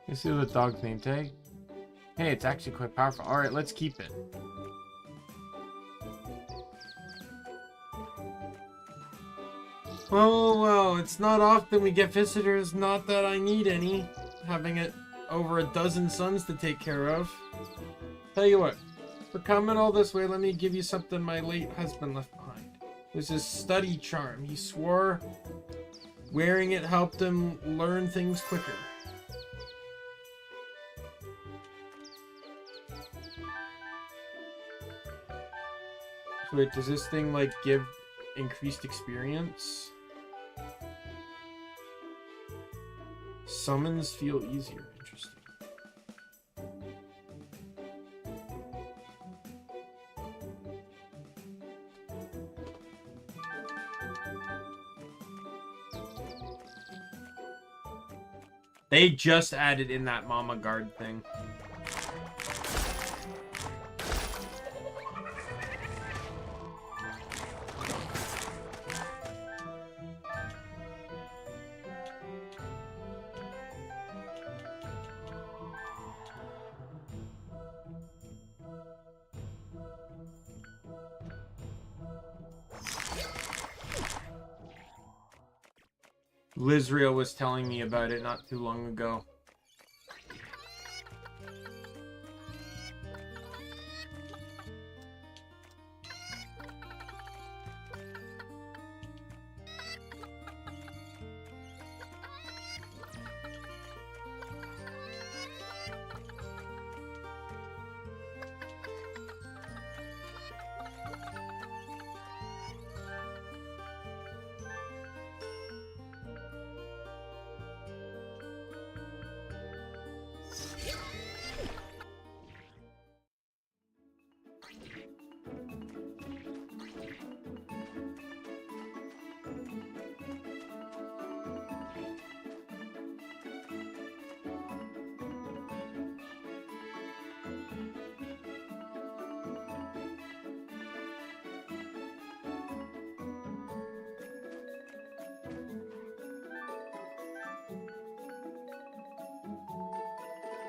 You see the dog's name tag? Hey, it's actually quite powerful. Alright, let's keep it. Oh, well, it's not often we get visitors, not that I need any. Having it over a dozen sons to take care of. Tell you what, for coming all this way, let me give you something my late husband left behind. It was his study charm. He swore wearing it helped him learn things quicker. Wait, does this thing, like, give increased experience? Summons feel easier. Interesting. They just added in that Mama Guard thing. Lizria was telling me about it not too long ago.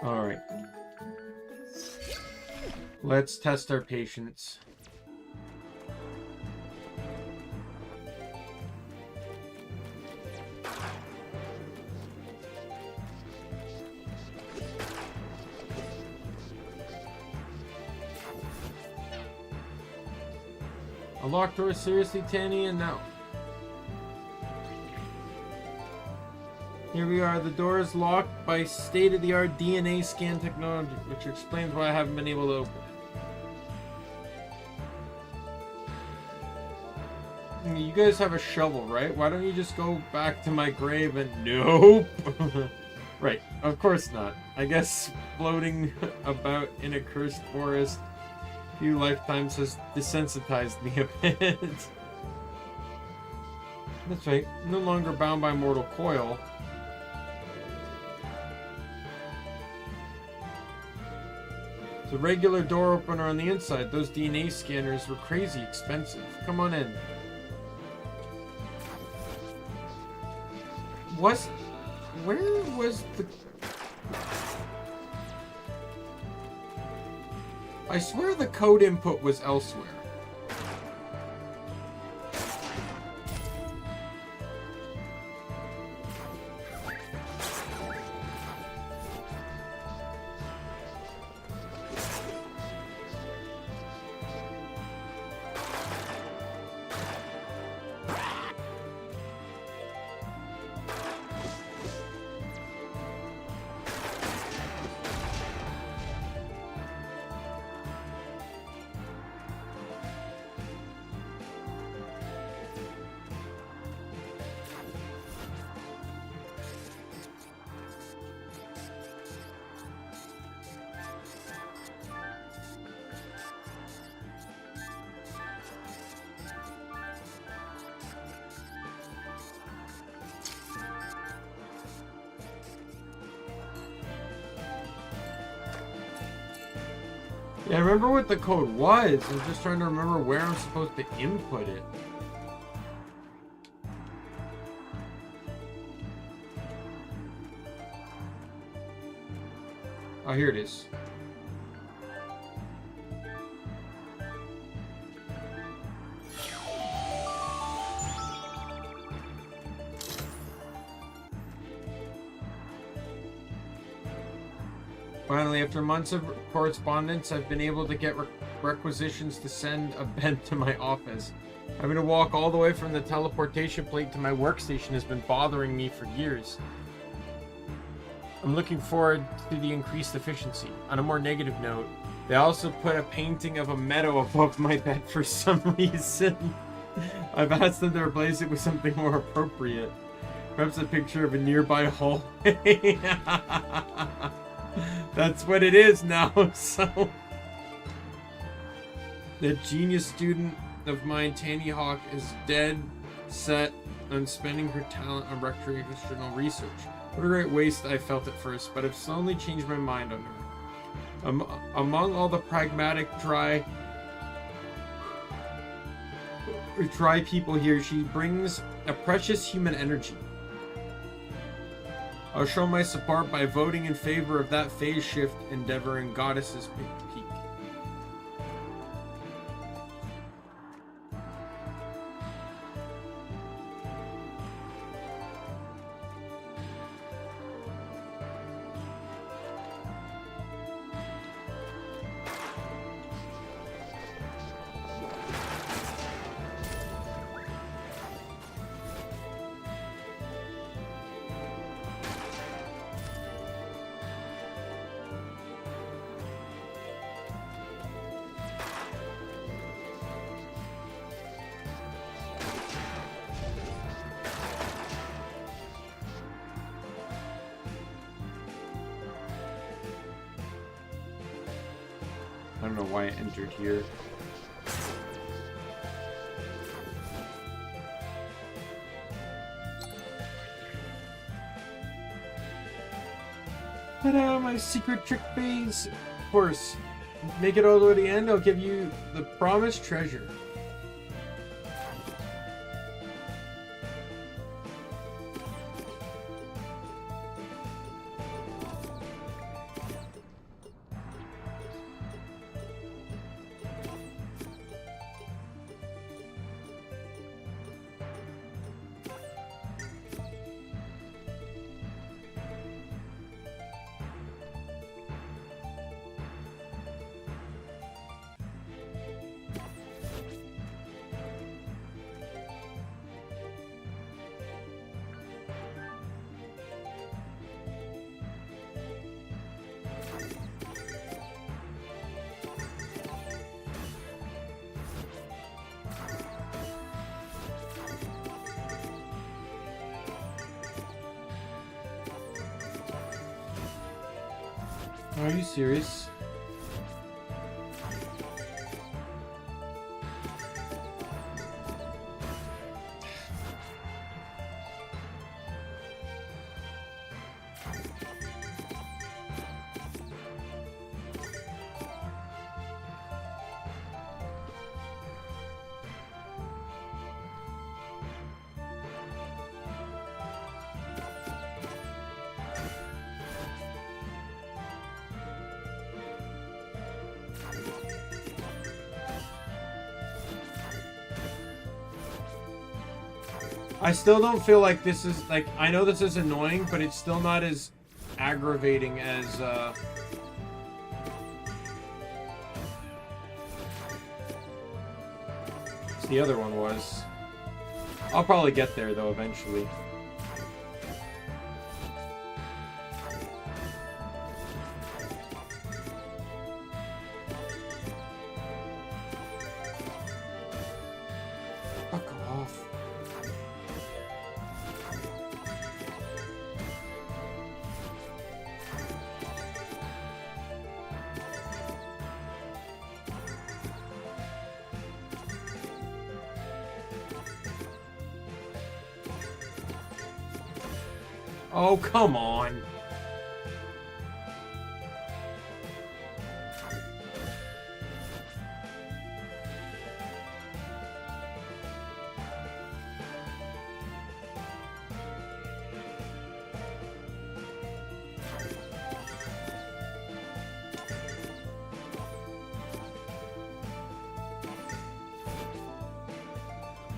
Alright. Let's test our patience. A locked door, seriously, Tanny, and now. Here we are. The door is locked by state-of-the-art DNA scan technology, which explains why I haven't been able to open it. You guys have a shovel, right? Why don't you just go back to my grave and... Nope! Right, of course not. I guess floating about in a cursed forest a few lifetimes has desensitized me a bit. That's right, no longer bound by mortal coil. The regular door opener on the inside. Those DNA scanners were crazy expensive. Come on in. Where was the... I swear the code input was elsewhere. Yeah, I remember what the code was. I'm just trying to remember where I'm supposed to input it. Oh, here it is. Finally, after months of correspondence, I've been able to get requisitions to send a bed to my office. Having to walk all the way from the teleportation plate to my workstation has been bothering me for years. I'm looking forward to the increased efficiency. On a more negative note, they also put a painting of a meadow above my bed for some reason. I've asked them to replace it with something more appropriate. Perhaps a picture of a nearby hallway. That's what it is now, so... The genius student of mine, Tanny Hawk, is dead set on spending her talent on recreational research. What a great waste I felt at first, but I've slowly changed my mind on her. Among all the pragmatic, dry people here, she brings a precious human energy. I'll show my support by voting in favor of that phase shift endeavor in Goddess's peak. I don't know why it entered here. Ta-da! My secret trick phase! Of course. Make it all the way to the end, I'll give you the promised treasure. Are you serious? I still don't feel like this is, like, I know this is annoying, but it's still not as aggravating as, the other one was. I'll probably get there, though, eventually. Fuck off. Oh, come on.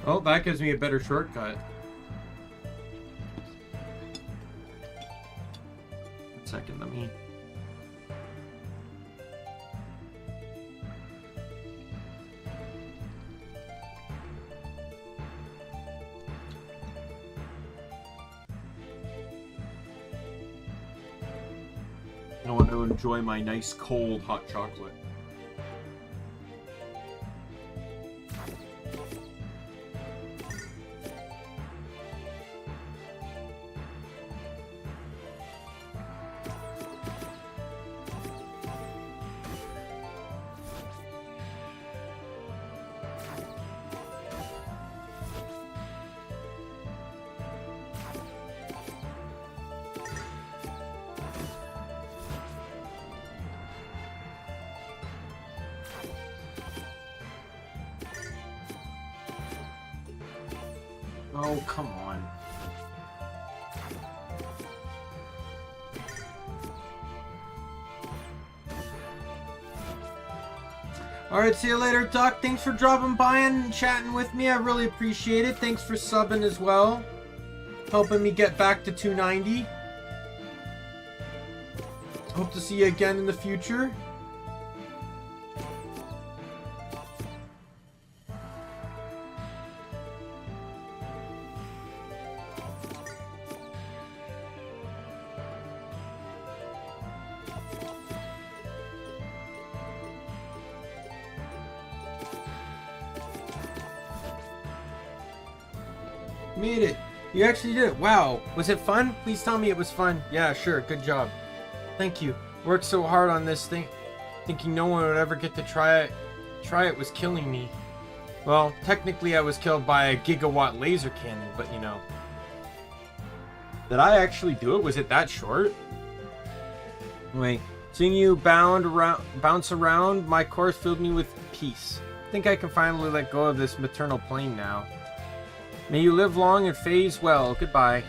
Oh, that gives me a better shortcut. 1 second, let me... I want to enjoy my nice cold hot chocolate. Oh, come on. Alright, see you later, Duck. Thanks for dropping by and chatting with me. I really appreciate it. Thanks for subbing as well. Helping me get back to 290. Hope to see you again in the future. Made it. You actually did it. Wow. Was it fun? Please tell me it was fun. Yeah, sure. Good job. Thank you. Worked so hard on this thing, thinking no one would ever get to try it. Try it was killing me. Well, technically I was killed by a gigawatt laser cannon, but you know. Did I actually do it? Was it that short? Wait. Seeing you bounce around my course filled me with peace. I think I can finally let go of this maternal plane now. May you live long and phase well. Goodbye.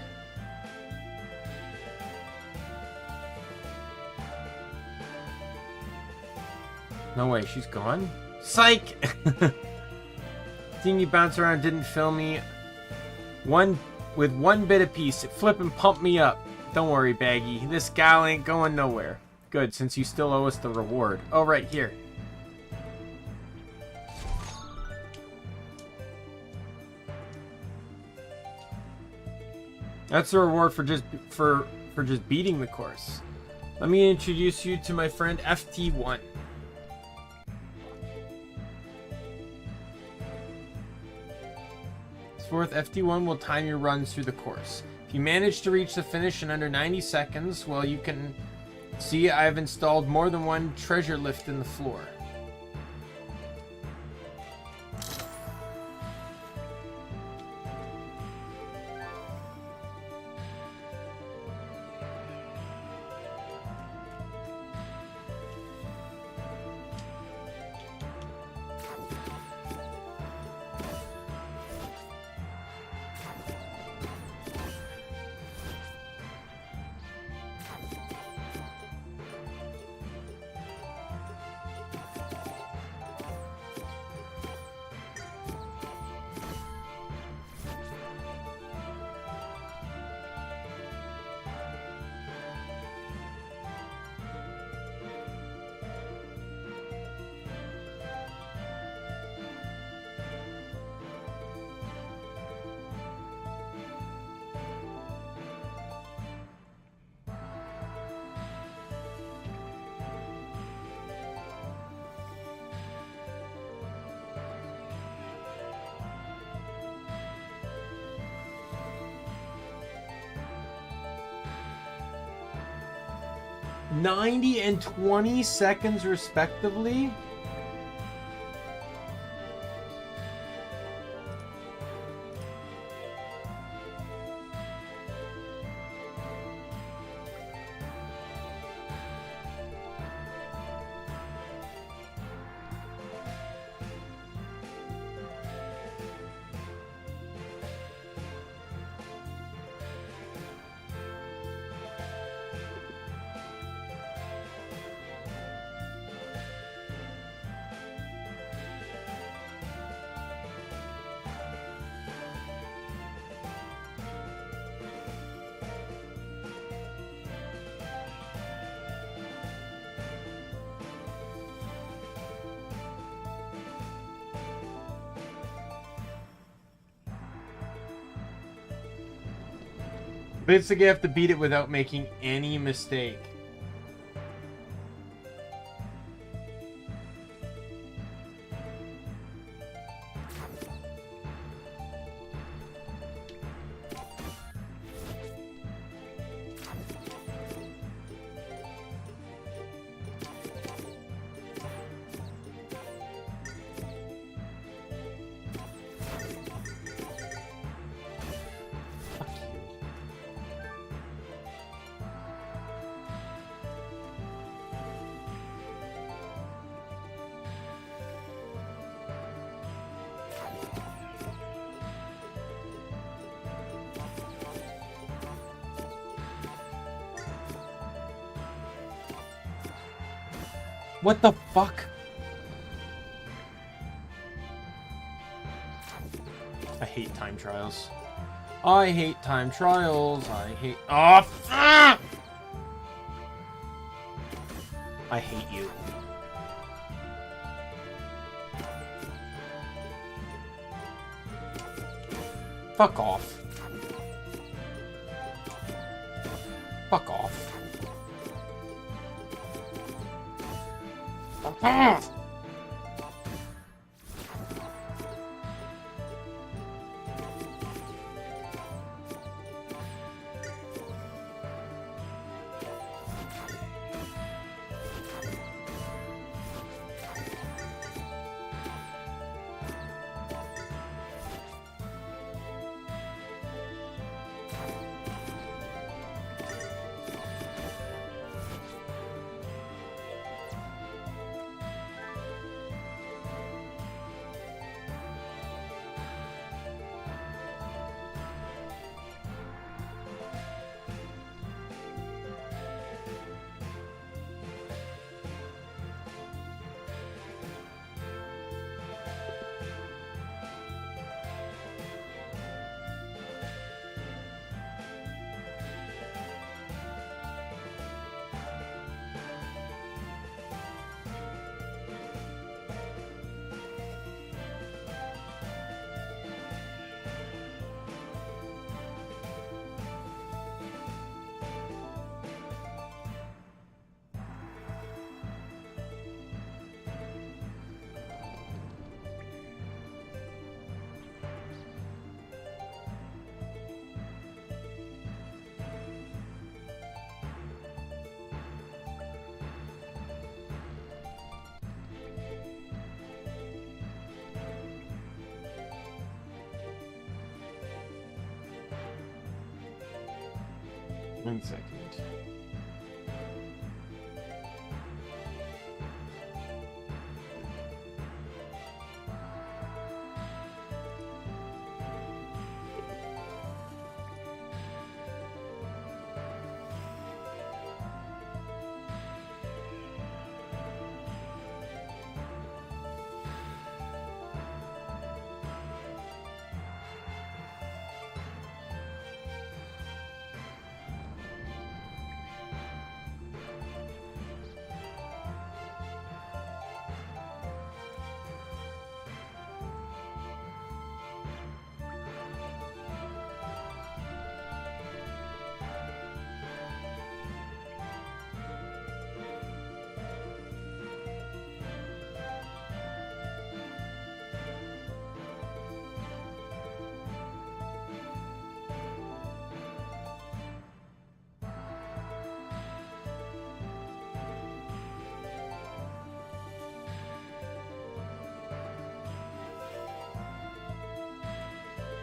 No way, she's gone? Psych! Seeing you bounce around didn't fill me with one bit of peace. It flippin' pumped me up. Don't worry, Baggy. This gal ain't going nowhere. Good, since you still owe us the reward. Oh, right here. That's the reward for just beating the course. Let me introduce you to my friend FT1. Henceforth, FT1 will time your runs through the course. If you manage to reach the finish in under 90 seconds, well, you can see I've installed more than one treasure lift in the floor. $90 and 20 seconds respectively. Basically, you have to beat it without making any mistake. What the fuck? I hate time trials. I hate time trials. I hate... Oh, fuck! I hate you. Fuck off. Fuck off. One second.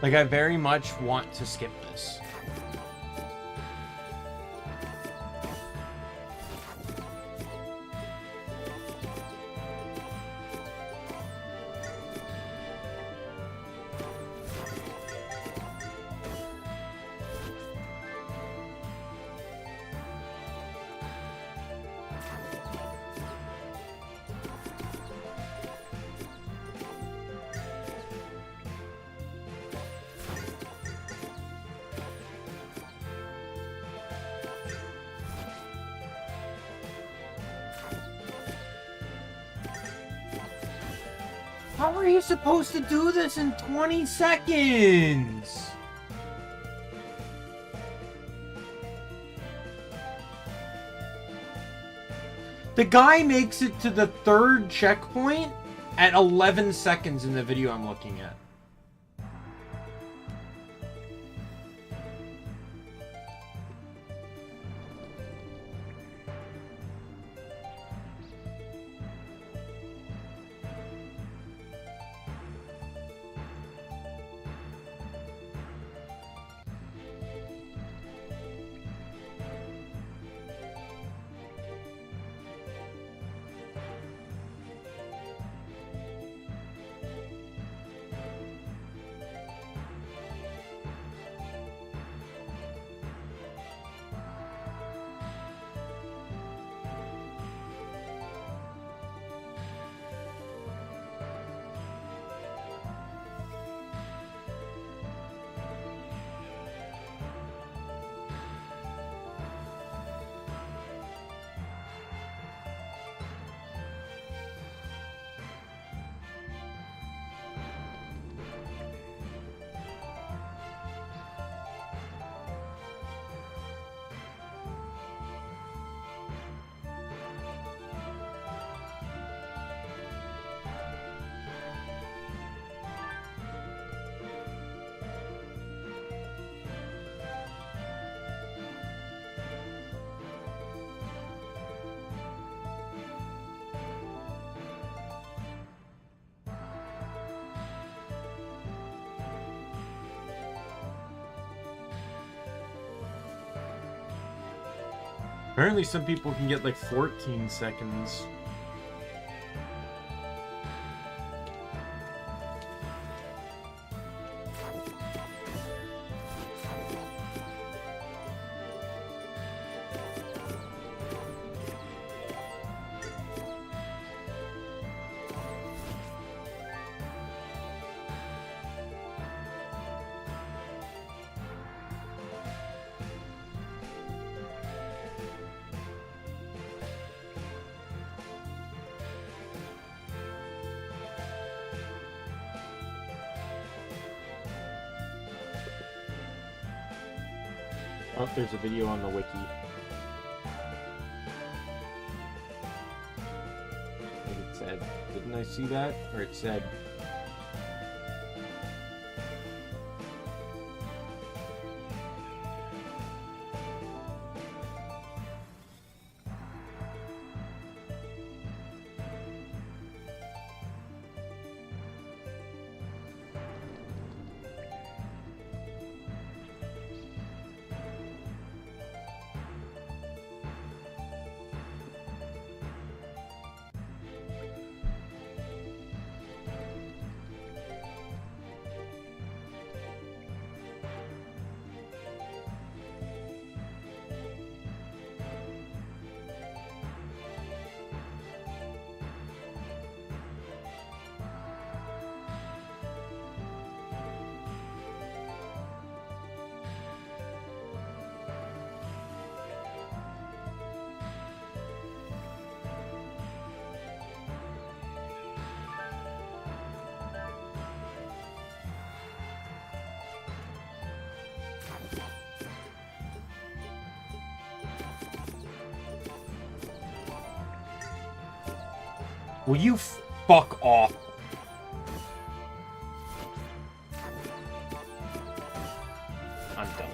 Like, I very much want to skip this. How are you supposed to do this in 20 seconds? The guy makes it to the 3rd checkpoint at 11 seconds in the video I'm looking at. Apparently some people can get like 14 seconds. Oh, there's a video on the wiki. I think it said, didn't I see that? Or it said... Will you fuck off? I'm done.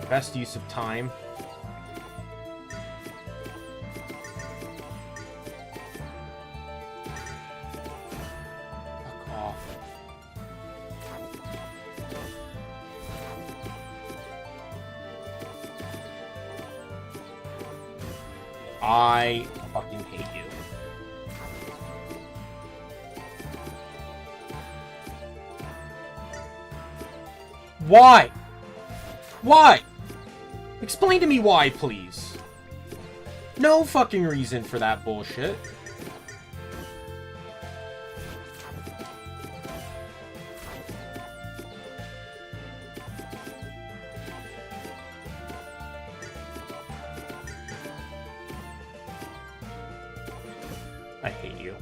Best use of time. Fuck off. I fucking hate you. Why? Why? Explain to me why, please. No fucking reason for that bullshit. you.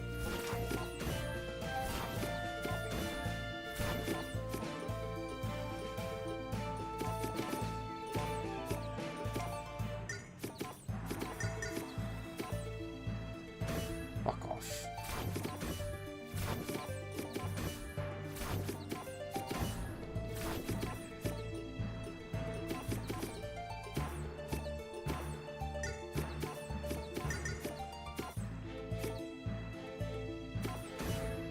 Fuck off.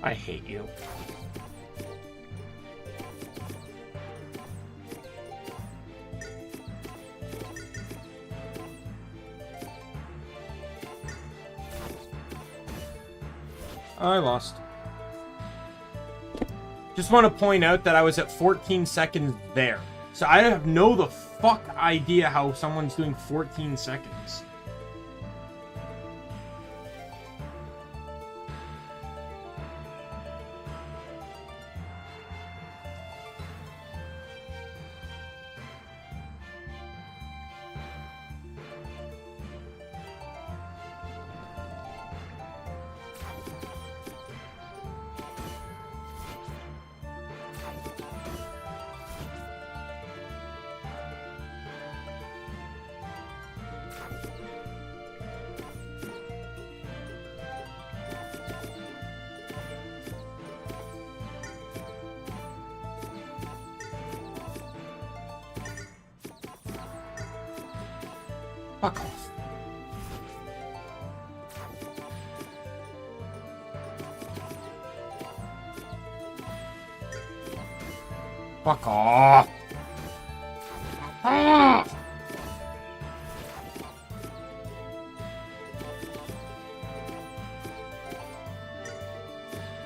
I hate you. I lost. Just want to point out that I was at 14 seconds there. So I have no the fuck idea how someone's doing 14 seconds. Fuck off. Fuck off. Ah!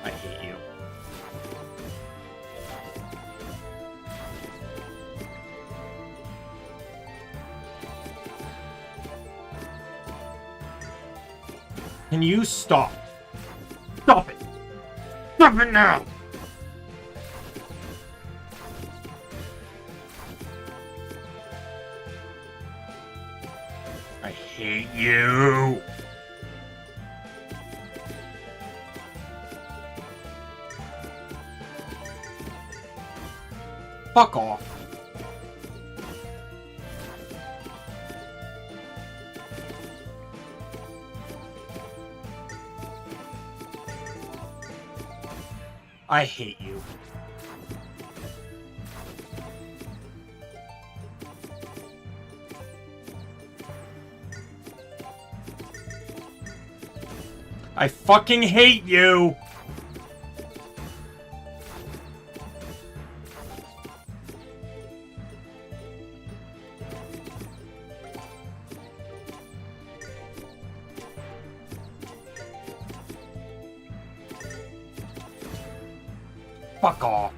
I hate you. Can you stop? Stop it! Stop it now! I hate you! Fuck off. I hate you. I fucking hate you! Fuck off.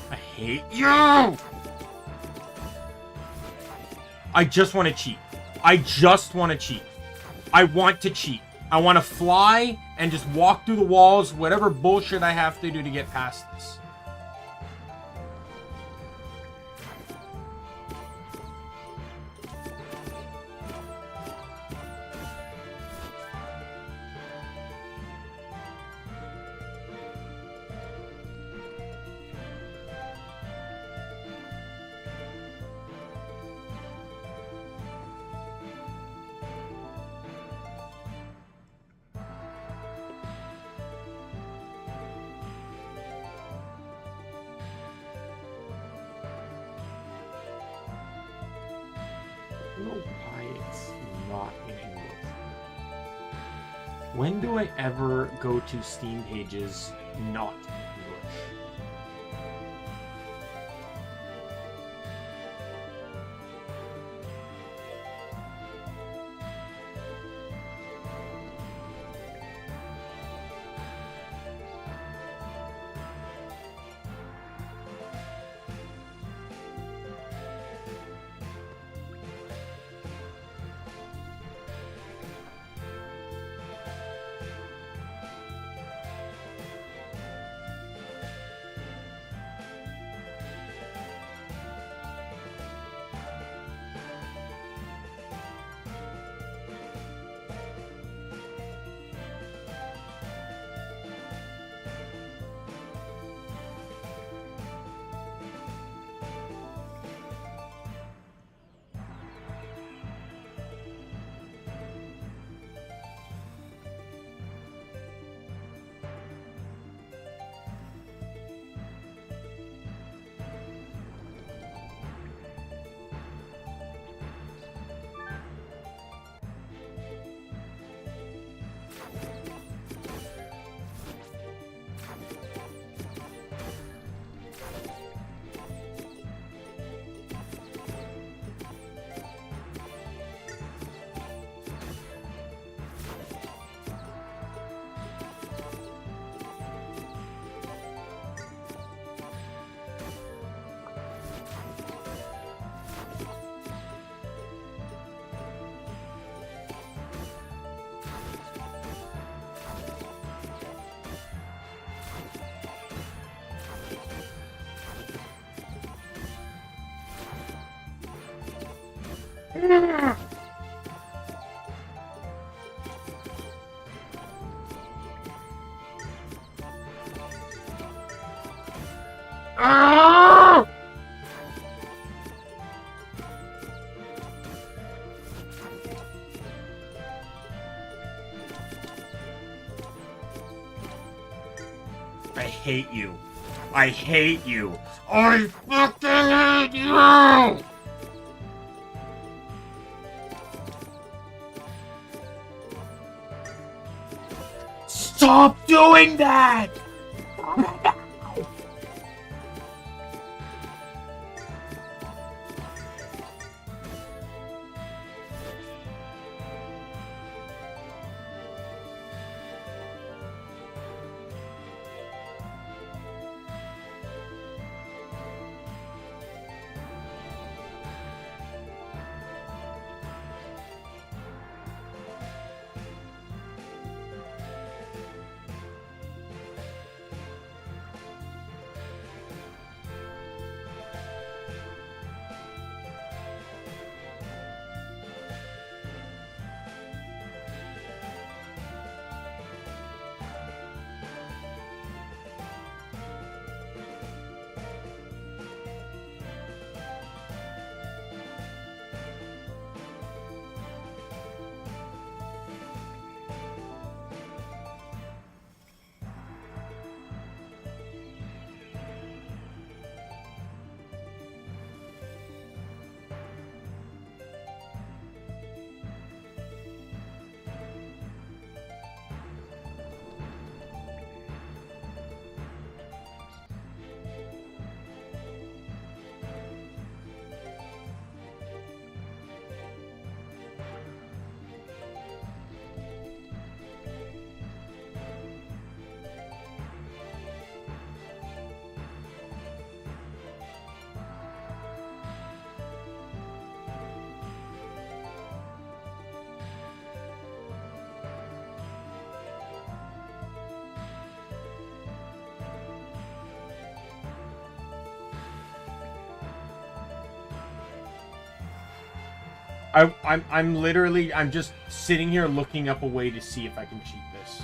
I hate you! I just want to cheat. I just want to cheat. I want to cheat. I want to fly and just walk through the walls, whatever bullshit I have to do to get past this. I don't know why it's not in English. When do I ever go to Steam pages not in English? I hate you. I hate you. I fucking hate you! Stop doing that! I'm just sitting here looking up a way to see if I can cheat this.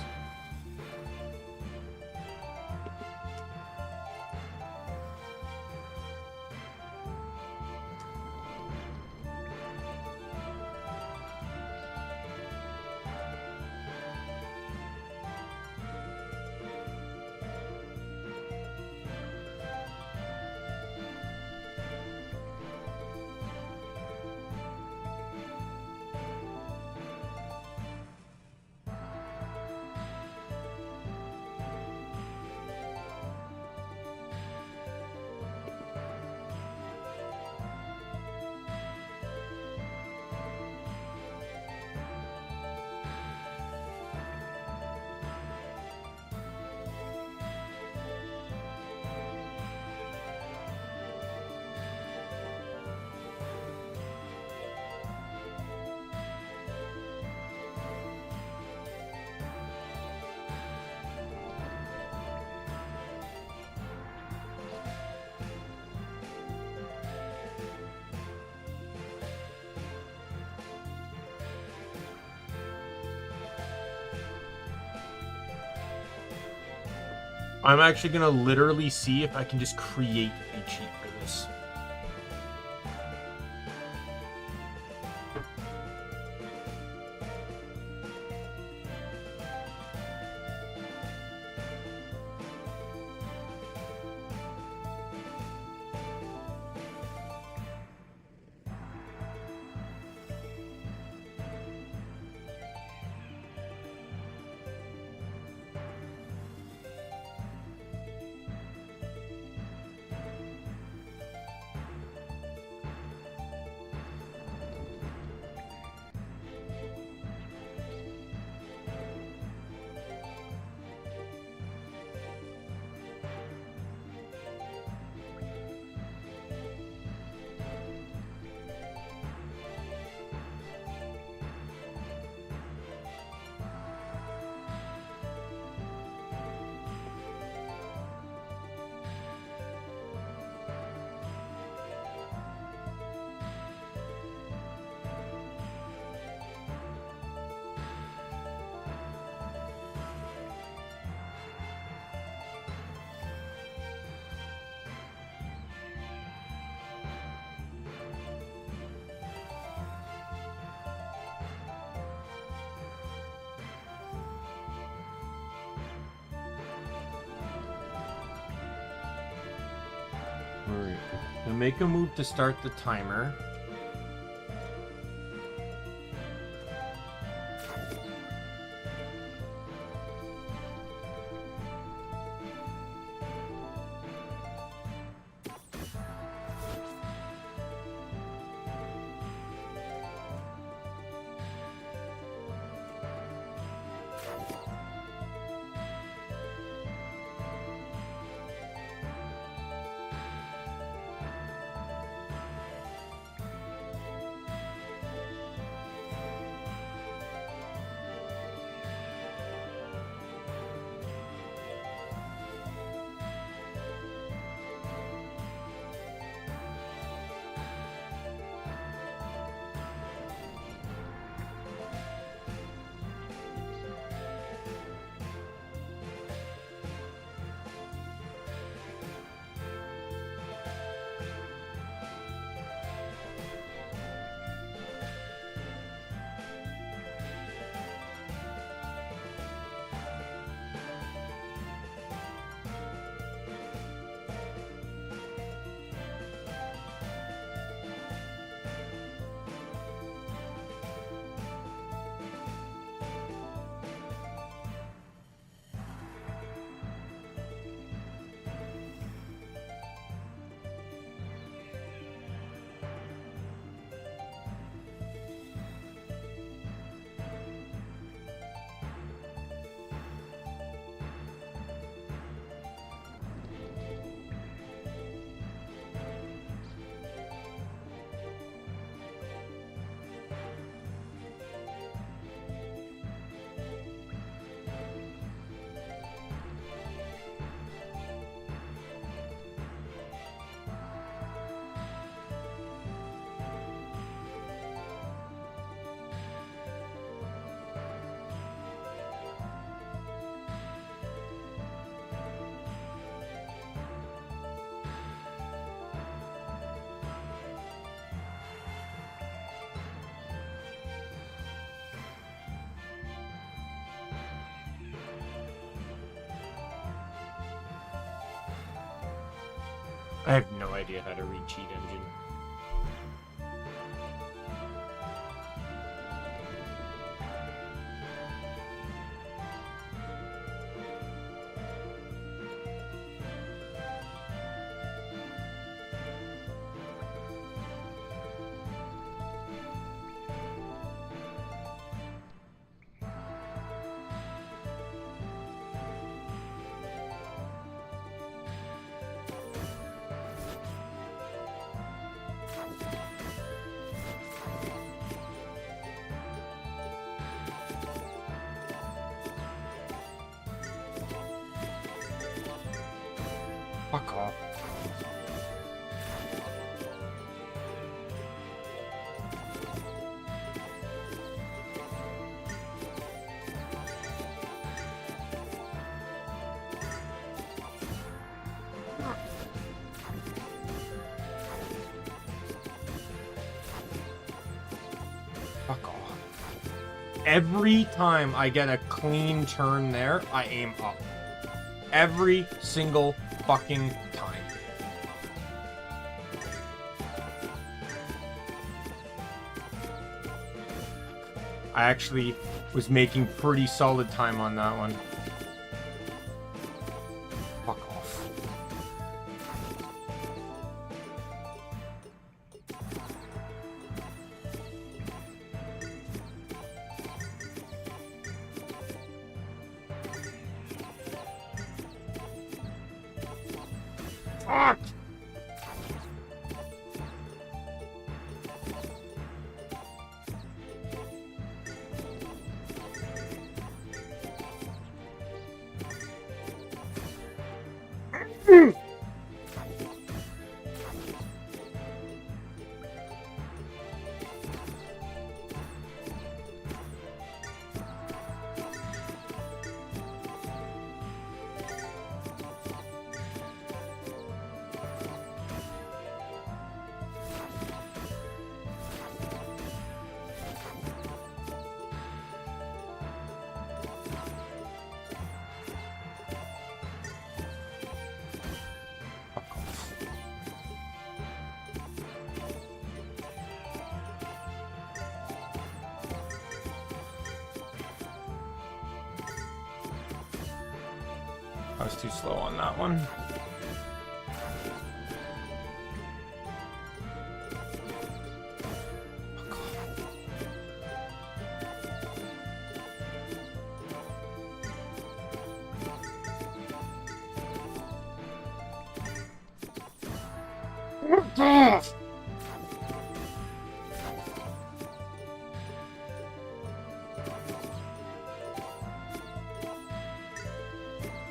I'm actually gonna literally see if I can just create a cheat for this. Alright. So make a move to start the timer. I have no idea how to read cheat engine. Fuck off. Fuck off. Every time I get a clean turn there, I aim up. Every single fucking time. I actually was making pretty solid time on that one. Fuck off. Fuck! was too slow on that one.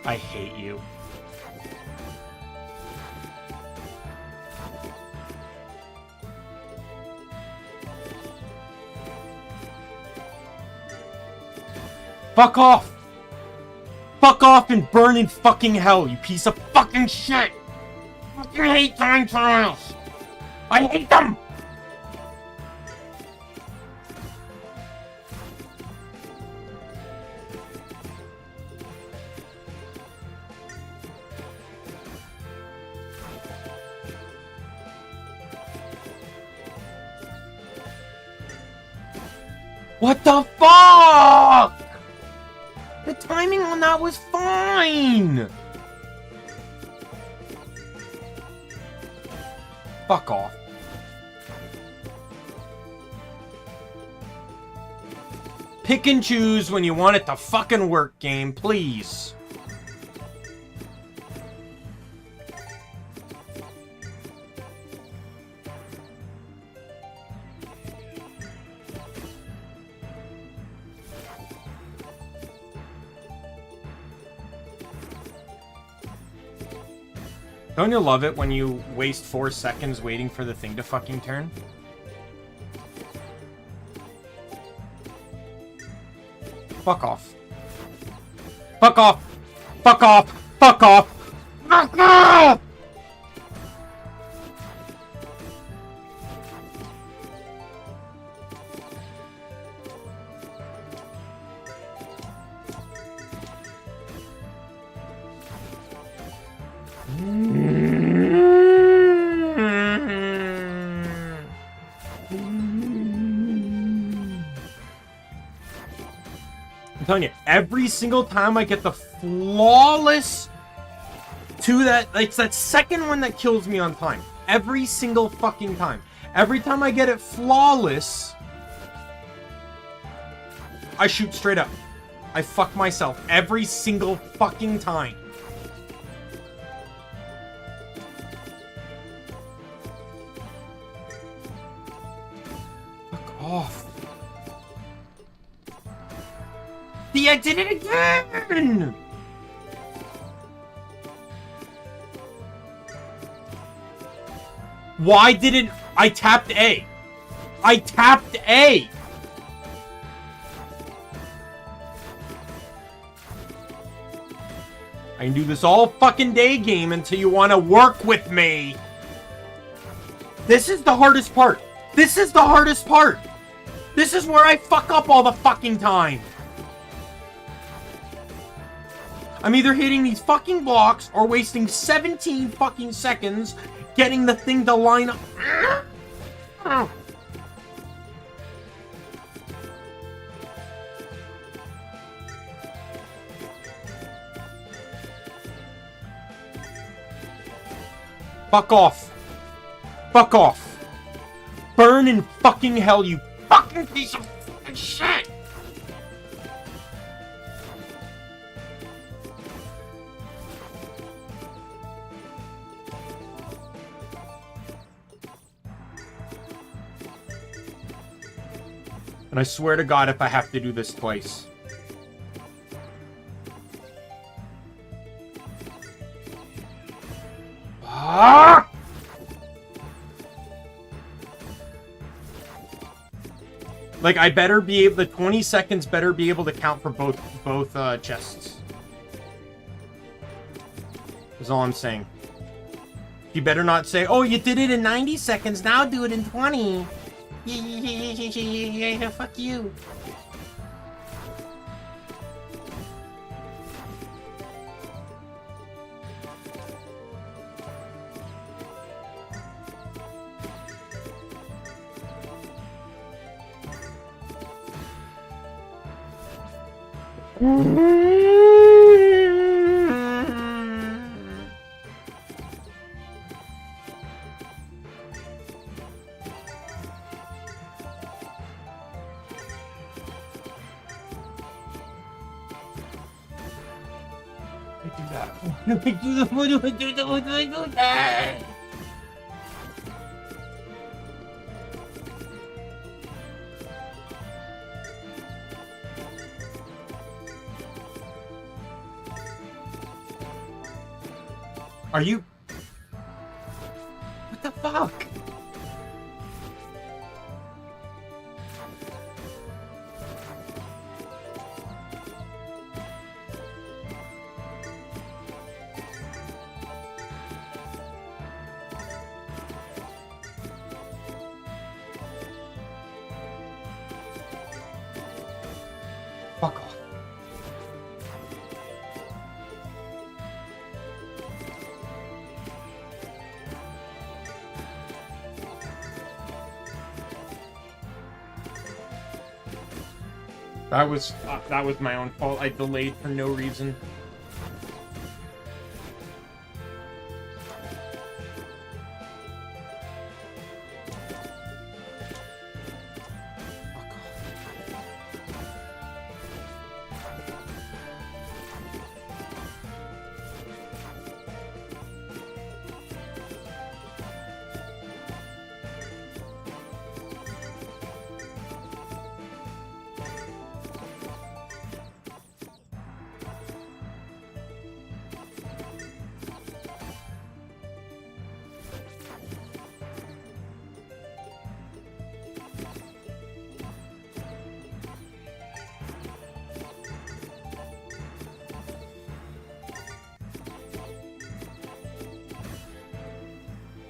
I hate you. Fuck off! Fuck off and burn in fucking hell, you piece of fucking shit! I fucking hate time trials! I hate them! What the fuck? The timing on that was fine! Fuck off. Pick and choose when you want it to fucking work, game, please. Don't you love it when you waste 4 seconds waiting for the thing to fucking turn? Fuck off. Fuck off! Fuck off! Fuck off! Fuck off! I'm telling you, every single time I get the flawless to that, it's that second one that kills me on time. Every single fucking time. Every time I get it flawless, I shoot straight up. I fuck myself every single fucking time. Fuck off. See, I did it again! Why didn't... I tapped A. I tapped A! I can do this all fucking day, game, until you want to work with me. This is the hardest part. This is the hardest part. This is where I fuck up all the fucking time. I'm either hitting these fucking blocks or wasting 17 fucking seconds getting the thing to line up. Fuck off. Fuck off. Burn in fucking hell, you fucking piece of fucking shit. And I swear to God if I have to do this twice. Ah! Like, I better be able... The 20 seconds better be able to count for both chests. That's all I'm saying. You better not say, oh, you did it in 90 seconds, now do it in 20. Yeah, fuck you. do that? Why do I do that? Why do I do that? Why do I do that? Are you... What the fuck? Fuck off. That was my own fault. I delayed for no reason.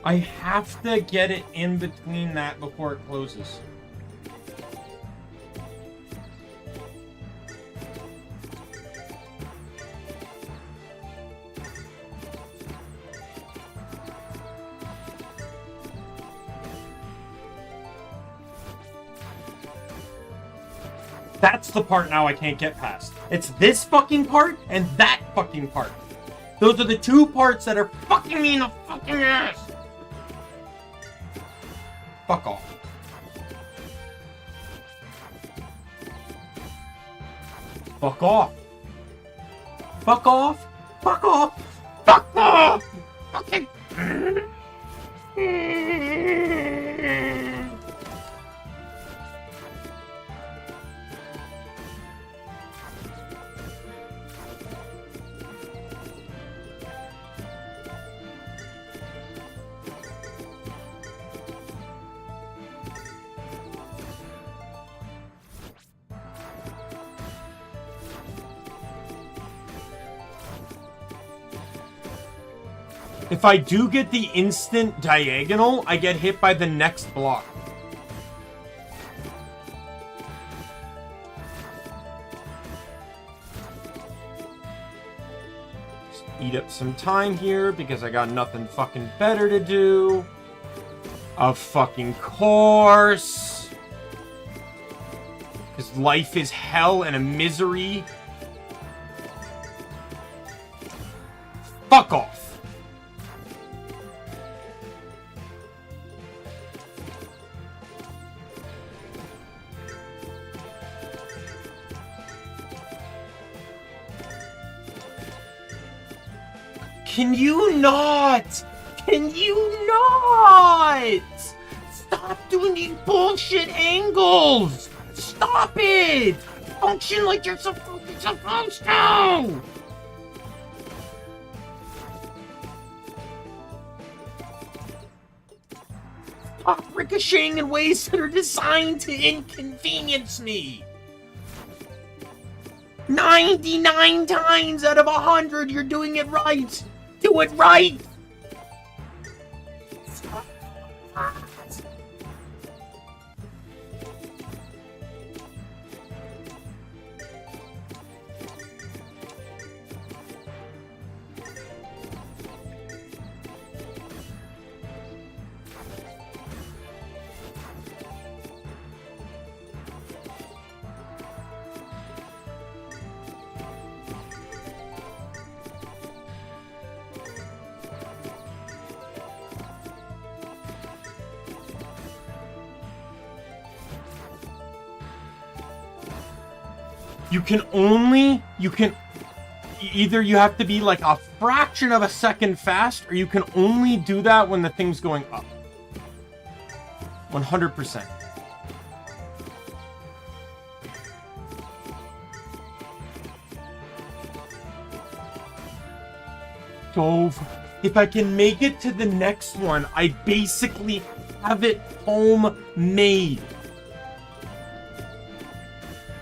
I have to get it in between that before it closes. That's the part now I can't get past. It's this fucking part and that fucking part. Those are the two parts that are fucking me in the fucking ass. Fuck off. Fuck off. Fuck off. Fuck off. Fuck off. Fucking. If I do get the instant diagonal, I get hit by the next block. Just eat up some time here because I got nothing fucking better to do. Of fucking course. Because life is hell and a misery. Fuck off. Can you not? Can you not? Stop doing these bullshit angles! Stop it! Function like you're supposed to! Stop ricocheting in ways that are designed to inconvenience me! 99 times out of 100, you're doing it right! Do it right! either you have to be like a fraction of a second fast, or you can only do that when the thing's going up. 100%. So, if I can make it to the next one, I basically have it homemade.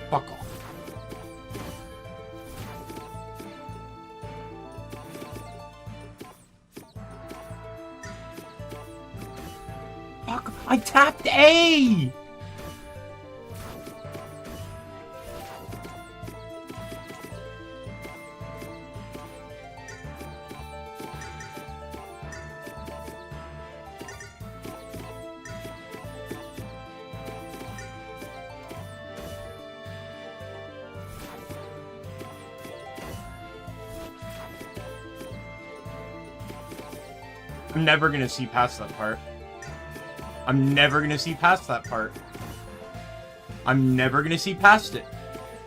Fuck off. Fuck, I tapped A! I'm never gonna see past that part. I'm never gonna see past that part. I'm never gonna see past it.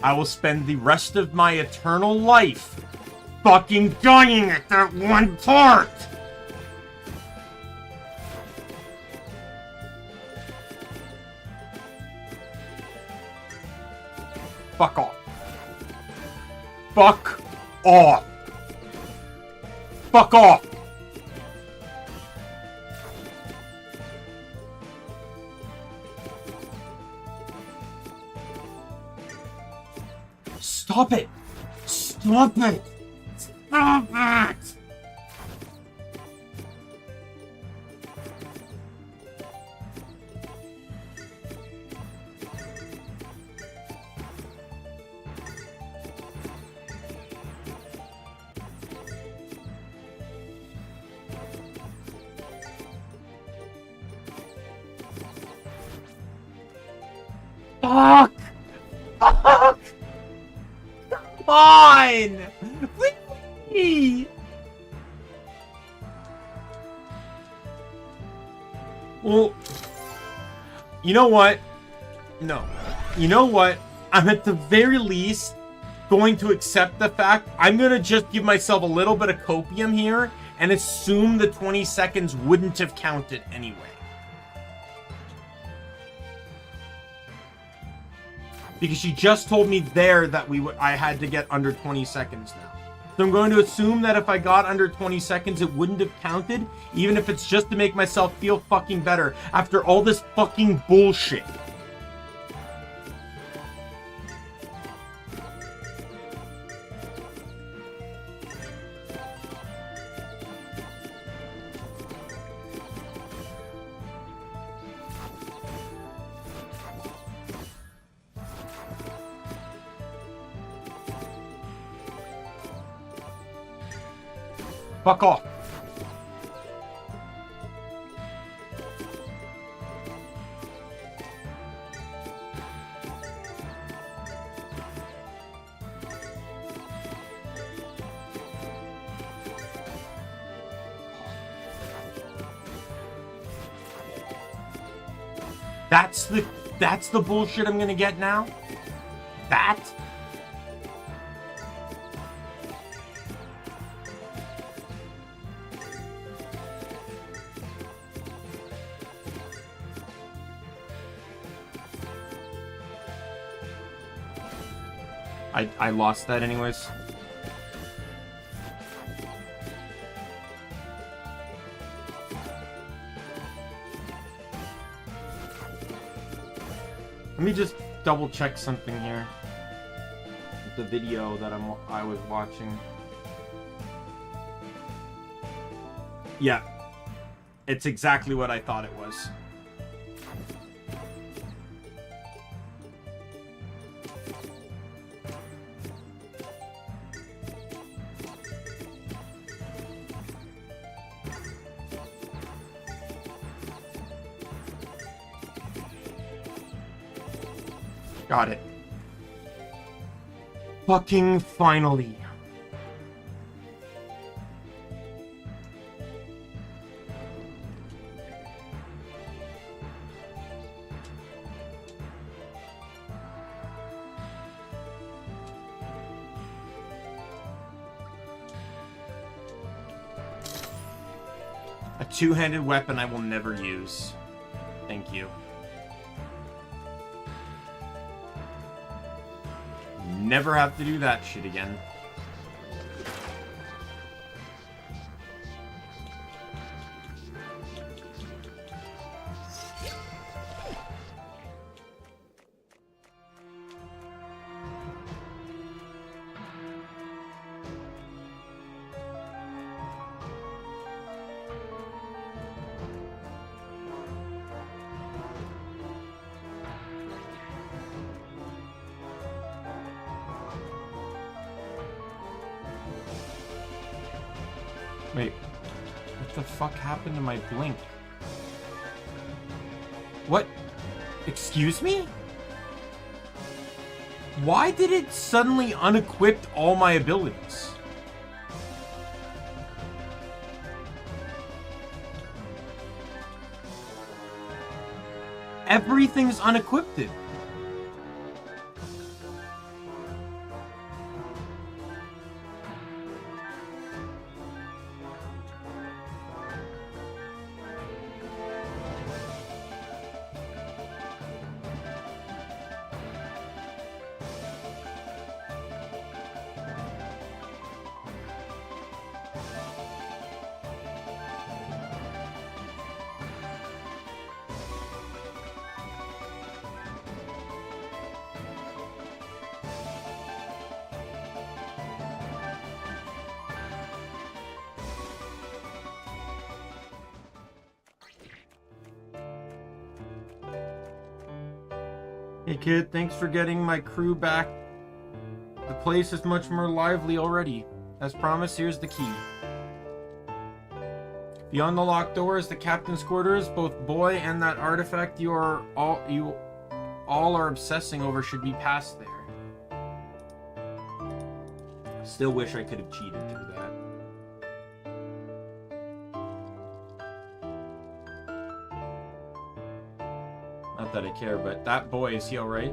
I will spend the rest of my eternal life fucking dying at that one part! Fuck off. Fuck off. Fuck off. Stop it! Stop it! Stop it! Fuck! Fuck! Come on! Please! Well, you know what? No. You know what? I'm at the very least going to accept the fact I'm going to just give myself a little bit of copium here and assume the 20 seconds wouldn't have counted anyway. Because she just told me there that I had to get under 20 seconds now. So I'm going to assume that if I got under 20 seconds, it wouldn't have counted, even if it's just to make myself feel fucking better after all this fucking bullshit. Fuck off. That's the bullshit I'm gonna get now? That? I lost that anyways. Let me just double check something here. The video that I was watching. Yeah. It's exactly what I thought it was. Got it. Fucking finally. A two-handed weapon I will never use. Thank you. Never have to do that shit again. Wait, what the fuck happened to my blink? What? Excuse me? Why did it suddenly unequip all my abilities? Everything's unequipped. Hey kid, thanks for getting my crew back. The place is much more lively already. As promised, here's the key. Beyond the locked doors, the captain's quarters, both boy and that artifact you all are obsessing over should be passed there. Still wish I could have cheated through that. Not that I care, but that boy, is he alright?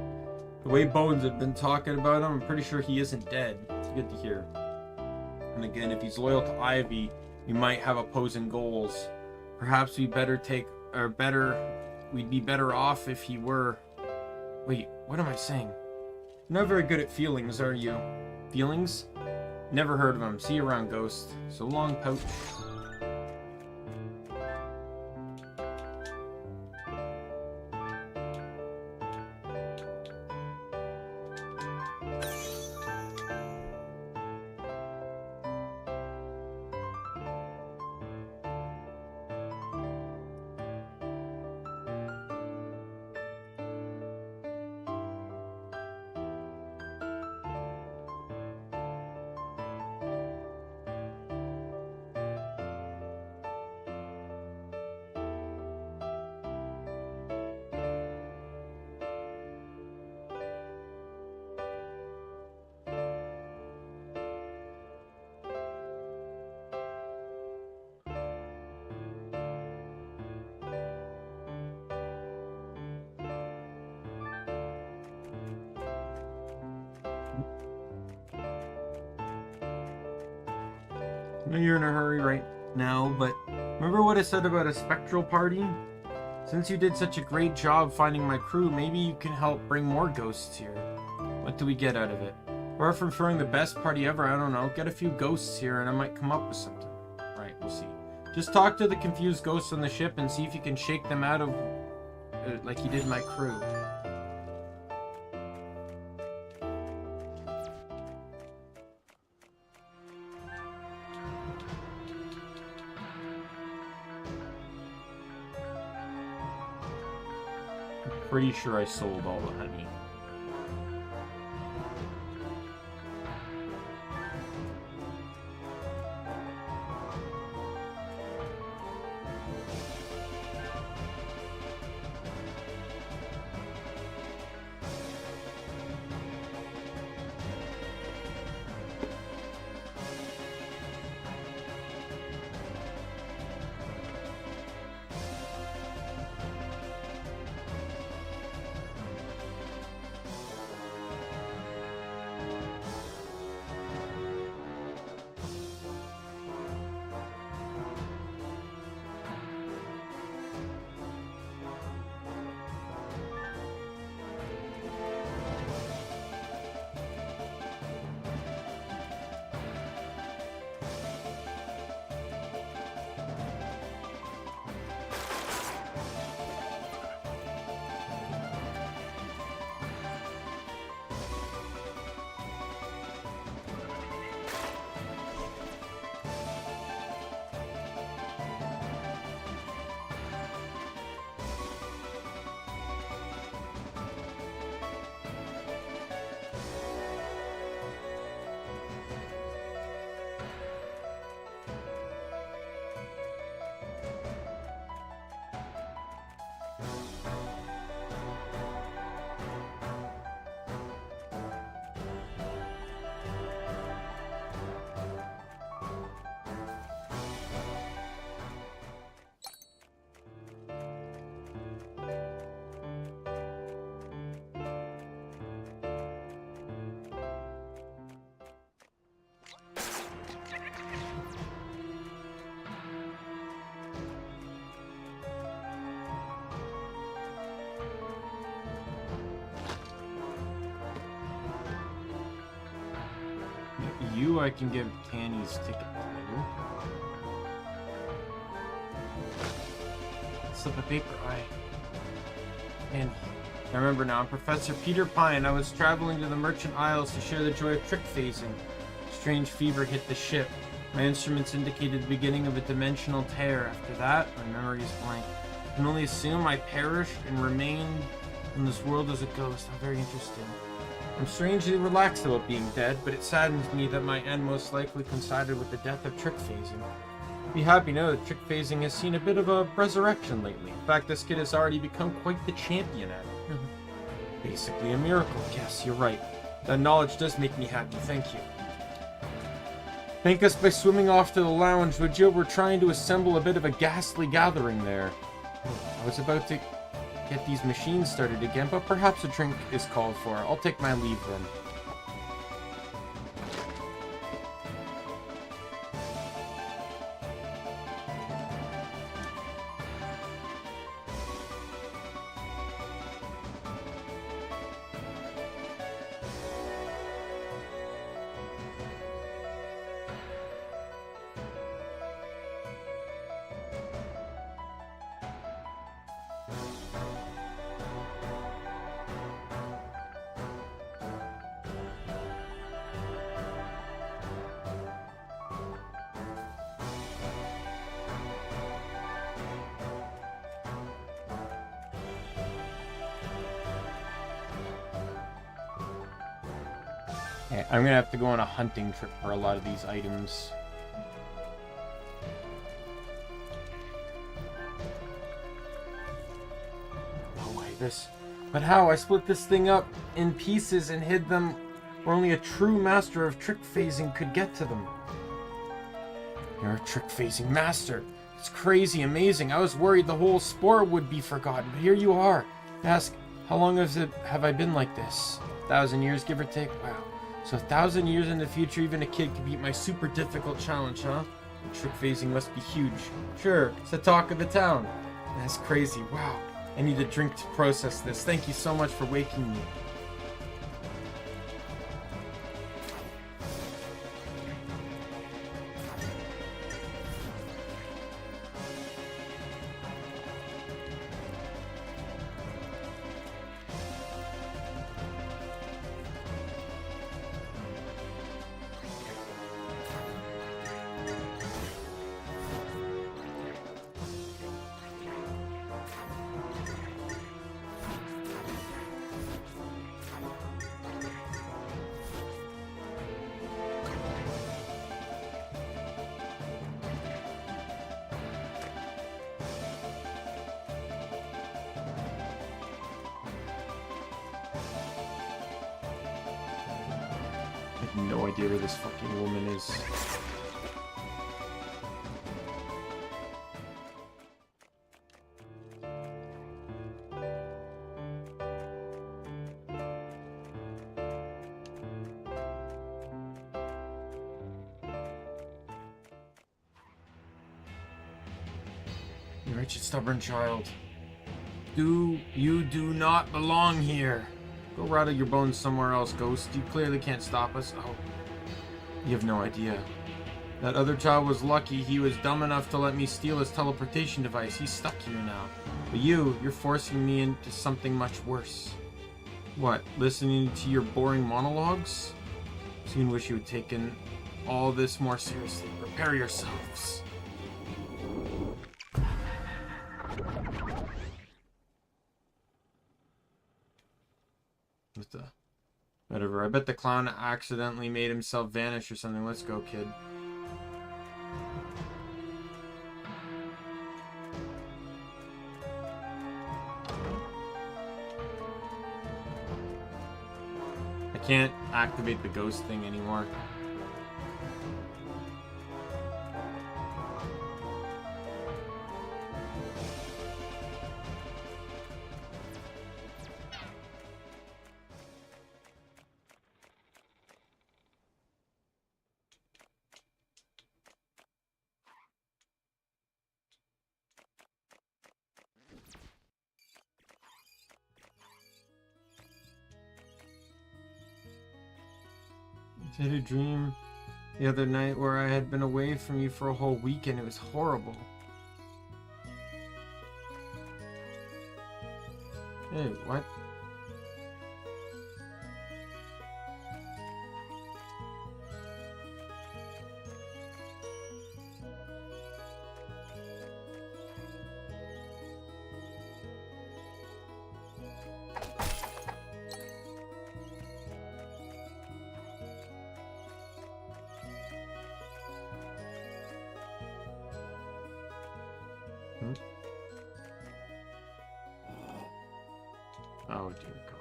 The way Bones had been talking about him, I'm pretty sure he isn't dead. It's good to hear. And again, if he's loyal to Ivy, we might have opposing goals. Perhaps we'd be better off if he were... Wait, what am I saying? You're not very good at feelings, are you? Feelings? Never heard of him. See you around, Ghost. So long, Pouch. I know you're in a hurry right now, but remember what I said about a spectral party? Since you did such a great job finding my crew, maybe you can help bring more ghosts here. What do we get out of it? Apart from throwing the best party ever, I don't know, get a few ghosts here and I might come up with something. Right, we'll see. Just talk to the confused ghosts on the ship and see if you can shake them out of... like you did my crew. Pretty sure I sold all the honey. You I can give Tanny's ticket to. Slip of paper. And I remember now. I'm Professor Peter Pine. I was traveling to the Merchant Isles to share the joy of trick phasing. Strange fever hit the ship. My instruments indicated the beginning of a dimensional tear. After that, my memory is blank. I can only assume I perished and remained in this world as a ghost. How very interesting. I'm strangely relaxed about being dead, but it saddens me that my end most likely coincided with the death of trick phasing. Be happy to know that trick phasing has seen a bit of a resurrection lately. In fact, this kid has already become quite the champion at it. Basically a miracle. Yes, you're right. That knowledge does make me happy. Thank you. Thank us by swimming off to the lounge, would you? We're trying to assemble a bit of a ghastly gathering there. I was about to get these machines started again, but perhaps a drink is called for. I'll take my leave then. Okay, I'm gonna have to go on a hunting trip for a lot of these items. No way, this... But how? I split this thing up in pieces and hid them where only a true master of trick phasing could get to them. You're a trick phasing master. It's crazy, amazing. I was worried the whole sport would be forgotten, but here you are. Ask, how long have I been like this? 1,000 years, give or take? Wow. So 1,000 years in the future, even a kid can beat my super difficult challenge, huh? The trick phasing must be huge. Sure, it's the talk of the town. That's crazy. Wow. I need a drink to process this. Thank you so much for waking me. I have no idea where this fucking woman is. You wretched, stubborn child. You do not belong here. Go rattle your bones somewhere else, Ghost. You clearly can't stop us. Oh, you have no idea. That other child was lucky. He was dumb enough to let me steal his teleportation device. He's stuck here now. But you're forcing me into something much worse. What, listening to your boring monologues? Soon wish you had taken all this more seriously. Prepare yourselves. What the... Whatever. I bet the clown accidentally made himself vanish or something. Let's go, kid. I can't activate the ghost thing anymore. Is it a dream? the other night where I had been away from you for a whole weekend. It was horrible. Hey, what? Oh dear God.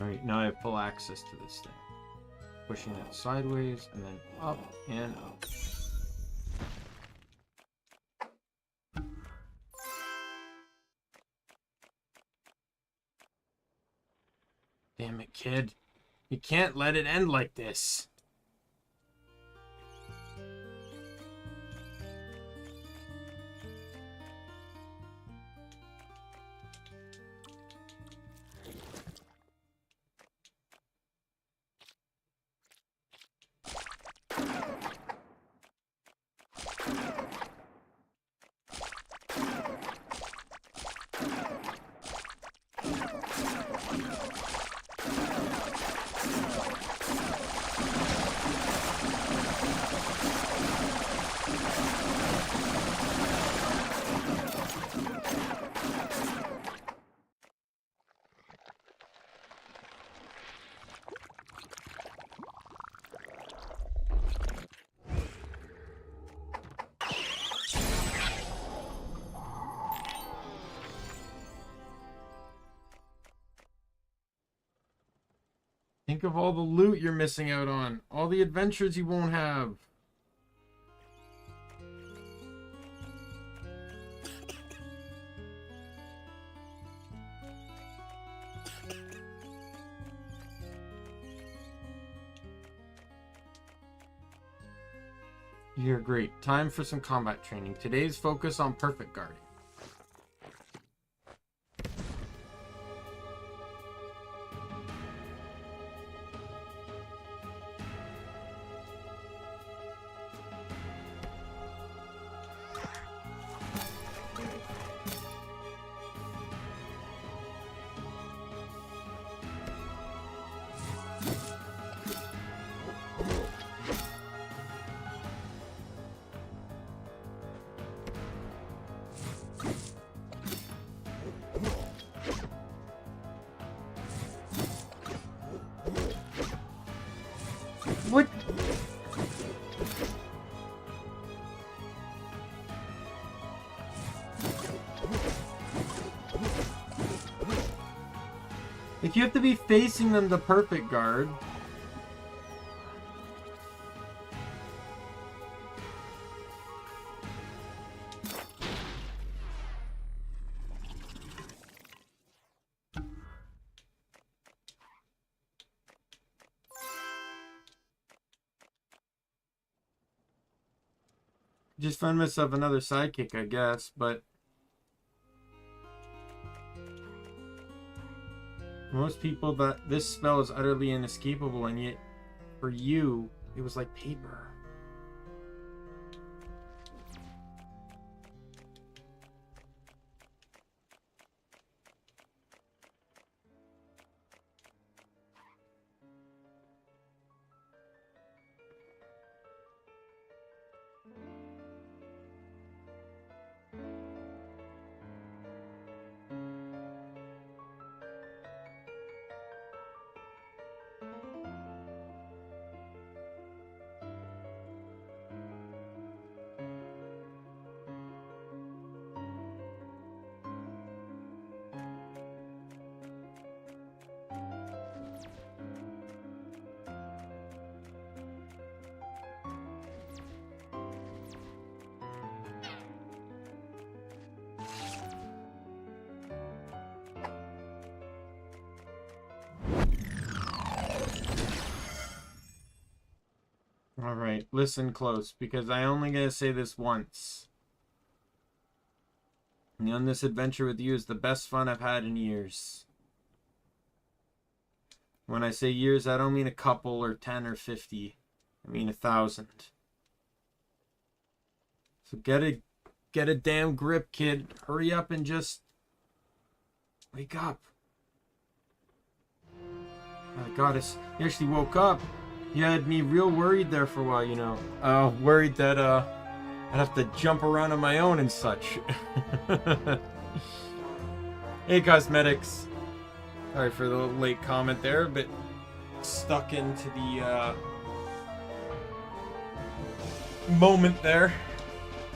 Alright, now I have full access to this thing. Pushing that sideways, and then up and up. Damn it, kid. You can't let it end like this. Think of all the loot you're missing out on. All the adventures you won't have. You're great. Time for some combat training. Today's focus on perfect guarding. What? Like, you have to be facing them to perfect guard. Just find myself another sidekick, I guess, but most people, that this spell is utterly inescapable, and yet for you, it was like paper. Alright, listen close, because I only gonna say this once. And on this adventure with you is the best fun I've had in years. When I say years, I don't mean a couple or 10 or 50. I mean 1,000. So get a damn grip, kid. Hurry up and just wake up. Oh, God, you actually woke up. You had me real worried there for a while, you know. Worried that I'd have to jump around on my own and such. Hey, cosmetics. Sorry for the late comment there, a bit stuck into the moment there.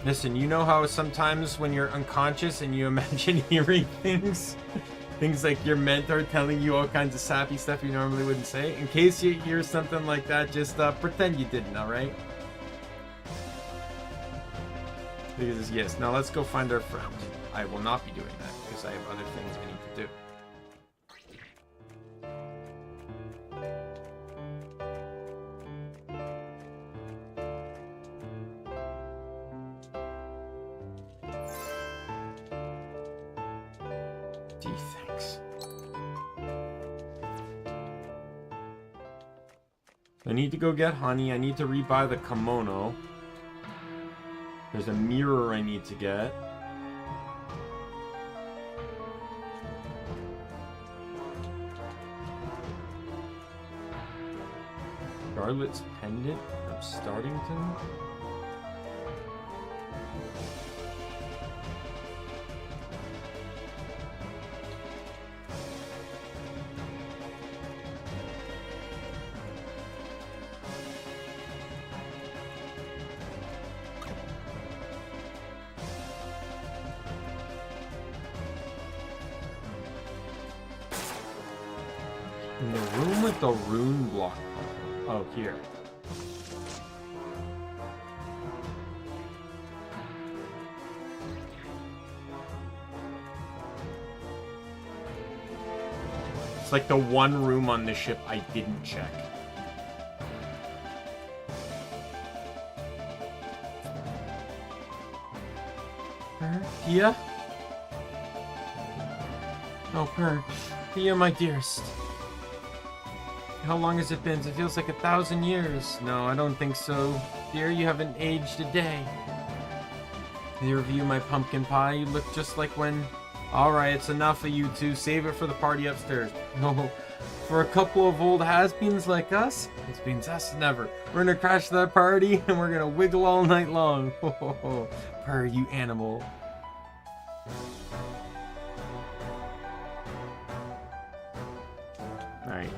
Listen, you know how sometimes when you're unconscious and you imagine hearing things, things like your mentor telling you all kinds of sappy stuff you normally wouldn't say? In case you hear something like that, just pretend you didn't, alright? Because yes, now let's go find our friend. I will not be doing that because I have other things I need to do. Gee, thanks. I need to go get honey. I need to rebuy the kimono. There's a mirror I need to get. Scarlet's pendant from Startington. In the room with the rune block. Oh, here. It's like the one room on the ship I didn't check. Pia? Oh, her. Pia, my dearest. How long has it been? It feels like 1,000 years. No, I don't think so. Dear, you haven't aged a day. They review my pumpkin pie. You look just like when... Alright, it's enough of you two. Save it for the party upstairs. No, for a couple of old has-beens like us, it's been best than ever. We're gonna crash that party and we're gonna wiggle all night long. Ho ho ho. Purr, you animal. Alright.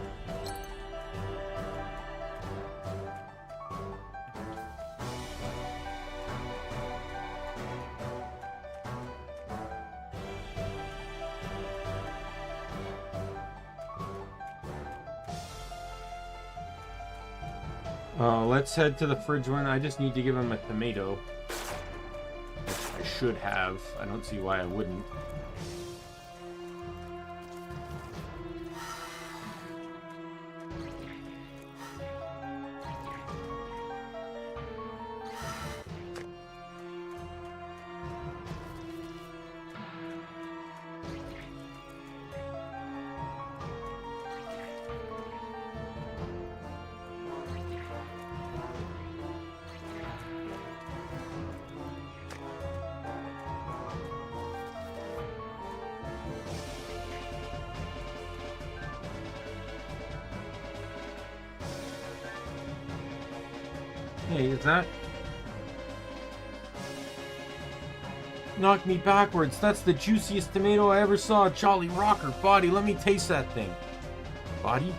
Let's head to the fridge one. I just need to give him a tomato. I should have. I don't see why I wouldn't. Hey, is that... Knock me backwards. That's the juiciest tomato I ever saw. Jolly rocker. Body, let me taste that thing. Body?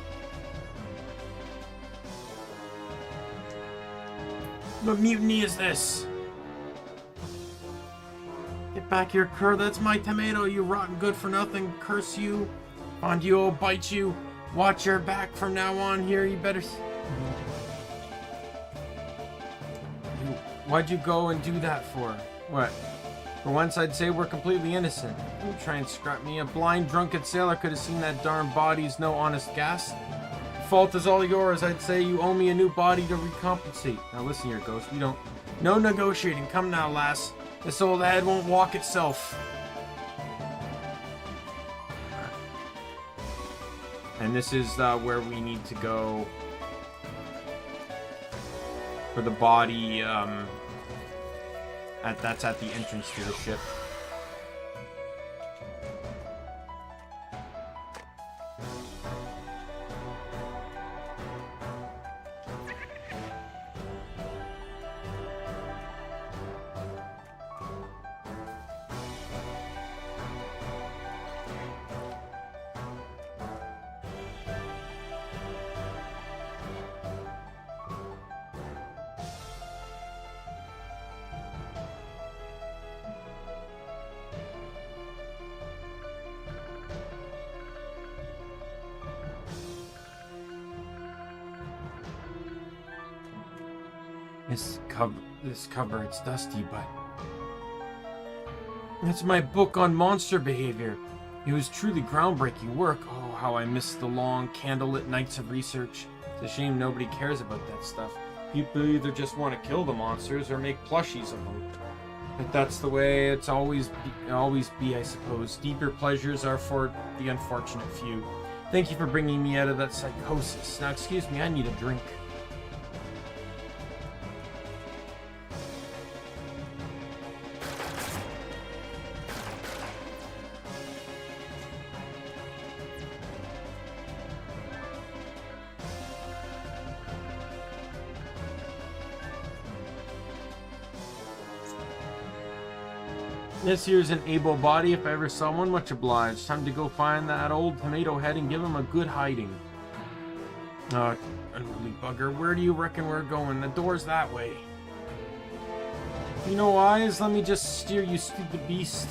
What mutiny is this? Get back here, cur. That's my tomato, you rotten good for nothing. Curse you. Find you, I'll bite you. Watch your back from now on here. You better... Why'd you go and do that for? What? For once, I'd say we're completely innocent. Don't try and scrap me. A blind, drunken sailor could have seen that darn body's no honest gas. fault is all yours. I'd say you owe me a new body to recompensate. Now listen here, Ghost. We don't... No negotiating. Come now, lass. This old head won't walk itself. And this is where we need to go for the body. That's at the entrance to the ship. This cover, it's dusty, but... That's my book on monster behavior. It was truly groundbreaking work. Oh, how I miss the long, candlelit nights of research. It's a shame nobody cares about that stuff. People either just want to kill the monsters or make plushies of them. But that's the way it's always be, I suppose. Deeper pleasures are for the unfortunate few. Thank you for bringing me out of that psychosis. Now, excuse me, I need a drink. This here's an able body if I ever saw one. Much obliged. Time to go find that old tomato head and give him a good hiding. Unruly bugger. Where do you reckon we're going? The door's that way. You know, eyes? Let me just steer, you stupid beast.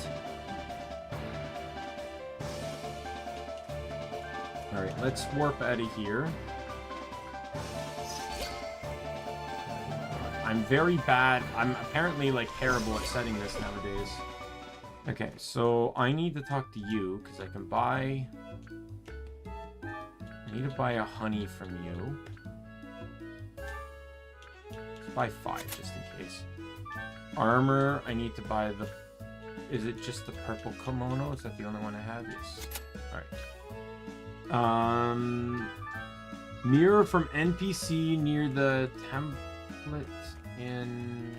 Alright, let's warp out of here. I'm very bad. I'm apparently, like, terrible at setting this nowadays. Okay, so I need to talk to you, because I can buy... I need to buy a honey from you. Let's buy 5, just in case. Armor, I need to buy the... Is it just the purple kimono? Is that the only one I have? Yes. Alright. Mirror from NPC near the template in...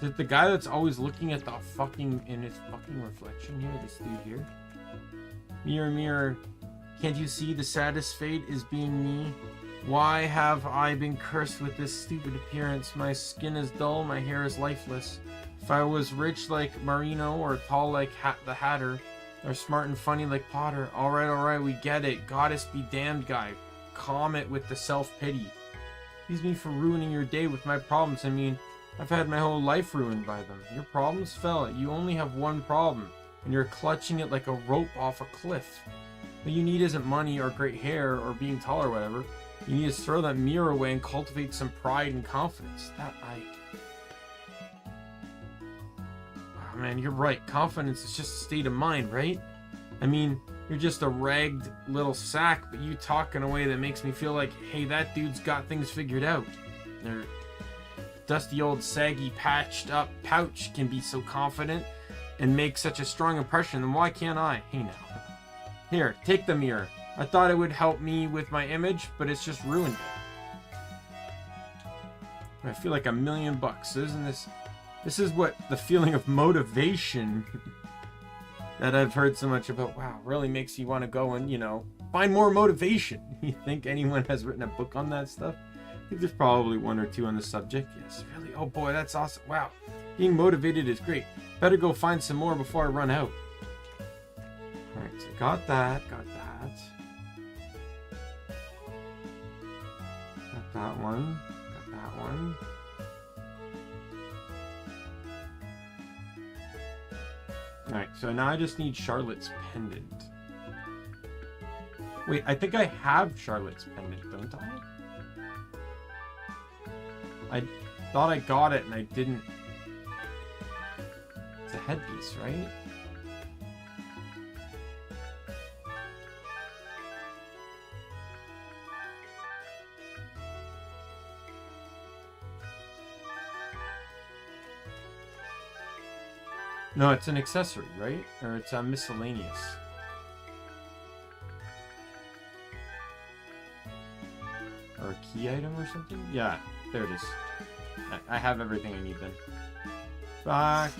Is it the guy that's always looking at the fucking... in his fucking reflection here? This dude here? Mirror, mirror. Can't you see the saddest fate is being me? Why have I been cursed with this stupid appearance? My skin is dull, my hair is lifeless. If I was rich like Marino, or tall like the Hatter, or smart and funny like Potter, alright, we get it. Goddess be damned, guy. Calm it with the self-pity. Excuse me for ruining your day with my problems. I mean, I've had my whole life ruined by them. Your problems, fella? You only have one problem, and you're clutching it like a rope off a cliff. What you need isn't money or great hair or being tall or whatever. You need to throw that mirror away and cultivate some pride and confidence. Oh man, you're right. Confidence is just a state of mind, right? I mean, you're just a ragged little sack, but you talk in a way that makes me feel like, hey, that dude's got things figured out. Their dusty old saggy patched up pouch can be so confident and make such a strong impression, then why can't I? Hey now. Here, take the mirror. I thought it would help me with my image, but it's just ruined it. I feel like $1 million. Isn't this... This is what the feeling of motivation that I've heard so much about. Wow, really makes you want to go and, you know, find more motivation. You think anyone has written a book on that stuff? I think there's probably 1 or 2 on the subject. Yes, really? Oh boy, that's awesome. Wow, being motivated is great. Better go find some more before I run out. Alright, so got that. Got that one. Got that one. Alright, so now I just need Charlotte's pendant. Wait, I think I have Charlotte's pendant, don't I? I thought I got it and I didn't. It's a headpiece, right? No, it's an accessory, right? Or it's miscellaneous. Or a key item or something? Yeah, there it is. I have everything I need then. Back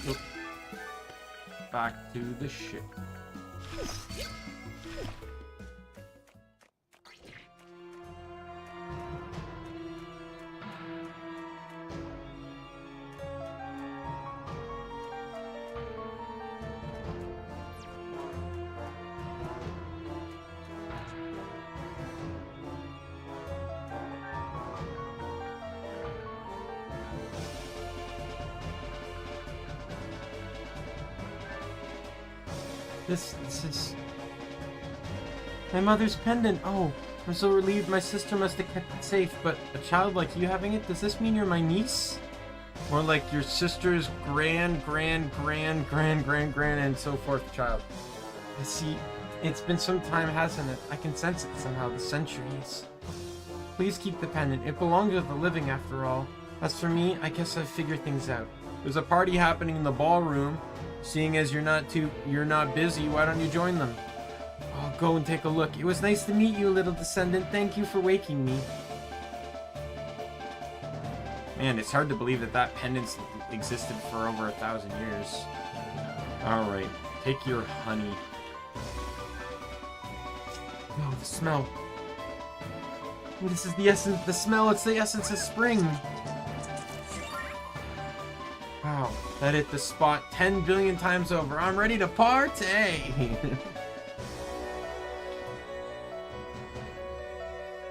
to the ship. This is my mother's pendant. Oh, I'm so relieved. My sister must have kept it safe. But a child like you having it, does this mean you're my niece? Or like your sister's grand, and so forth child? I see. It's been some time, hasn't it? I can sense it somehow, the centuries. Please keep the pendant. It belongs to the living after all. As for me, I guess I've figured things out. There's a party happening in the ballroom. Seeing as you're not busy, why don't you join them? I'll go and take a look. It was nice to meet you, little descendant. Thank you for waking me. Man, it's hard to believe that pendant's existed for over 1,000 years. Alright, take your honey. Oh, the smell. Oh, this is the essence, the smell, it's the essence of spring. Wow, that hit the spot 10 billion times over. I'm ready to party!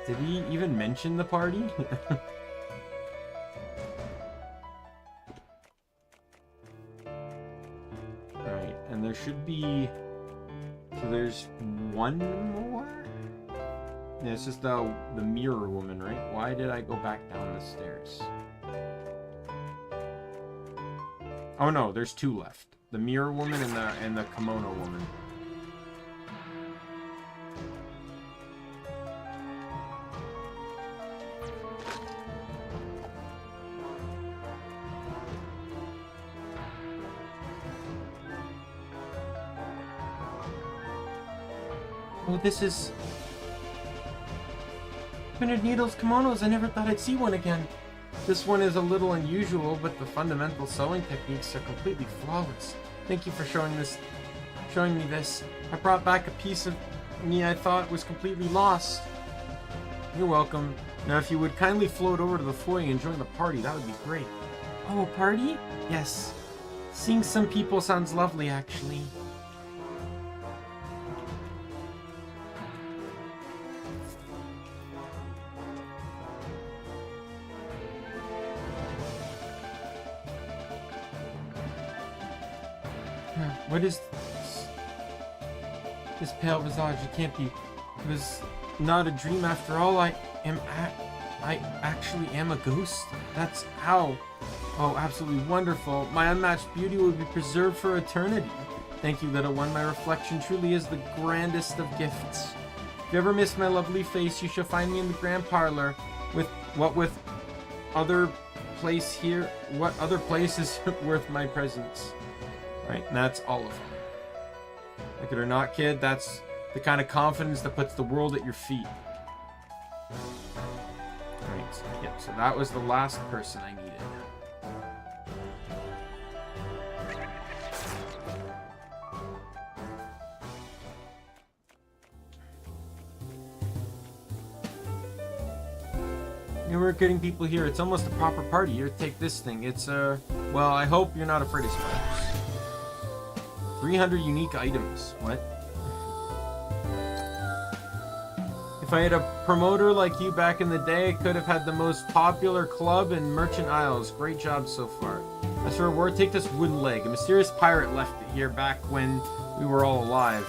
Did he even mention the party? Alright, and there should be... So there's one more? Yeah, it's just the mirror woman, right? Why did I go back down the stairs? Oh no, there's two left. The mirror woman and the kimono woman. Oh, this is... Printed needles kimonos. I never thought I'd see one again. This one is a little unusual, but the fundamental sewing techniques are completely flawless. Thank you for showing me this. I brought back a piece of me I thought was completely lost. You're welcome. Now, if you would kindly float over to the foyer and join the party, that would be great. Oh, a party? Yes. Seeing some people sounds lovely, actually. What is this pale visage? It can't be. It was not a dream after all. I actually am a ghost. That's how. Oh, absolutely wonderful. My unmatched beauty will be preserved for eternity. Thank you, little one. My reflection truly is the grandest of gifts. If you ever miss my lovely face, you shall find me in the grand parlor. With other place here? What other place is worth my presence? Right, and that's all of them. Like it or not, kid, that's the kind of confidence that puts the world at your feet. Right, yep, so that was the last person I needed. Yeah, we're getting people here. It's almost a proper party. Here, take this thing. It's, well, I hope you're not afraid of spiders. 300 unique items. What? If I had a promoter like you back in the day, I could have had the most popular club in Merchant Isles. Great job so far. As for a reward, take this wooden leg. A mysterious pirate left it here back when we were all alive.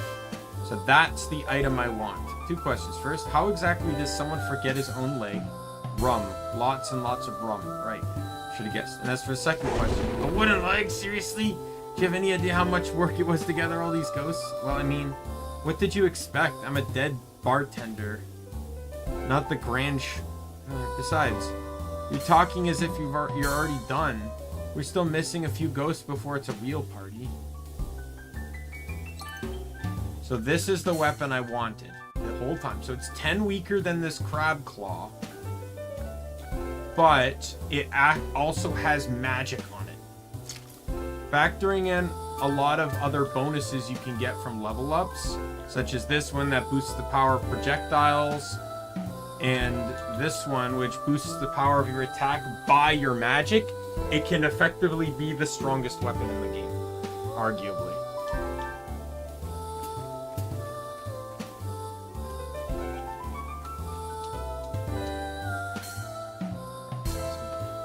So that's the item I want. Two questions. First, how exactly does someone forget his own leg? Rum. Lots and lots of rum. Right. Should have guessed. And as for the second question, a wooden leg? Seriously? Do you have any idea how much work it was to gather all these ghosts? Well, I mean, what did you expect? I'm a dead bartender. Not the grand besides, you're talking as if you're already done. We're still missing a few ghosts before it's a real party. So this is the weapon I wanted the whole time. So it's 10 weaker than this crab claw, but it also has magic on it. Factoring in a lot of other bonuses you can get from level ups, such as this one that boosts the power of projectiles, and this one which boosts the power of your attack by your magic, it can effectively be the strongest weapon in the game, arguably.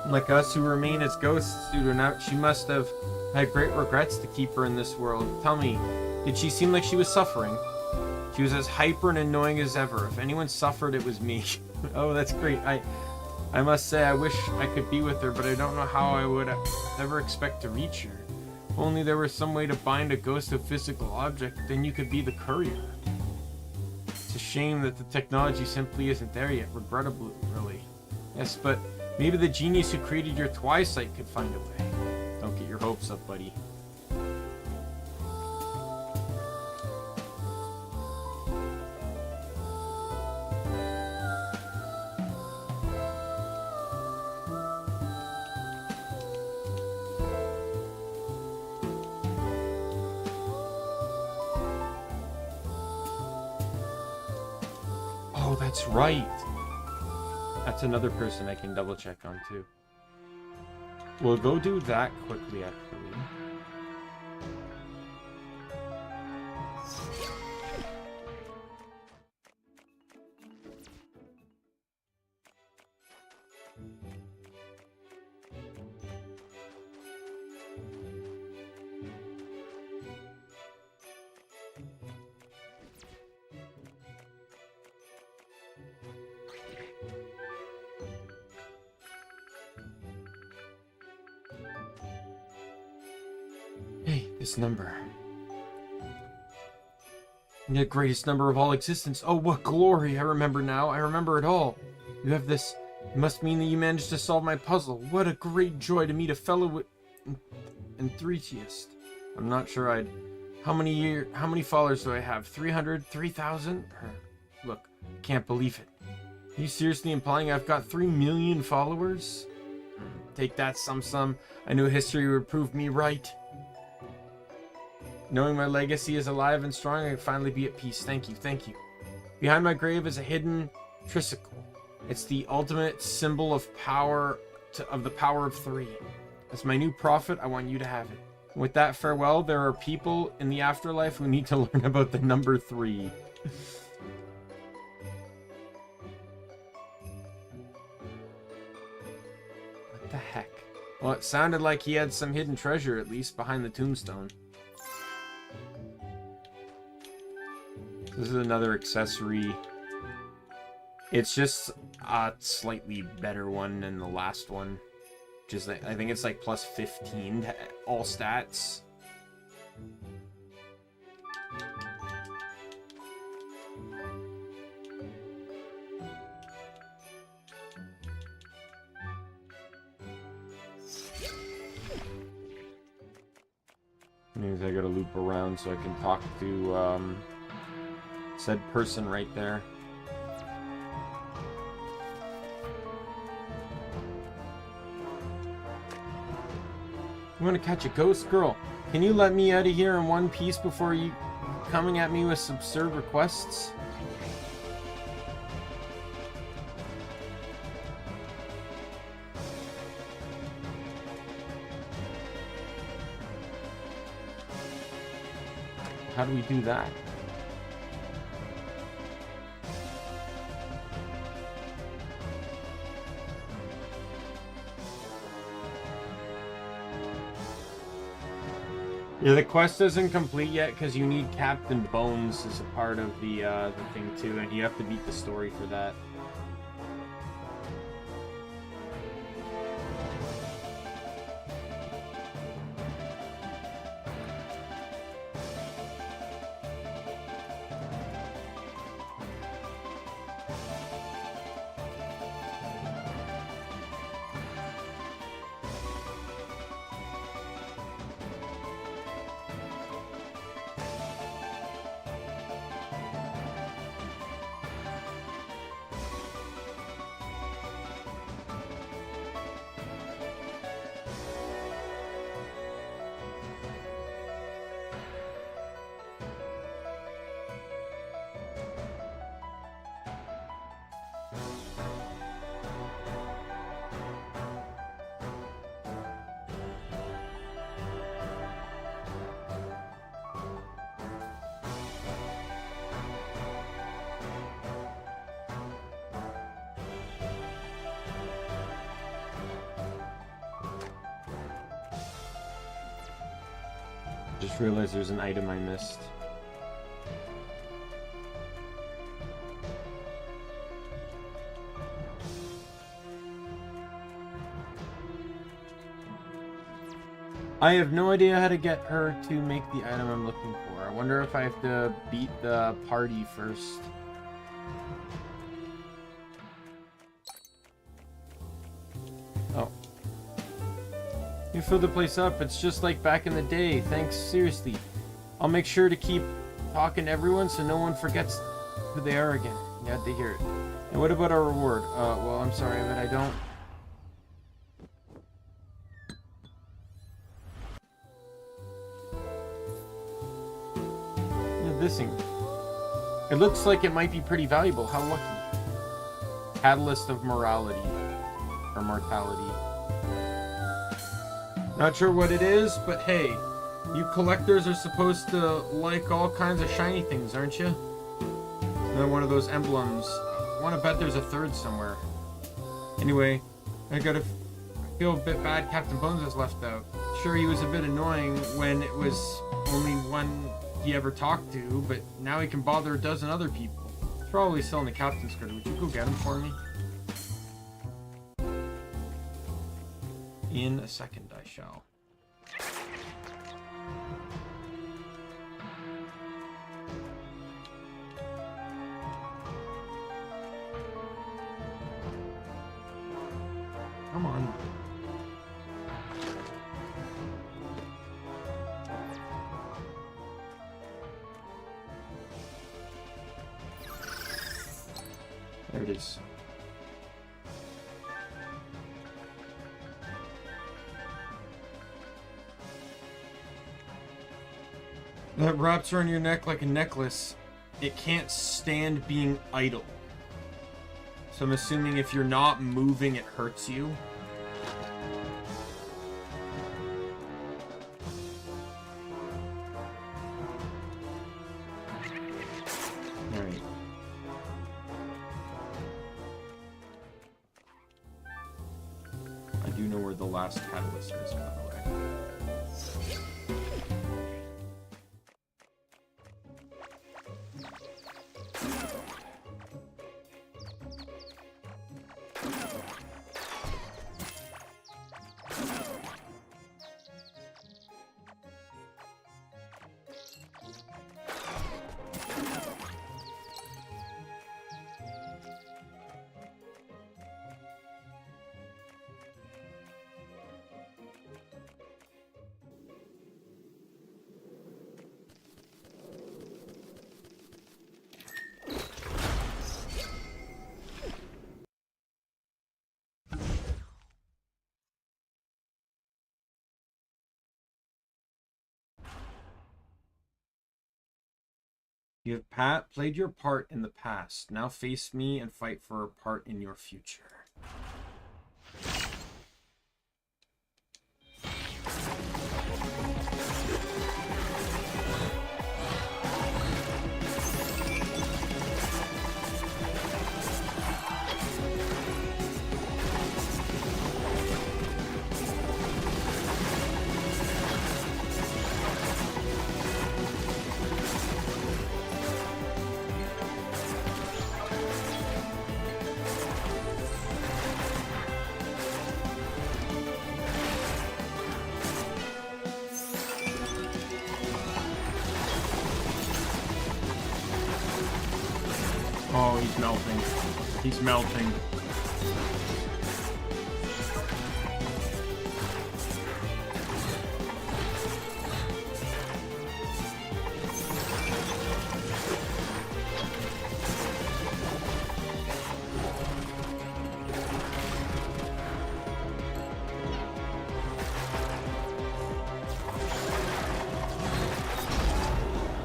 Like us who remain as ghosts due to now, she must have had great regrets to keep her in this world. Tell me, did she seem like she was suffering? She was as hyper and annoying as ever. If anyone suffered, it was me. Oh, that's great. I must say, I wish I could be with her, but I don't know how I would ever expect to reach her. If only there was some way to bind a ghost to a physical object, then you could be the courier. It's a shame that the technology simply isn't there yet, regrettably, really. Yes, but maybe the genius who created your Twilight could find a way. Don't get your hopes up, buddy. Oh, that's right. That's another person I can double check on too. We'll go do that quickly, actually. Hey, this number. The greatest number of all existence. Oh, what glory! I remember now. I remember it all. You have this. It must mean that you managed to solve my puzzle. What a great joy to meet a fellow enthusiast. I'm not sure I'd... How many followers do I have? 300? 3,000? Look, I can't believe it. Are you seriously implying I've got 3 million followers? Take that, some. I knew history would prove me right. Knowing my legacy is alive and strong, I can finally be at peace. Thank you, thank you. Behind my grave is a hidden tricycle. It's the ultimate symbol of power, of the power of 3. As my new prophet, I want you to have it. And with that farewell, there are people in the afterlife who need to learn about the number 3. What the heck? Well, it sounded like he had some hidden treasure, at least, behind the tombstone. This is another accessory. It's just a slightly better one than the last one. Just like, I think it's like plus 15 to all stats. Means I gotta loop around so I can talk to said person right there. You want to catch a ghost? Girl, can you let me out of here in one piece before you coming at me with absurd requests? How do we do that? Yeah, the quest isn't complete yet because you need Captain Bones as a part of the thing too, and you have to beat the story for that. Just realized there's an item I missed. I have no idea how to get her to make the item I'm looking for. I wonder if I have to beat the party first. Oh. You filled the place up. It's just like back in the day. Thanks, seriously. I'll make sure to keep talking to everyone so no one forgets who they are again. Yeah, they hear it. And what about our reward? Well, I'm sorry, but I don't... This thing. It looks like it might be pretty valuable. How lucky. Catalyst of morality. Or mortality. Not sure what it is, but hey, you collectors are supposed to like all kinds of shiny things, aren't you? Another one of those emblems. I want to bet there's a third somewhere. Anyway, I feel a bit bad Captain Bones was left out. Sure, he was a bit annoying when it was only one he ever talked to, but now he can bother a dozen other people. He's probably still in the captain's quarters. Would you go get him for me? In a second, I shall. Come on. There it is. That wraps around your neck like a necklace. It can't stand being idle. So I'm assuming if you're not moving, it hurts you. Alright. I do know where the last catalyst is, by the way. You have played your part in the past. Now face me and fight for a part in your future. Oh, he's melting. He's melting.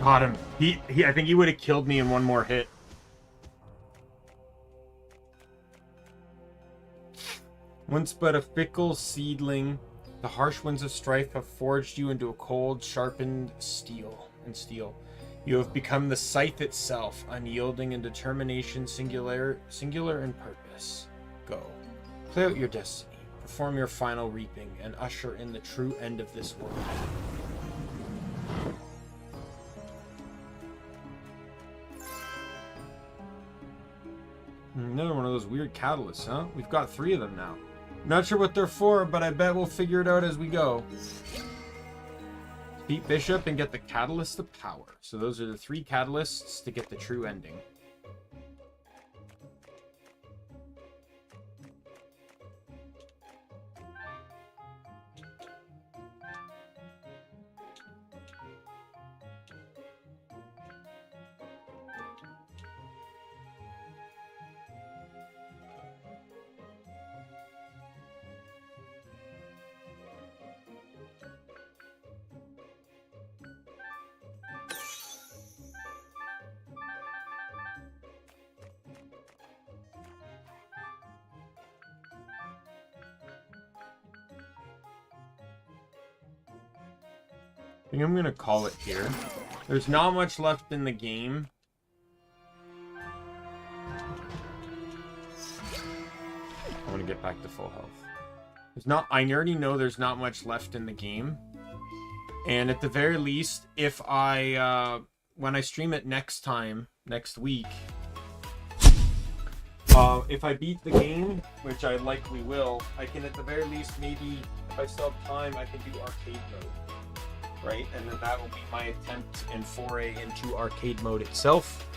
Got him. I think he would have killed me in one more hit. Once but a fickle seedling, the harsh winds of strife have forged you into a cold, sharpened steel. You have become the scythe itself, unyielding in determination, singular in purpose. Go. Play out your destiny, perform your final reaping, and usher in the true end of this world. Another one of those weird catalysts, huh? We've got 3 of them now. Not sure what they're for, but I bet we'll figure it out as we go. Beat Bishop and get the Catalyst of Power. So those are the 3 catalysts to get the true ending. I think I'm gonna call it here. There's not much left in the game. I want to get back to full health. I already know there's not much left in the game. And at the very least, if I, when I stream it next week, if I beat the game, which I likely will, I can at the very least, maybe, if I still have time, I can do arcade mode. Right, and then that will be my attempt and foray into arcade mode itself.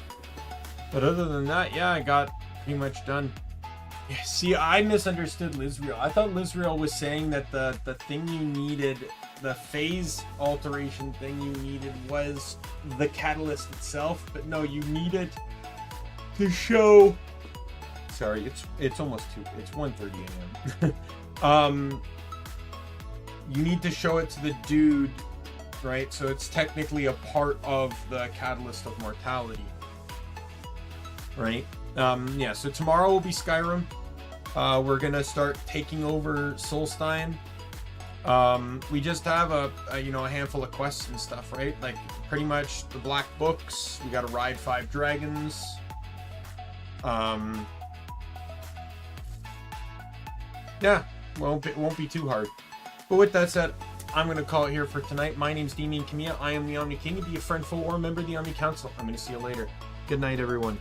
But other than that, yeah, I got pretty much done. Yeah, see, I misunderstood Lizreal. I thought Lizreal was saying that the thing you needed, the phase alteration thing you needed was the catalyst itself. But no, you needed to show... Sorry, it's almost 2. It's 1:30 a.m. You need to show it to the dude, right? So it's technically a part of the Catalyst of Mortality, right? Yeah, so tomorrow will be Skyrim. We're gonna start taking over Solstein. We just have a handful of quests and stuff, right? Like pretty much the Black Books. We gotta ride 5 dragons. Yeah, well, it won't be too hard. But with that said, I'm going to call it here for tonight. My name's Daimien Kamiya. I am the Omni King. Be a friend, foe, or a member of the Omni Council. I'm going to see you later. Good night, everyone.